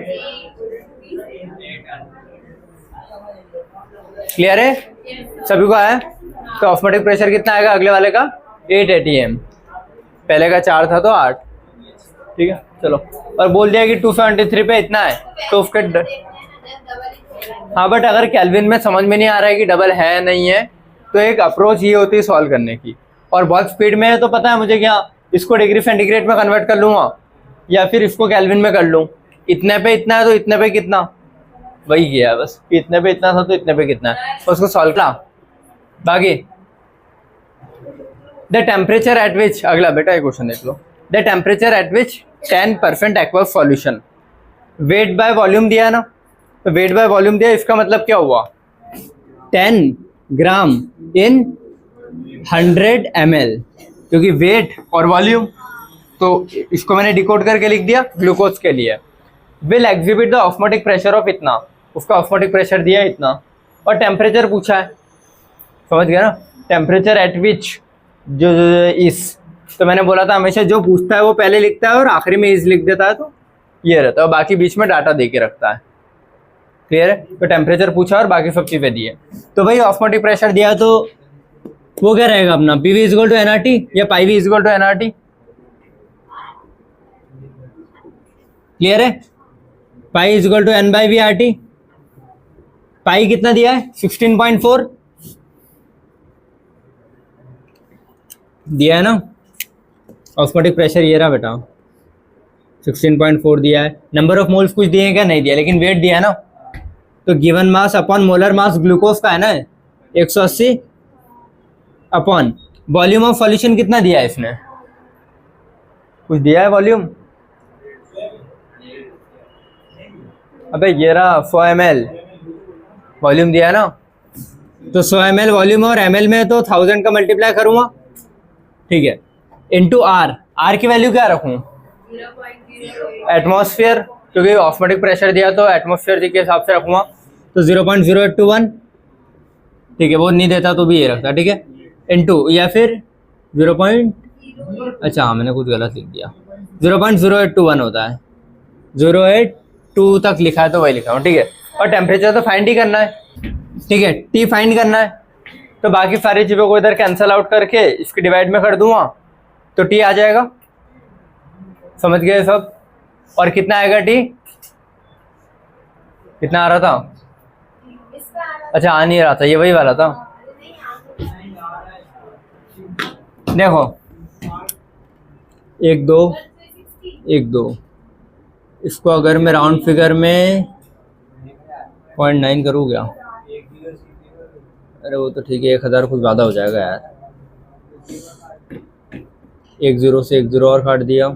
क्लियर है सभी को आया। तो ऑस्मोटिक प्रेशर कितना आएगा अगले वाले का, 8 atm, पहले का 4 था तो 8, ठीक है। चलो, और बोल दिया कि 273 पे इतना है, तो उसके हाँ, बट अगर केल्विन में समझ में नहीं आ रहा है कि डबल है नहीं है, तो एक अप्रोच ये होती है सॉल्व करने की। और बहुत स्पीड में है तो पता है मुझे क्या, इसको डिग्री सेंटीग्रेड में कन्वर्ट कर लूँगा या फिर इसको केल्विन में कर लूँ। इतने पे इतना है तो इतने पे कितना, वही किया है बस, इतने पे इतना था तो इतने पे कितना है, तो उसको सॉल्व करा। बाकी द टेम्परेचर एट विच, अगला बेटा ये क्वेश्चन देख लो। The temperature at which 10% aqueous solution, weight by volume दिया है ना, तो वेट बाय वॉल्यूम दिया, इसका मतलब क्या हुआ, 10 ग्राम इन 100 ml, क्योंकि वेट और वॉल्यूम, तो इसको मैंने डिकोड करके लिख दिया ग्लूकोज के लिए। Will exhibit the osmotic pressure of इतना, उसका ऑस्मोटिक प्रेशर दिया है इतना, और टेम्परेचर पूछा है, समझ गया ना। टेम्परेचर एट विच जो इस, तो मैंने बोला था हमेशा जो पूछता है वो पहले लिखता है और आखिरी में इज लिख देता है, तो ये रहता है, और बाकी बीच में डाटा दे के रखता है। क्लियर है। तो टेम्परेचर पूछा और बाकी सब चीज़ें दी है। तो भाई ऑस्मोटिक प्रेशर दिया तो वो क्या रहेगा अपना, P V equal to N R T या pi V equal to N R T. Clear है। Pi equal to N by V R T. Pi कितना दिया है, 16.4 दिया है ना। ऑस्मोटिक प्रेशर ये रहा बेटा, 16.4 दिया है। नंबर ऑफ मोल्स कुछ दिए हैं क्या, नहीं दिया, लेकिन वेट दिया है ना। तो गिवन मास अपॉन मोलर मास ग्लूकोज का है ना 180 अपॉन वॉल्यूम ऑफ सॉल्यूशन कितना दिया है इसने, कुछ दिया है वॉल्यूम, अबे ये रहा 100 ml वॉल्यूम दिया है ना। तो 100 ml वॉल्यूम और ml में तो 1000 का मल्टीप्लाई करूंगा, ठीक है, इनटू आर। आर की वैल्यू क्या रखूं, एटमॉस्फेयर, क्योंकि ऑस्मोटिक प्रेशर दिया तो एटमॉस्फेयर के हिसाब से रखूंगा, तो 0.0821, ठीक है, वो नहीं देता तो भी ये रखता, ठीक है, इनटू या फिर 0. अच्छा हाँ मैंने कुछ गलत लिख दिया, 0.0821 होता है, 082 तक लिखा है तो वही लिखा हूँ, ठीक है। और टेम्परेचर तो फाइंड ही करना है, ठीक है, टी फाइंड करना है। तो बाकी सारी चीज़ों को इधर कैंसिल आउट करके इसकी डिवाइड में कर दूंगा तो टी आ जाएगा, समझ गए सब। और कितना आएगा टी, कितना आ रहा था, अच्छा आ नहीं रहा था, ये वही वाला था। देखो 1 2 1 2। इसको अगर मैं राउंड फिगर में 0.9 करूँ क्या? अरे वो तो ठीक है, 1000 कुछ ज़्यादा हो जाएगा यार। 1 0 से 1 0 और काट दिया,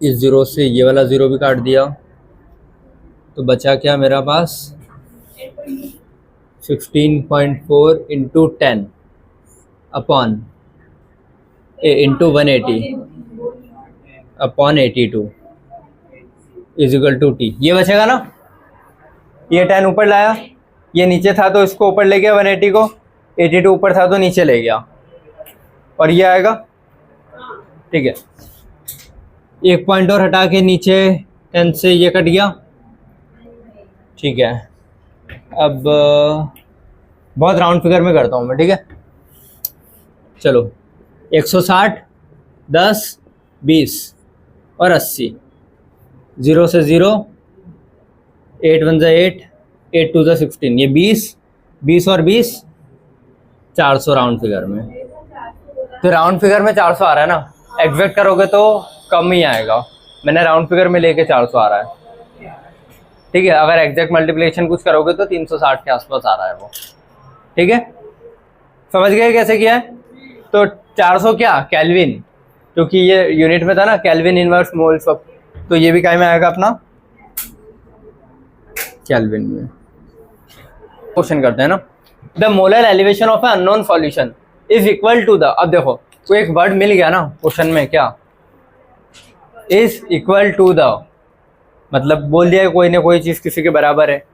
इस 0 से ये वाला 0 भी काट दिया, तो बचा क्या मेरा पास? 16.4 into 10 upon into 180 upon 82 is equal to T. ये बचेगा ना, ये 10 ऊपर लाया, ये नीचे था तो इसको ऊपर ले गया 180 को, 82 ऊपर था तो नीचे ले गया, और ये आएगा। ठीक है, एक पॉइंट और हटा के नीचे 10 से ये कट गया। ठीक है, अब बहुत राउंड फिगर में करता हूँ मैं। ठीक है, चलो 160 10 20 और 80, 0 से 0, 8 1 8, 8 2 16, ये 20 और 20 400 राउंड फिगर में। तो राउंड फिगर में 400 आ रहा है ना, एग्जैक्ट करोगे तो कम ही आएगा, मैंने राउंड फिगर में लेके 400 आ रहा है। ठीक है, अगर एग्जैक्ट मल्टीप्लिकेशन कुछ करोगे तो 360 के आसपास आ रहा है वो। ठीक है, समझ गए कैसे किया है? तो 400 क्या केल्विन, क्योंकि ये यूनिट में था ना, केल्विन इनवर्स मोल सब, तो ये भी काय में आएगा अपना केल्विन में। क्वेश्चन करते हैं ना, the molar elevation of a unknown solution is equal to the, अब देखो कोई एक वर्ड मिल गया ना क्वेश्चन में, क्या इज इक्वल टू द, मतलब बोल दिया कोई ना कोई चीज किसी के बराबर है,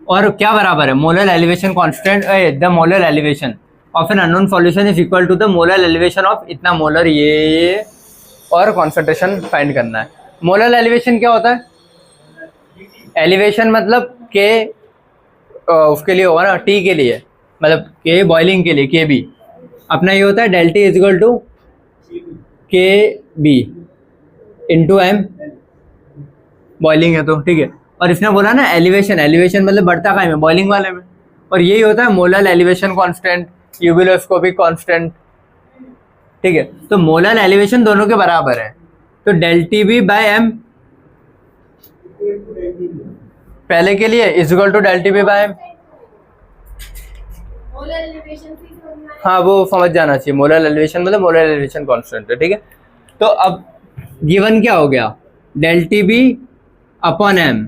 और क्या बराबर है? Molar elevation constant, the molar elevation of an unknown solution is equal to the molar elevation of इतना मोलर ये, और कॉन्सेंट्रेशन फाइंड करना है। मोलर एलिवेशन क्या होता है? एलिवेशन मतलब के उसके लिए होगा ना, टी के लिए, मतलब के बॉइलिंग के लिए, के बी अपना ये होता है del T is equal to K B into M, boiling है तो। ठीक है, और इसने बोला ना एलिवेशन, एलिवेशन मतलब बढ़ता काय में? बॉइलिंग वाले में, और यही होता है मोलर एलिवेशन कांस्टेंट, यूबिलोस्कोपिक कांस्टेंट। ठीक है, तो मोलर एलिवेशन दोनों के बराबर है, तो del T B by M पहले के लिए is equal to del T B by M. हाँ वो समझ जाना चाहिए, मोलर एलिवेशन मतलब मोलर एलिवेशन कांस्टेंट है। ठीक है, तो अब गिवन क्या हो गया? Del T B upon M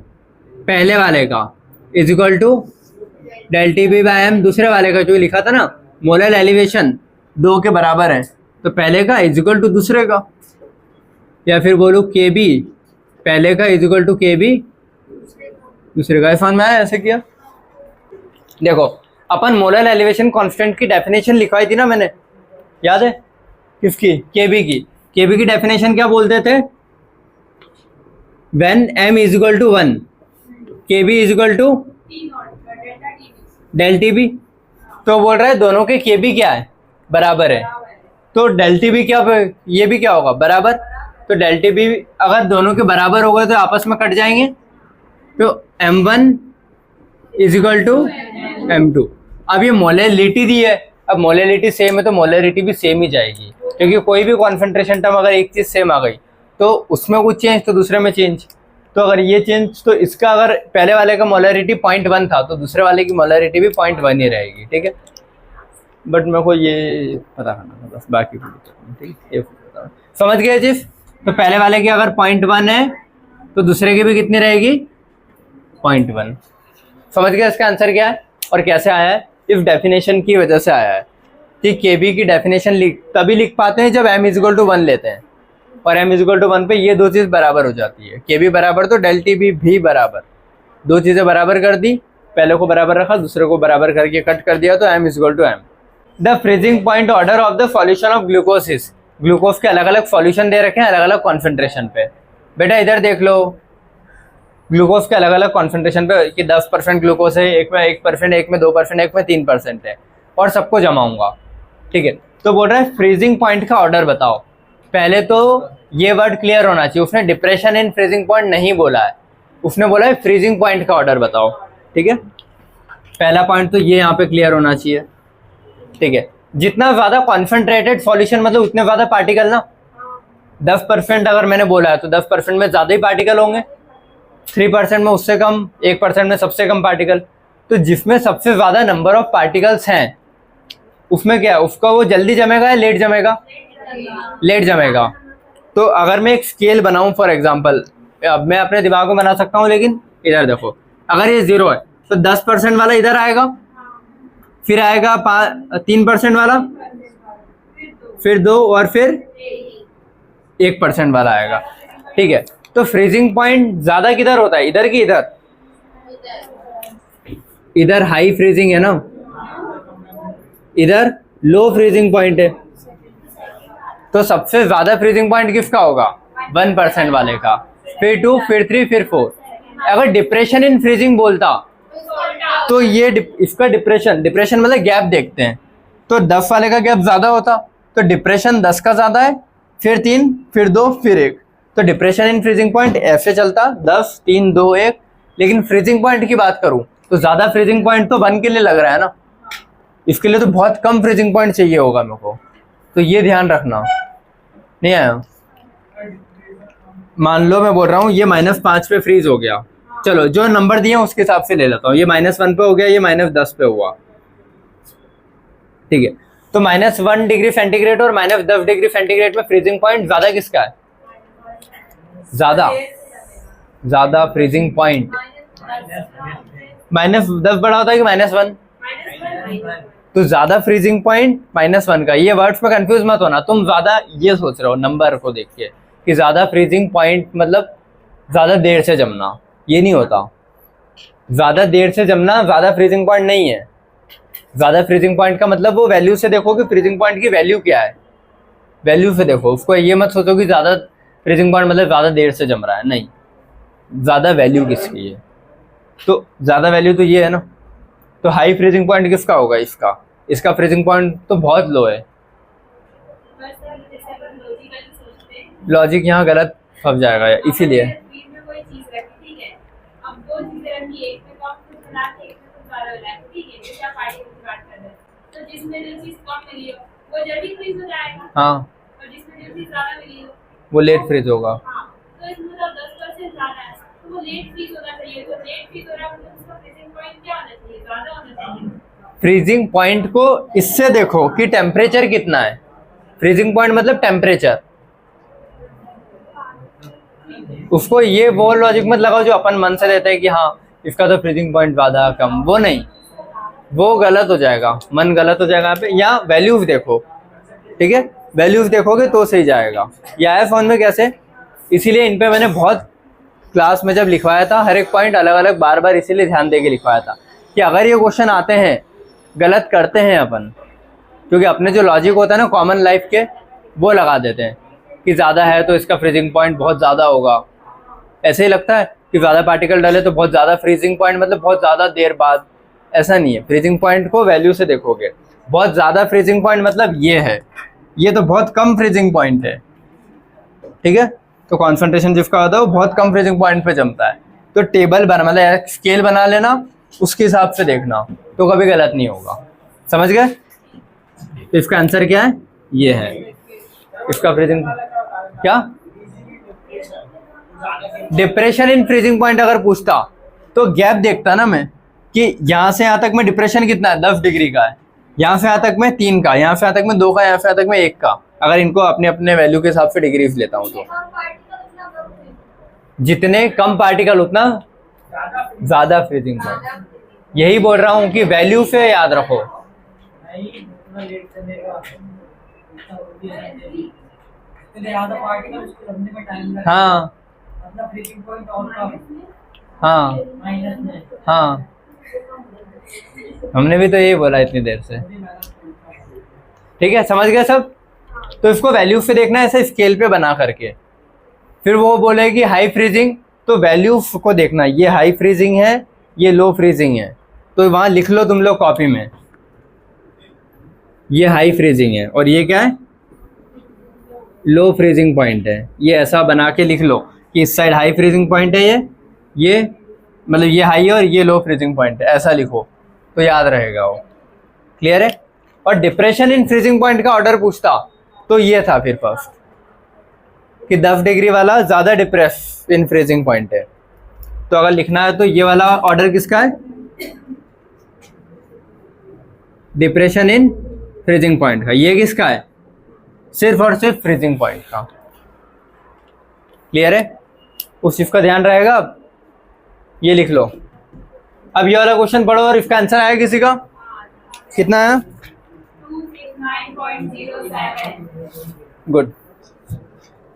पहले वाले का is equal to del T B by M दूसरे वाले का, जो लिखा था ना मोलर एलिवेशन 2 के बराबर है, तो पहले का इज इक्वल टू दूसरे का, या फिर बोलूँ के बी पहले का is equal to K B दूसरे का। समझ में आया ऐसे किया? देखो अपन मोलर एलिवेशन कांस्टेंट की डेफिनेशन लिखवाई थी ना मैंने, याद है? किसकी? केबी की। केबी की डेफिनेशन क्या बोलते थे? When m is equal to 1 KB is equal to del T B. तो बोल रहा है दोनों के केबी क्या है? बराबर है, तो डेल टी बी क्या, ये भी क्या होगा? बराबर। तो डेल टी बी अगर दोनों के बराबर हो गए तो आपस में कट जाएंगे, तो m1 is equal to m2। अब ये मोलरिटी दी है, अब मोलरिटी सेम है तो मोलरिटी भी सेम ही जाएगी, क्योंकि कोई भी कॉन्सेंट्रेशन टर्म अगर एक चीज सेम आ गई तो उसमें कुछ चेंज तो दूसरे में चेंज, तो अगर ये चेंज तो इसका अगर पहले वाले का मोलरिटी 0.1 था तो दूसरे वाले की मोलरिटी भी 0.1 ही रहेगी। ठीक है, बट मेरे को ये पता करना था बस, बाकी ठीक है, समझ गए चीज? तो पहले वाले की अगर 0.1 है तो दूसरे की भी कितनी रहेगी? 0.1। समझ गया इसका आंसर क्या है और कैसे आया है? इस डेफिनेशन की वजह से आया है कि केबी की डेफिनेशन तभी लिख पाते हैं जब m इज इक्वल टू 1 लेते हैं, और m इज इक्वल टू 1 पे ये दो चीज़ बराबर हो जाती है, केबी बराबर तो डेल टी बी भी बराबर, दो चीज़ें बराबर कर दी, पहले को बराबर रखा दूसरे को बराबर करके कट कर दिया, तो m is equal to m। The freezing point order of the solution of glucose, glucose के अलग अलग सॉल्यूशन दे रखे हैं अलग अलग कॉन्सेंट्रेशन पे। बेटा इधर देख लो, ग्लूकोज के अलग अलग कॉन्सेंट्रेशन पे कि 10% ग्लूकोज है, एक में 1%, एक में 2%, एक में 3% है, और सबको जमाऊंगा। ठीक है, तो बोल रहा है फ्रीजिंग पॉइंट का ऑर्डर बताओ। पहले तो ये वर्ड क्लियर होना चाहिए, उसने डिप्रेशन इन फ्रीजिंग पॉइंट नहीं बोला है, उसने बोला है फ्रीजिंग पॉइंट का ऑर्डर बताओ। ठीक है, पहला पॉइंट तो ये यहाँ पे क्लियर होना चाहिए। ठीक है, जितना ज़्यादा कॉन्सेंट्रेटेड सॉल्यूशन मतलब उतने ज़्यादा पार्टिकल ना। 10% अगर मैंने बोला है तो 10% में ज़्यादा ही पार्टिकल होंगे, 3% में उससे कम, 1% में सबसे कम पार्टिकल। तो जिसमें सबसे ज़्यादा नंबर ऑफ पार्टिकल्स हैं उसमें क्या है, उसका वो जल्दी जमेगा या लेट जमेगा? लेट जमेगा। तो अगर मैं एक स्केल बनाऊं फॉर एग्जांपल, अब मैं अपने दिमाग में बना सकता हूं, लेकिन इधर देखो, अगर ये 0 है तो 10% वाला इधर आएगा, फिर आएगा 3% वाला, फिर 2 और फिर 1% वाला आएगा। ठीक है, तो फ्रीजिंग पॉइंट ज़्यादा किधर होता है, इधर की इधर? इधर हाई फ्रीजिंग है ना, इधर लो फ्रीजिंग पॉइंट है। तो सबसे ज़्यादा फ्रीजिंग पॉइंट किसका होगा? 1% वाले का, फिर 2, फिर 3, फिर 4। अगर डिप्रेशन इन फ्रीजिंग बोलता तो ये इसका डिप्रेशन मतलब गैप देखते हैं, तो 10 वाले का गैप ज़्यादा होता, तो डिप्रेशन 10 का ज़्यादा है, फिर 3, फिर 2, फिर 1। तो डिप्रेशन इन फ्रीजिंग पॉइंट ऐसे चलता 10, 3, 2, 1। लेकिन फ्रीजिंग पॉइंट की बात करूं तो ज़्यादा फ्रीजिंग पॉइंट तो 1 के लिए लग रहा है ना, इसके लिए तो बहुत कम फ्रीजिंग पॉइंट चाहिए होगा मेरे को। तो ये ध्यान रखना। नहीं आया? मान लो मैं बोल रहा हूँ ये -5 पे फ्रीज हो गया, चलो जो नंबर दिए उसके हिसाब से ले लेता हूँ। ये -1 पे हो गया, ये -10 पे हुआ। ठीक है, तो -1 डिग्री सेंटीग्रेड और -10 डिग्री सेंटीग्रेड में फ्रीजिंग पॉइंट ज़्यादा किसका है? ज़्यादा फ्रीजिंग पॉइंट -10 बड़ा होता है कि -1? तो ज़्यादा फ्रीजिंग पॉइंट -1 का। ये वर्ड्स में कंफ्यूज मत होना, तुम ज़्यादा ये सोच रहे हो नंबर को देख के कि ज़्यादा फ्रीजिंग पॉइंट मतलब ज़्यादा देर से जमना, ये नहीं होता। ज़्यादा देर से जमना ज़्यादा फ्रीजिंग पॉइंट नहीं है। ज़्यादा फ्रीजिंग पॉइंट का मतलब वो वैल्यू से देखो कि फ्रीजिंग पॉइंट की वैल्यू क्या है, वैल्यू से देखो उसको। ये मत सोचो कि ज़्यादा फ्रीजिंग पॉइंट मतलब ज़्यादा देर से जम रहा है, नहीं, ज़्यादा वैल्यू किसकी है। तो ज़्यादा वैल्यू तो ये है ना। तो हाई फ्रीजिंग पॉइंट किसका होगा? इसका फ्रीजिंग पॉइंट तो बहुत लो है। लॉजिक यहाँ गलत फंस जाएगा इसीलिए। हाँ, वो लेट फ्रीज होगा। फ्रीजिंग पॉइंट को इससे देखो कि टेम्परेचर कितना है। फ्रीजिंग पॉइंट मतलब टेम्परेचर। उसको ये वो लॉजिक मत लगाओ जो अपन मन से देते हैं कि हाँ इसका तो फ्रीजिंग पॉइंट ज़्यादा कम, वो नहीं, वो गलत हो जाएगा, मन गलत हो जाएगा यहाँ पे। या वैल्यूज देखो, ठीक है, वैल्यूज देखोगे तो सही जाएगा। ये आया फोन में कैसे, इसीलिए इन पे मैंने बहुत क्लास में जब लिखवाया था हर एक पॉइंट अलग अलग बार बार इसीलिए ध्यान दे के लिखवाया था कि अगर ये क्वेश्चन आते हैं गलत करते हैं अपन, क्योंकि अपने जो लॉजिक होता है ना कॉमन लाइफ के, वो लगा देते हैं कि ज़्यादा है तो इसका फ्रीजिंग पॉइंट बहुत ज़्यादा होगा। ऐसे ही लगता है कि ज़्यादा पार्टिकल डाले तो बहुत ज़्यादा फ्रीजिंग पॉइंट मतलब बहुत ज़्यादा देर बाद। ऐसा नहीं है, फ्रीजिंग पॉइंट को वैल्यू से देखोगे। बहुत ज़्यादा फ्रीजिंग पॉइंट मतलब ये है, ये तो बहुत कम फ्रीजिंग पॉइंट है। ठीक है, तो कॉन्सेंट्रेशन जिसका होता है वो बहुत कम फ्रीजिंग पॉइंट पे जमता है। तो टेबल बना मतलब स्केल बना लेना, उसके हिसाब से देखना, तो कभी गलत नहीं होगा। समझ गए? तो इसका आंसर क्या है? ये है इसका फ्रीजिंग क्या, डिप्रेशन इन फ्रीजिंग पॉइंट अगर पूछता तो गैप देखता ना मैं कि यहाँ से यहाँ तक में डिप्रेशन कितना है, 10 डिग्री का है, यहाँ से यहाँ तक में 3 का, यहाँ से यहाँ तक में 2 का, यहाँ से यहाँ तक में 1 का। अगर इनको अपने अपने वैल्यू के हिसाब से डिग्रीज लेता हूँ तो जितने कम पार्टिकल उतना ज़्यादा फ्रीजिंग पॉइंट। यही बोल रहा हूँ कि वैल्यू से याद रखो। हाँ हाँ हाँ, हमने भी तो यही बोला इतनी देर से। ठीक है, समझ गए सब? तो इसको वैल्यू से देखना है ऐसे स्केल पे बना करके। फिर वो बोले कि हाई फ्रीजिंग, तो वैल्यू को देखना, ये हाई फ्रीजिंग है, ये लो फ्रीजिंग है, तो वहाँ लिख लो तुम लोग कॉपी में, ये हाई फ्रीजिंग है और ये क्या है, लो फ्रीजिंग पॉइंट है। ये ऐसा बना के लिख लो कि इस साइड हाई फ्रीजिंग पॉइंट है, ये मतलब ये हाई है और ये लो फ्रीजिंग पॉइंट है, ऐसा लिखो तो याद रहेगा वो। क्लियर है? और डिप्रेशन इन फ्रीजिंग पॉइंट का ऑर्डर पूछता तो ये था फिर फर्स्ट कि 10 डिग्री वाला ज़्यादा डिप्रेस इन फ्रीजिंग पॉइंट है। तो अगर लिखना है तो ये वाला ऑर्डर किसका है, डिप्रेशन इन फ्रीजिंग पॉइंट का। ये किसका है, सिर्फ और सिर्फ फ्रीजिंग पॉइंट का। क्लियर है, उस चीज का ध्यान रहेगा। अब ये लिख लो। अब ये वाला क्वेश्चन पढ़ो और इसका आंसर आया किसी का, कितना है, 269.07। गुड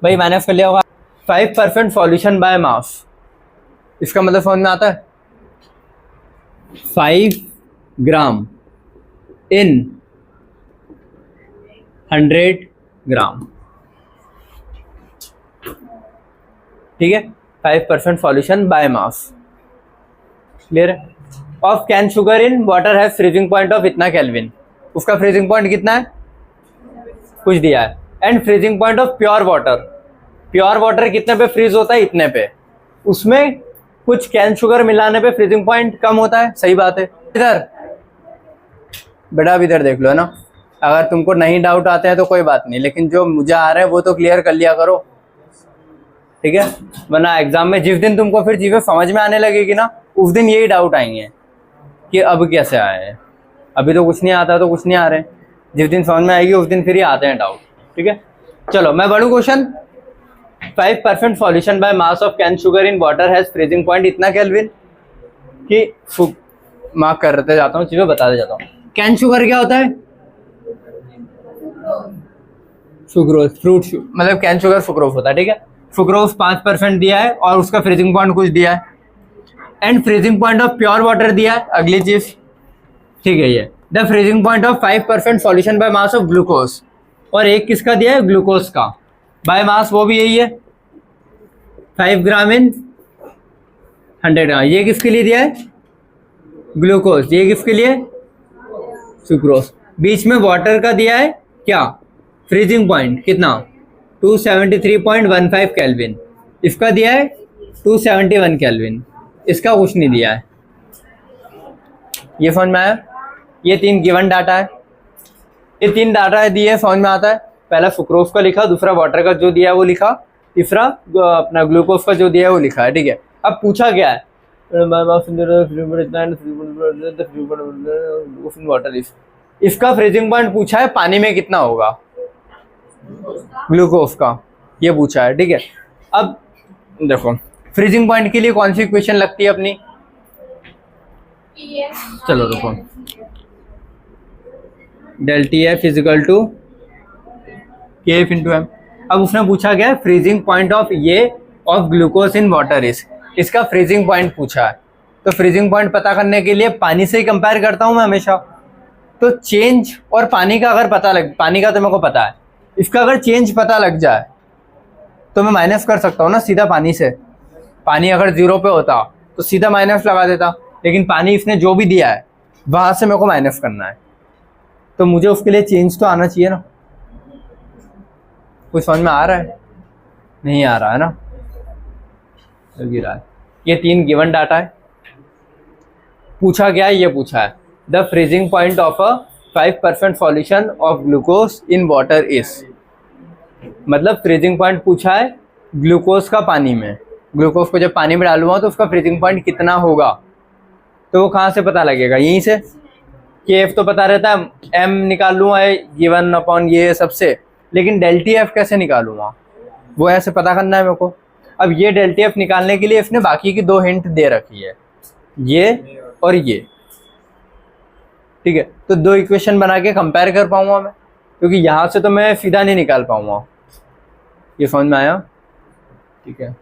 भाई, मैंने कर लिया होगा। 5% सॉल्यूशन बाय मास, इसका मतलब समझ में आता है 5 ग्राम इन 100 ग्राम, ठीक है। 5% सॉल्यूशन बाय मास, क्लियर है। Of cane sugar in water has freezing point of इतना केल्विन, उसका फ्रीजिंग पॉइंट कितना है, कुछ दिया है। And freezing point of pure water, pure water कितने पे फ्रीज होता है, इतने पे। उसमें कुछ कैन शुगर मिलाने पे फ्रीजिंग पॉइंट कम होता है, सही बात है। इधर बेटा अब इधर देख लो, है ना। अगर तुमको नहीं डाउट आते हैं तो कोई बात नहीं, लेकिन जो मुझे आ रहा है वो तो क्लियर कर लिया करो, ठीक है। वरना एग्जाम में जिस दिन तुमको फिर चीज़ें समझ में आने लगेगी ना, उस दिन यही डाउट आएंगे कि अब कैसे आए हैं, अभी तो कुछ नहीं आता तो कुछ नहीं आ रहे। जिस दिन समझ में आएगी उस दिन फिर ही आते हैं डाउट, ठीक है। चलो मैं बढ़ूँ question. 5% solution by mass of cane sugar in water has freezing point इतना केल्विन, कि मार्क करते जाता हूँ, चीज़ें बताते जाता हूँ। कैन शुगर क्या होता है, सुक्रोज, फ्रूट मतलब कैन शुगर सुक्रोज होता है, ठीक है। सुक्रोज 5% दिया है और उसका फ्रीजिंग पॉइंट कुछ दिया है। And freezing point of pure water दिया है, अगली चीज, ठीक है। ये the freezing point of 5% solution by mass of glucose, और एक किसका दिया है, ग्लूकोज का, बाय मास वो भी यही है 5 ग्राम इन 100 ग्राम। ये किसके लिए दिया है, ग्लूकोज, ये किसके लिए, सुक्रोज। बीच में वाटर का दिया है क्या, फ्रीजिंग पॉइंट कितना, 273.15 केल्विन। इसका दिया है 271 केल्विन, इसका कुछ नहीं दिया है। ये समझ में आया। ये 3 गिवन डाटा है, ये 3 डाटा दिए, समझ में आता है। पहला सुक्रोज का लिखा, दूसरा वाटर का जो दिया है वो लिखा, तीसरा अपना ग्लूकोज का जो दिया है वो लिखा है, ठीक है। अब पूछा गया है वाटर, इसका फ्रीजिंग पॉइंट पूछा है पानी में कितना होगा, ग्लूकोज का, ये पूछा है, ठीक है। अब देखो फ्रीजिंग पॉइंट के लिए कौन सी इक्वेशन लगती है अपनी, चलो रुको, del T F is equal to K F into M. अब उसने पूछा गया फ्रीजिंग पॉइंट ऑफ ये of glucose in water is, इसका फ्रीजिंग पॉइंट पूछा है। तो फ्रीजिंग पॉइंट पता करने के लिए पानी से ही कंपेयर करता हूँ मैं हमेशा। तो चेंज और पानी का अगर पता लग, पानी का तो मेरे को पता है, इसका अगर चेंज पता लग जाए तो मैं माइनस कर सकता हूँ ना सीधा पानी से। पानी अगर 0 पे होता तो सीधा माइनस लगा देता, लेकिन पानी इसने जो भी दिया है वहाँ से मेरे को माइनस करना है, तो मुझे उसके लिए चेंज तो आना चाहिए ना। कुछ समझ में आ रहा है, नहीं आ रहा है ना, लग रहा है। ये 3 गिवन डाटा है, पूछा गया है, ये पूछा है the freezing point of a 5% solution of glucose in water is, मतलब फ्रीजिंग पॉइंट पूछा है ग्लूकोज का पानी में। ग्लूकोज को जब पानी में डालूंगा तो उसका फ्रीजिंग पॉइंट कितना होगा, तो वो कहाँ से पता लगेगा, यहीं से। के एफ तो पता रहता है, एम निकाल लूँगा गिवन अपॉन ये सबसे, लेकिन डेल टी एफ कैसे निकालूंगा, वो ऐसे पता करना है मेरे को। अब ये डेल टी एफ निकालने के लिए इसने बाकी की 2 हिंट दे रखी है, ये और ये, ठीक है। तो 2 इक्वेशन बना के कंपेयर कर पाऊंगा मैं, क्योंकि यहाँ से तो मैं सीधा नहीं निकाल पाऊंगा। ये समझ में आया, ठीक है।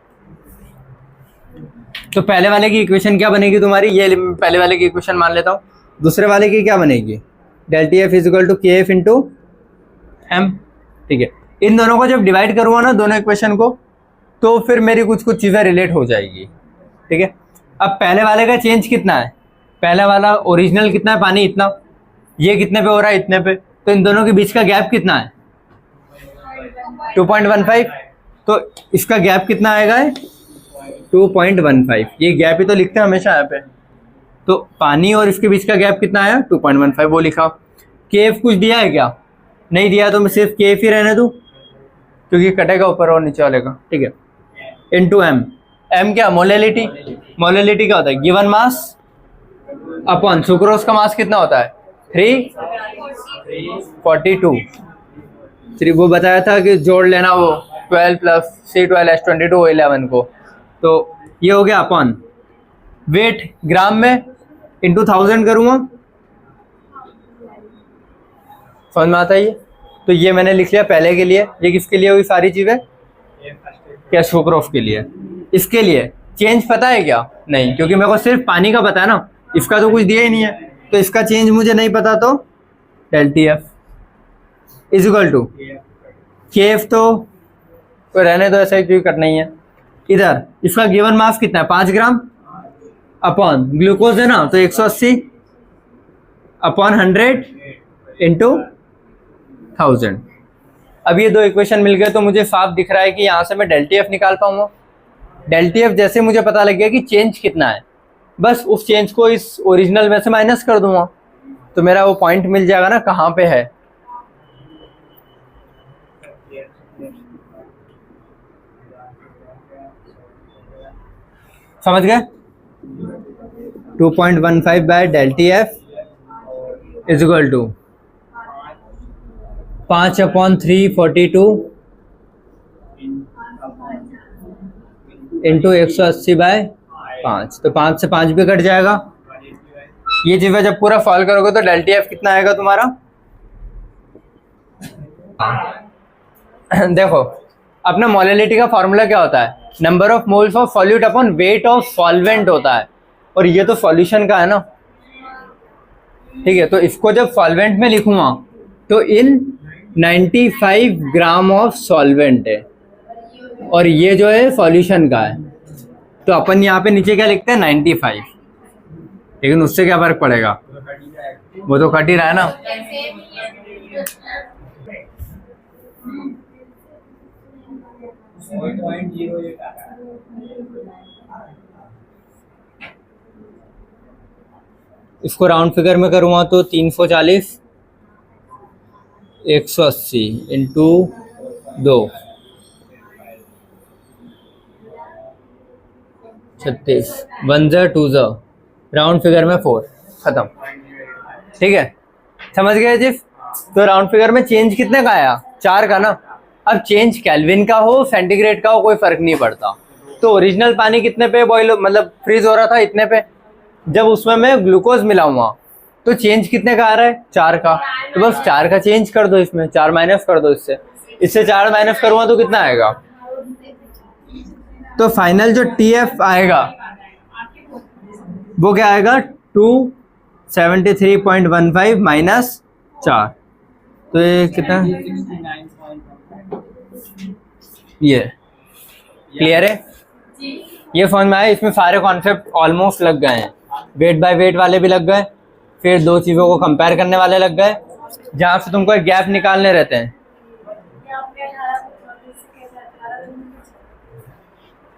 तो पहले वाले की इक्वेशन क्या बनेगी तुम्हारी, ये पहले वाले की इक्वेशन मान लेता हूँ। दूसरे वाले की क्या बनेगी, del T F is equal to K F into M, ठीक है। इन दोनों को जब डिवाइड करूँगा ना, दोनों इक्वेशन को, तो फिर मेरी कुछ कुछ चीज़ें रिलेट हो जाएगी, ठीक है। अब पहले वाले का चेंज कितना है, पहला वाला ओरिजिनल कितना है, पानी इतना, ये कितने पे हो रहा है, इतने पे, तो इन दोनों के बीच का गैप कितना है, 2.15। तो इसका गैप कितना आएगा, 2.15। ये गैप ही तो लिखते हैं हमेशा यहाँ पे। तो पानी और इसके बीच का गैप कितना आया, 2.15, वो लिखा। केएफ कुछ दिया है क्या? नहीं दिया तो मैं सिर्फ केएफ ही रहने दूँ, क्योंकि कटेगा ऊपर और नीचे वाले का, ठीक है। इनटू एम, एम क्या? मोलेलिटी। मोलेलिटी क्या होता है? गिवन मास अपॉन सुक्रोज का मास कितना होता है? 342। वो बताया था कि जोड़ लेना वो 12 प्लस C12 H22 11 को, तो ये हो गया अपॉन वेट ग्राम में इंटू 1000 करूँगा, समझ में आता है ये? तो ये मैंने लिख लिया पहले के लिए। ये किसके लिए हुई सारी चीज़ें? क्या? सुक्रोज के लिए। इसके लिए चेंज पता है क्या? नहीं, क्योंकि मेरे को सिर्फ पानी का पता है ना, इसका तो कुछ दिया ही नहीं है, तो इसका चेंज मुझे नहीं पता, तो del T F is equal to K F, तो रहने दो ऐसा ही, क्योंकि कटना ही है। इधर इसका गिवन मास कितना है? 5 ग्राम अपॉन ग्लूकोज है ना, तो 180 अपॉन 100 इंटू 1000। अब ये दो इक्वेशन मिल गए तो मुझे साफ दिख रहा है कि यहाँ से मैं डेल टी एफ निकाल पाऊंगा। डेल टी एफ जैसे मुझे पता लग गया कि चेंज कितना है, बस उस चेंज को इस ओरिजिनल में से माइनस कर दूंगा, तो मेरा वो पॉइंट मिल जाएगा ना कहाँ पे है। समझ गए? 2.15 by del T F is equal to 5/342 into 180 by 5, तो 5 से 5 भी कट जाएगा। ये चीज़ें जब पूरा सॉल्व करोगे तो डेल टी एफ कितना आएगा तुम्हारा? देखो अपना मोलेलिटी का फॉर्मूला क्या होता है? Number of moles of solute upon weight of solvent होता है, और ये तो सॉल्यूशन का है ना, ठीक है। तो इसको जब सॉल्वेंट में लिखूंगा तो इन 95 ग्राम ऑफ सॉल्वेंट है, और ये जो है सॉल्यूशन का है, तो अपन यहाँ पे नीचे क्या लिखते हैं? 95, लेकिन उससे क्या फर्क पड़ेगा? वो तो कट ही रहा है ना। इसको राउंड फिगर में करूँगा तो 340 180 इंटू 2 36 1 2 राउंड फिगर में 4, खत्म, ठीक है। समझ गए जी? तो राउंड फिगर में चेंज कितने का आया? 4 का ना। अब चेंज केल्विन का हो सेंटीग्रेड का हो कोई फर्क नहीं पड़ता। तो ओरिजिनल पानी कितने पे बॉयल मतलब फ्रीज हो रहा था? इतने पे। जब उसमें मैं ग्लूकोज मिलाऊंगा तो चेंज कितने का आ रहा है? 4 का। तो बस 4 का चेंज कर दो, इसमें 4 माइनस कर दो, इससे 4 माइनस करूँगा तो कितना आएगा? तो फाइनल जो टी एफ आएगा वो क्या आएगा? 273.15 माइनस 4, तो ये कितना? ये क्लियर है? ये समझ में आया? इसमें सारे कॉन्सेप्ट ऑलमोस्ट लग गए हैं, वेट बाय वेट वाले भी लग गए, फिर दो चीज़ों को कंपेयर करने वाले लग गए, जहाँ से तुमको एक गैप निकालने रहते हैं।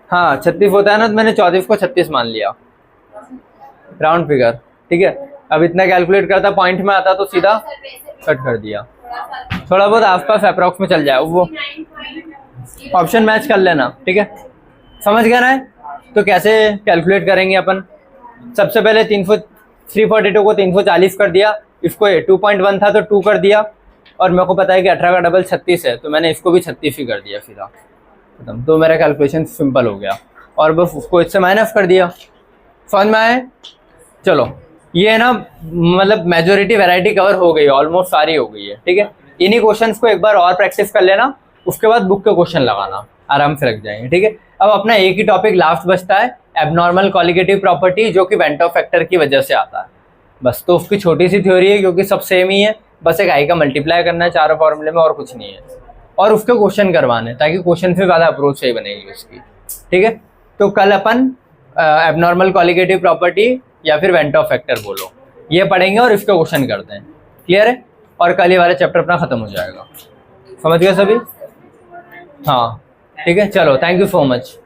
हाँ 36 होता है ना, तो मैंने 34 को 36 मान लिया राउंड फिगर, ठीक है। अब इतना कैलकुलेट करता पॉइंट में आता तो सीधा कट कर दिया। थोड़ा बहुत आसपास अप्रॉक्स में चल जाए, वो ऑप्शन मैच कर लेना, ठीक है। समझ गया ना? तो कैसे कैलकुलेट करेंगे अपन? सबसे पहले 342 को 340 कर दिया, इसको 2.1 था तो 2 कर दिया, और मेरे को पता है कि 18 का डबल 36 है, तो मैंने इसको भी 36 ही कर दिया सीधा, खत्म। तो मेरा कैलकुलेशन सिंपल हो गया, और बस उसको इससे माइनस कर दिया। समझ में आए? चलो ये ना मतलब मेजोरिटी वैरायटी कवर हो गई है, ऑलमोस्ट सारी हो गई है, ठीक है। इन्हीं क्वेश्चंस को एक बार और प्रैक्टिस कर लेना, उसके बाद बुक के क्वेश्चन लगाना, आराम से लग जाएंगे, ठीक है। अब अपना एक ही टॉपिक लास्ट बचता है, एबनॉर्मल कॉलिगेटिव प्रॉपर्टी, जो कि वेंट ऑफ फैक्टर की वजह से आता है बस। तो उसकी छोटी सी थ्योरी है, क्योंकि सब सेम ही है, बस एक आई का मल्टीप्लाई करना है चारों फॉर्मूले में, और कुछ नहीं है, और उसके क्वेश्चन करवाने, ताकि क्वेश्चन से ज़्यादा अप्रोच सही बनेगी उसकी, ठीक है। तो कल अपन एबनॉर्मल कॉलिगेटिव प्रॉपर्टी या फिर वेंट ऑफ फैक्टर बोलो, ये पढ़ेंगे और इसके क्वेश्चन करते हैं, क्लियर है। और कल ये वाला चैप्टर अपना खत्म हो जाएगा। समझ गए सभी? हाँ ठीक है, चलो थैंक यू सो मच।